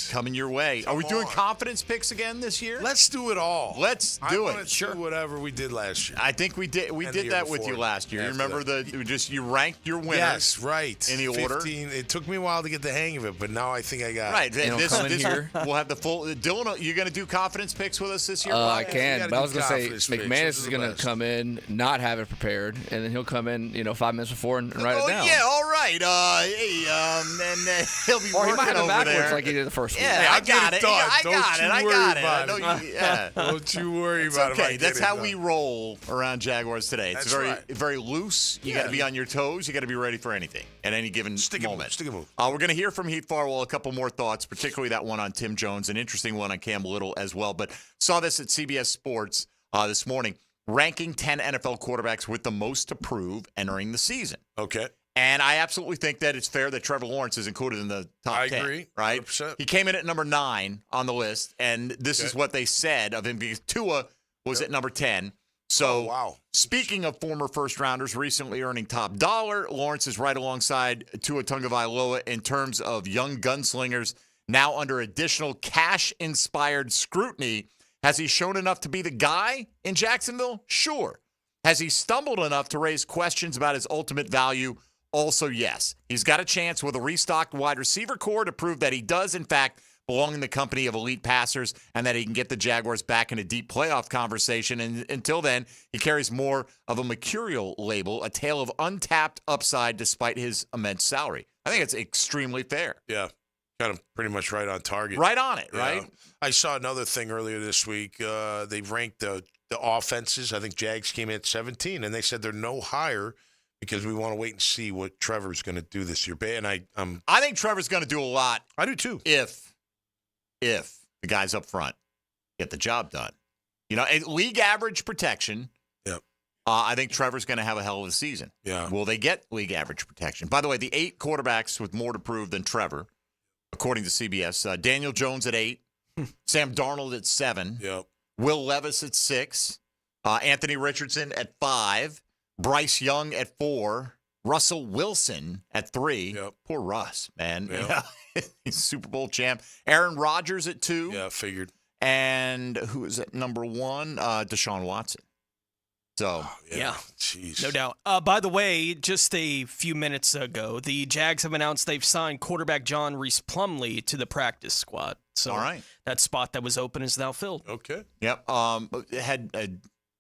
coming your way. Are we doing confidence picks again this year? Let's do it all. Let's do I it. want to do whatever we did last year. I think we did. We did that with you last year. You remember you ranked your winners. Yes, right. In the order. It took me a while to get the hang of it, but now I think I got right. it. Right. We'll have the full. Dylan, you're going to do confidence picks with us this year? I can, but I was going to say McManus is going to come in, not have it prepared, and then he'll come in, 5 minutes before and write it down. Yeah, all right. And he'll be or he might have over backwards there like he did the first one. Yeah, I got it. I got it. Don't you worry about it. Okay, that's how we roll around Jaguars today. It's very loose. You got to be on your toes. You got to be ready for anything at any given moment. We're going to hear from Heath Farwell a couple more thoughts, particularly that one on Tim Jones, an interesting one on Cam Little as well. But saw this at CBS Sports this morning, ranking 10 NFL quarterbacks with the most to prove entering the season. Okay. And I absolutely think that it's fair that Trevor Lawrence is included in the top 10. I agree. Right? 100%. He came in at number 9 on the list, and this is what they said of him because Tua was at number 10. So, speaking of former first-rounders recently earning top dollar, Lawrence is right alongside Tua Tagovailoa in terms of young gunslingers now under additional cash-inspired scrutiny. Has he shown enough to be the guy in Jacksonville? Sure. Has he stumbled enough to raise questions about his ultimate value? Also, yes. He's got a chance with a restocked wide receiver core to prove that he does, in fact, belong in the company of elite passers and that he can get the Jaguars back in a deep playoff conversation. And until then, he carries more of a mercurial label, a tale of untapped upside despite his immense salary. I think it's extremely fair. Yeah, kind of pretty much right on target. Right on it, right? I saw another thing earlier this week. They ranked the offenses. I think Jags came in at 17, and they said they're no higher because we want to wait and see what Trevor's going to do this year. And I think Trevor's going to do a lot. I do too. If the guys up front get the job done. League average protection. Yep. I think Trevor's going to have a hell of a season. Yeah. Will they get league average protection? By the way, the 8 quarterbacks with more to prove than Trevor, according to CBS, Daniel Jones at 8, Sam Darnold at 7, yep. Will Levis at 6, Anthony Richardson at 5, Bryce Young at 4, Russell Wilson at 3. Yep. Poor Russ, man. Yep. He's Super Bowl champ. Aaron Rodgers at 2. Yeah, figured. And who is at number 1? Deshaun Watson. So, yeah. Jeez. No doubt. By the way, just a few minutes ago, the Jags have announced they've signed quarterback John Reese Plumlee to the practice squad. So all right. That spot that was open is now filled. Okay. Yep.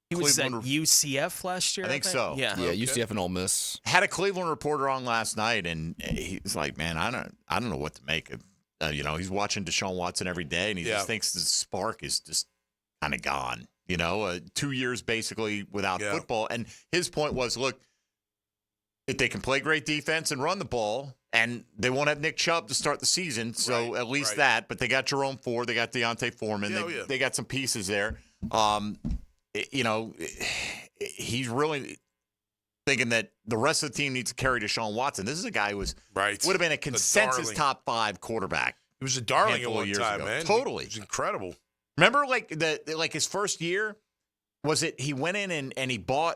He was at UCF last year. I think so. Yeah. Yeah, okay. UCF and Ole Miss. Had a Cleveland reporter on last night, and he's like, "Man, I don't know what to make of." He's watching Deshaun Watson every day, and he just thinks the spark is just kind of gone. 2 years basically without football. And his point was, look, if they can play great defense and run the ball, and they won't have Nick Chubb to start the season, so at least that. But they got Jerome Ford, they got Deontay Foreman, they got some pieces there. He's really thinking that the rest of the team needs to carry Deshaun Watson. This is a guy who would have been a consensus top 5 quarterback. He was a darling at one time, man. Totally. He was incredible. Remember, his first year, was it he went in and he buy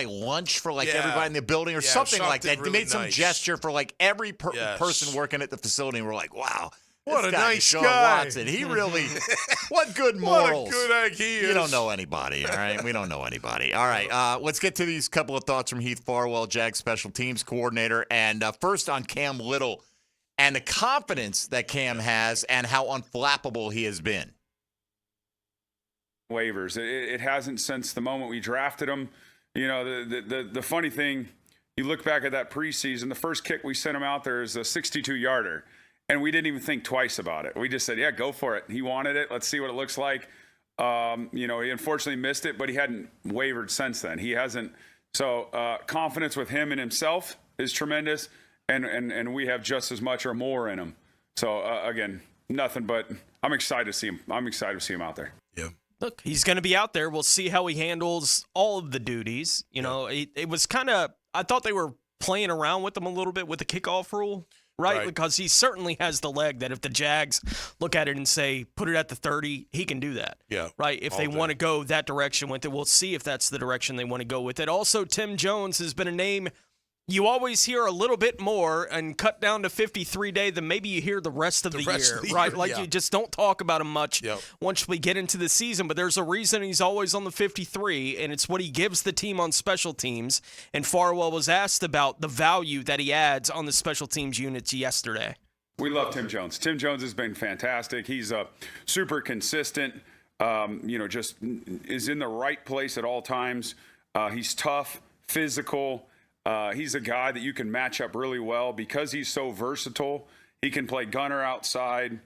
lunch for everybody in the building or something like that. Really he made some gesture for every person working at the facility, and we're like, wow. What a nice Deshaun guy. Watson. He really, what good morals. What a good egg he is. You don't know anybody, all right? We don't know anybody. All right, let's get to these couple of thoughts from Heath Farwell, Jags special teams coordinator. And first on Cam Little and the confidence that Cam has and how unflappable he has been. Waivers. It hasn't since the moment we drafted him. The funny thing, you look back at that preseason, the first kick we sent him out there is a 62-yarder. And we didn't even think twice about it. We just said, yeah, go for it. He wanted it. Let's see what it looks like. He unfortunately missed it, but he hadn't wavered since then. He hasn't. So confidence with him and himself is tremendous, and we have just as much or more in him. So, again, nothing but I'm excited to see him. I'm excited to see him out there. Yeah. Look, he's going to be out there. We'll see how he handles all of the duties. It was kind of – I thought they were playing around with him a little bit with the kickoff rule. right? Because he certainly has the leg that if the Jags look at it and say, put it at the 30, he can do that. Yeah. Right? If they want to go that direction with it, we'll see if that's the direction they want to go with it. Also, Tim Jones has been a name you always hear a little bit more and cut down to 53-day than maybe you hear the rest of the year, right? Like you just don't talk about him much once we get into the season, but there's a reason he's always on the 53, and it's what he gives the team on special teams. And Farwell was asked about the value that he adds on the special teams units yesterday. We love Tim Jones. Tim Jones has been fantastic. He's super consistent, just is in the right place at all times. He's tough, physical. He's a guy that you can match up really well because he's so versatile. He can play gunner outside,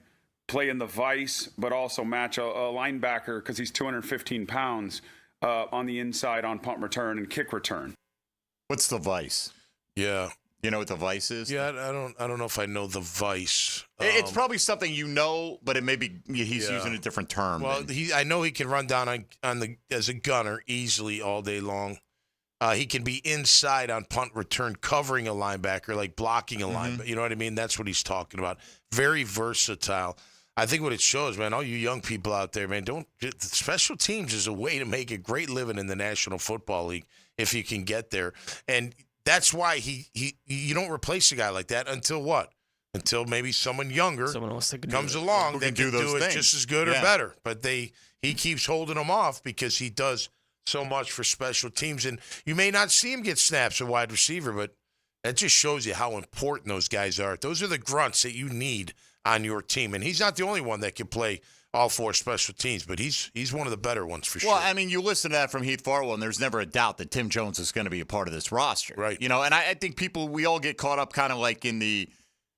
play in the vice, but also match a linebacker because he's 215 pounds on the inside on punt return and kick return. What's the vice? Yeah. You know what the vice is? Yeah, I don't know if I know the vice. It's probably something you know, but it may be he's using a different term. Well, I know he can run down as a gunner easily all day long. He can be inside on punt return, covering a linebacker, like blocking a linebacker. You know what I mean? That's what he's talking about. Very versatile. I think what it shows, man, all you young people out there, man, special teams is a way to make a great living in the National Football League if you can get there. And that's why you don't replace a guy like that until what? Until maybe someone younger comes along that can do it just as good or better. But he keeps holding them off because he does so much for special teams. And you may not see him get snaps at wide receiver, but that just shows you how important those guys are. Those are the grunts that you need on your team. And he's not the only one that can play all four special teams, but he's one of the better ones for sure. Well, I mean, you listen to that from Heath Farwell, and there's never a doubt that Tim Jones is going to be a part of this roster. Right. And I think we all get caught up kind of like in the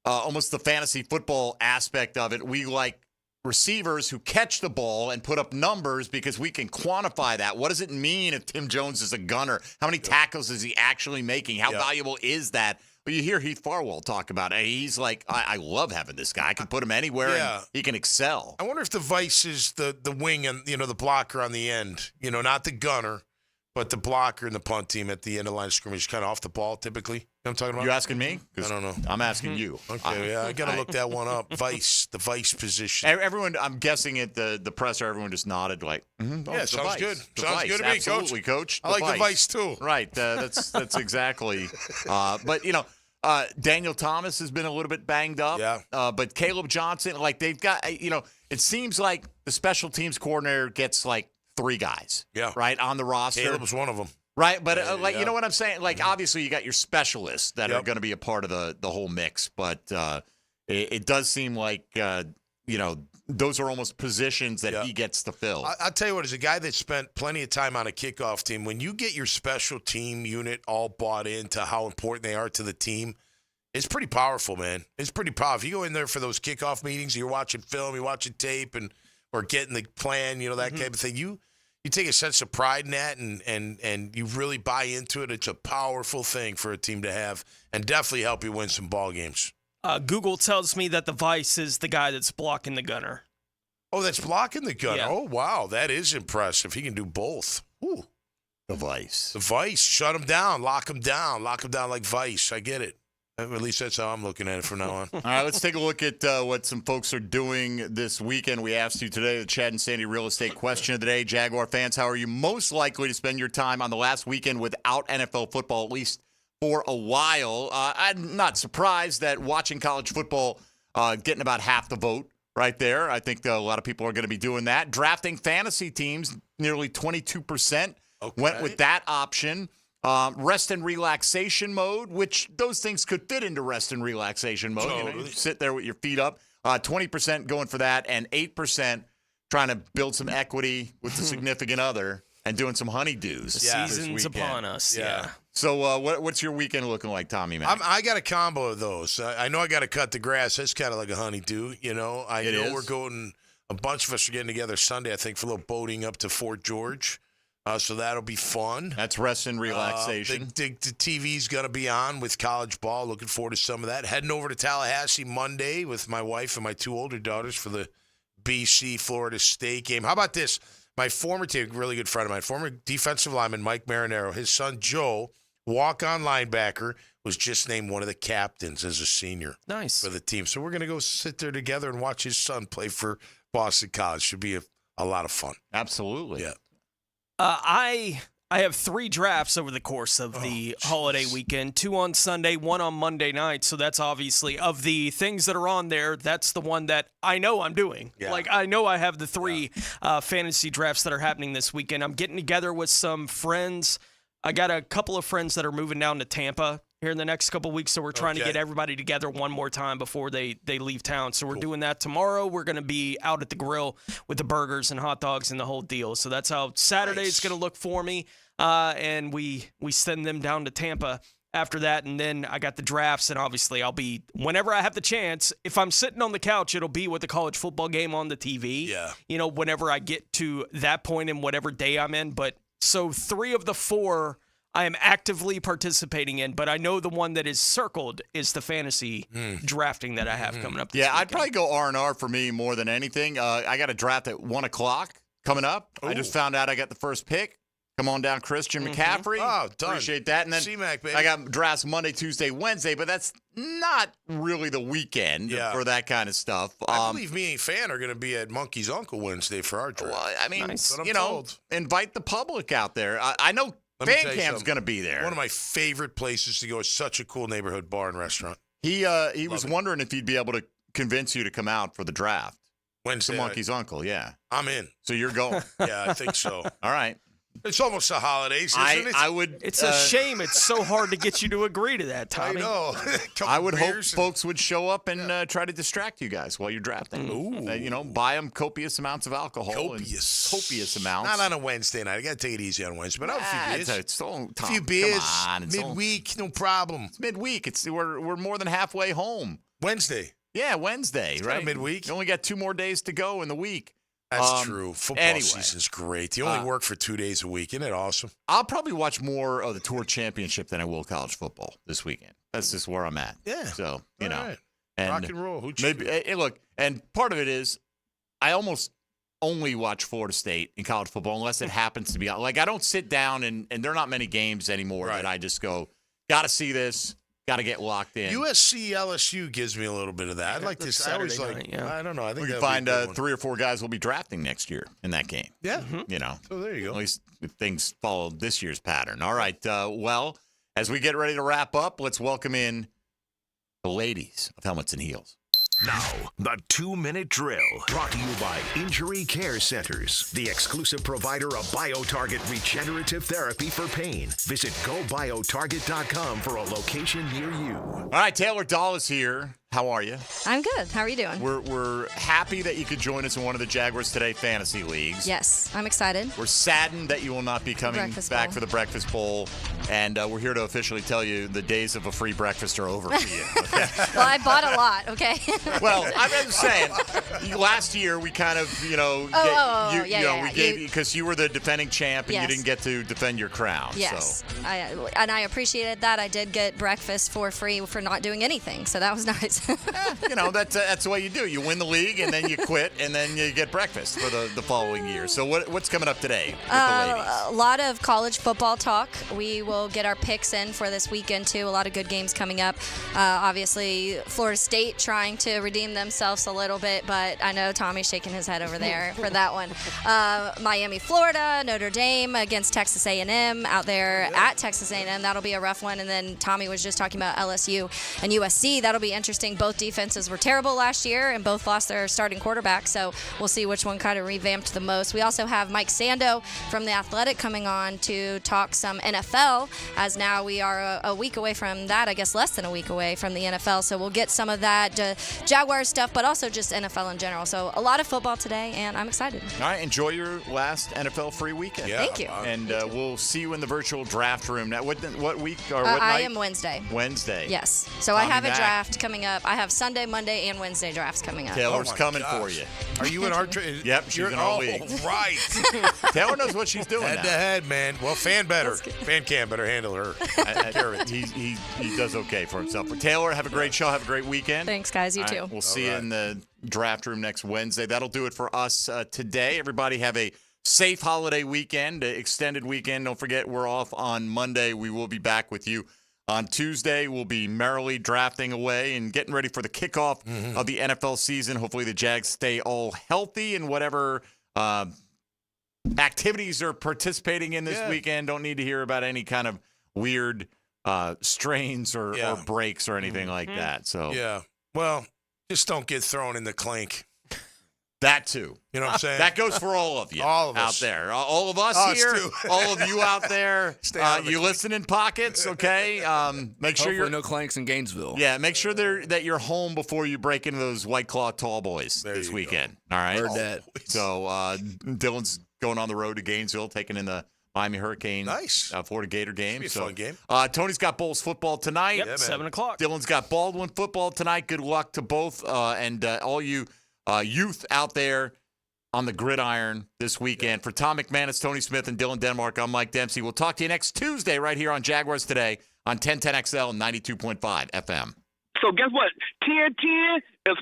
almost the fantasy football aspect of it. We like receivers who catch the ball and put up numbers because we can quantify that. What does it mean if Tim Jones is a gunner? How many tackles is he actually making? How valuable is that? Well, you hear Heath Farwell talk about it. He's like, I love having this guy. I can put him anywhere and he can excel. I wonder if the vice is the wing and, the blocker on the end. Not the gunner, but the blocker in the punt team at the end of the line of scrimmage, kind of off the ball typically. You know what I'm talking about? You asking me? I don't know. I'm asking you. Okay, I got to look that one up. The vice position. Everyone, I'm guessing at the presser, everyone just nodded like, sounds good. Sounds good to me, Absolutely, Coach. I like the vice too. Right. That's exactly. But, Daniel Thomas has been a little bit banged up. Yeah. But Caleb Johnson, they've got, it seems like the special teams coordinator gets like 3 guys. Yeah. Right, on the roster. Caleb was one of them. Right, but you know what I'm saying? Obviously you got your specialists that are going to be a part of the whole mix, but it does seem like, those are almost positions that he gets to fill. I'll tell you what, as a guy that spent plenty of time on a kickoff team, when you get your special team unit all bought into how important they are to the team, it's pretty powerful, man. It's pretty powerful. You go in there for those kickoff meetings, you're watching film, you're watching tape, or getting the plan, that kind of thing. You take a sense of pride in that, and you really buy into it. It's a powerful thing for a team to have, and definitely help you win some ball games. Google tells me that the vice is the guy that's blocking the gunner. Oh, that's blocking the gunner. Yeah. Oh, wow. That is impressive. He can do both. Ooh. The vice. The vice. Shut him down. Lock him down. Lock him down like vice. I get it. At least that's how I'm looking at it from now on. All right, let's take a look at what some folks are doing this weekend. We asked you today the Chad and Sandy real estate question of the day. Jaguar fans, how are you most likely to spend your time on the last weekend without NFL football, at least for a while? I'm not surprised that watching college football getting about half the vote right there. I think a lot of people are going to be doing that. Drafting fantasy teams, nearly 22% went with that option. Rest and relaxation mode, which those things could fit into rest and relaxation mode. Totally. You sit there with your feet up. 20% going for that, and 8% trying to build some equity with the significant other and doing some honeydews. The season's upon us, yeah. So what's your weekend looking like, Tommy Mac? I got a combo of those. I know I got to cut the grass. That's kind of like a honeydew, I know we're going, a bunch of us are getting together Sunday, I think, for a little boating up to Fort George. So that'll be fun. That's rest and relaxation. The TV's going to be on with college ball. Looking forward to some of that. Heading over to Tallahassee Monday with my wife and my 2 older daughters for the BC-Florida State game. How about this? My former team, really good friend of mine, former defensive lineman Mike Marinero, his son Joe walk-on linebacker, was just named one of the captains as a senior. Nice. For the team. So we're going to go sit there together and watch his son play for Boston College. Should be a lot of fun. Absolutely. Yeah. I have 3 drafts over the course of the holiday weekend, 2 on Sunday, 1 on Monday night. So that's obviously, of the things that are on there, that's the one that I know I'm doing. Yeah. Like, I know I have the 3 fantasy drafts that are happening this weekend. I'm getting together with some friends. I got a couple of friends that are moving down to Tampa here in the next couple of weeks, so we're trying to get everybody together one more time before they leave town. So we're doing that tomorrow. We're going to be out at the grill with the burgers and hot dogs and the whole deal. So that's how Saturday's going to look for me. And we send them down to Tampa after that, and then I got the drafts, and obviously I'll be, whenever I have the chance, if I'm sitting on the couch, it'll be with the college football game on the TV. Yeah. You know, whenever I get to that point in whatever day I'm in. But so 3 of the 4 I am actively participating in, but I know the one that is circled is the fantasy drafting that I have coming up this weekend. I'd probably go R&R for me more than anything. I got a draft at 1 o'clock coming up. I just found out I got the first pick. Come on down, Christian McCaffrey. Oh, done. Appreciate that. And then C-Mac, baby. I got drafts Monday, Tuesday, Wednesday, but that's not really the weekend for that kind of stuff. I believe me and a fan are going to be at Monkey's Uncle Wednesday for our draft. Well, I mean, That's what I'm you know, told. invite the public out there. I know Let me Fan tell you Cam's something. going to be there. One of my favorite places to go. It's such a cool neighborhood bar and restaurant. He was wondering if he'd be able to convince you to come out for the draft. Wednesday To night. Monkey's Uncle, yeah. I'm in. So you're going. Yeah, I think so. All right. It's almost the holidays, isn't it? I would. It's a shame it's so hard to get you to agree to that, Tommy. I know. I would hope folks would show up and try to distract you guys while you're drafting. Ooh. You know, buy them copious amounts of alcohol. Copious amounts. Not on a Wednesday night. I got to take it easy on Wednesday, but I'll have a few beers. Tom, few beers. Come on, it's midweek, no problem. It's midweek. We're more than halfway home. Wednesday. Yeah, Wednesday, It's right? kinda midweek. You only got 2 more days to go in the week. That's true. Football anyway. season's great. You only work for 2 days a week. Isn't it awesome? I'll probably watch more of the Tour Championship than I will college football this weekend. That's just where I'm at. Yeah. So, you know. Right. And Rock and roll. Maybe, hey, look, and part of it is I almost only watch Florida State in college football unless it happens to be out. Like, I don't sit down, and there are not many games anymore that I just go, got to see this. Got to get locked in. USC LSU gives me a little bit of that. I'd like to. I always Saturday like. night, yeah. I don't know. I think We can that'd find be a good one. 3 or 4 guys will be drafting next year in that game. Yeah. You know. So there you go. At least if things follow this year's pattern. All right. Well, as we get ready to wrap up, let's welcome in the ladies of Helmets and Heels. Now, the 2-minute drill, brought to you by Injury Care Centers, the exclusive provider of BioTarget regenerative therapy for pain. Visit GoBioTarget.com for a location near you. All right, Taylor Dahl is here. How are you? I'm good. How are you doing? We're happy that you could join us in one of the Jaguars Today fantasy leagues. Yes, I'm excited. We're saddened that you will not be coming Breakfast back bowl. for the breakfast bowl, and we're here to officially tell you the days of a free breakfast are over for you. Okay? Well, I bought a lot, okay? Well, I'm just saying, last year we kind of, we gave you, because you were the defending champ and you Yes. didn't get to defend your crown. Yes, So. I appreciated that. I did get breakfast for free for not doing anything, so that was nice. That's the way you do. You win the league, and then you quit, and then you get breakfast for the following year. So what's coming up today with the ladies? A lot of college football talk. We will get our picks in for this weekend, too. A lot of good games coming up. Obviously, Florida State trying to redeem themselves a little bit, but I know Tommy's shaking his head over there for that one. Miami, Florida, Notre Dame against Texas A&M out there at Texas A&M. That'll be a rough one. And then Tommy was just talking about LSU and USC. That'll be interesting. Both defenses were terrible last year and both lost their starting quarterback, so we'll see which one kind of revamped the most. We also have Mike Sando from The Athletic coming on to talk some NFL, as now we are a week away from that, I guess less than a week away from the NFL, so we'll get some of that Jaguars stuff, but also just NFL in general. So a lot of football today, and I'm excited. All right, enjoy your last NFL free weekend. Yeah. Thank you. And we'll see you in the virtual draft room. Now, what week or what night? I am Wednesday. Wednesday. Yes. So I Tommy have a Mack. draft coming up. I have Sunday, Monday, and Wednesday drafts coming up. Taylor's Oh my coming gosh. for you. Are you in our? Yep, she's in our league. Right. Taylor knows what she's doing Head now. to head, man. Well, Fan Cam better handle her. Take care of it. He does okay for himself. But Taylor, have a great show. Have a great weekend. Thanks, guys. You All too. right, we'll see you in the draft room next Wednesday. That'll do it for us today. Everybody have a safe holiday weekend, extended weekend. Don't forget, we're off on Monday. We will be back with you on Tuesday. We'll be merrily drafting away and getting ready for the kickoff of the NFL season. Hopefully the Jags stay all healthy in whatever activities they're participating in this weekend. Don't need to hear about any kind of weird strains or breaks or anything like that. So well, just don't get thrown in the clink. That too. You know what I'm saying? That goes for all of you all of out us. there. All of us here, all of you out there. You listen in pockets, okay? Make sure Hopefully no clanks in Gainesville. Yeah, make sure that you're home before you break into those White Claw tall boys this weekend. All right? Heard that. So Dylan's going on the road to Gainesville, taking in the Miami Hurricane, Florida Gator game. It's gonna be a fun game. Tony's got Bulls football tonight. Yep, 7 o'clock. Dylan's got Baldwin football tonight. Good luck to both and all you youth out there on the gridiron this weekend. For Tom McManus, Tony Smith, and Dylan Denmark, I'm Mike Dempsey. We'll talk to you next Tuesday right here on Jaguars Today on 1010XL and 92.5 FM. So guess what? 1010 is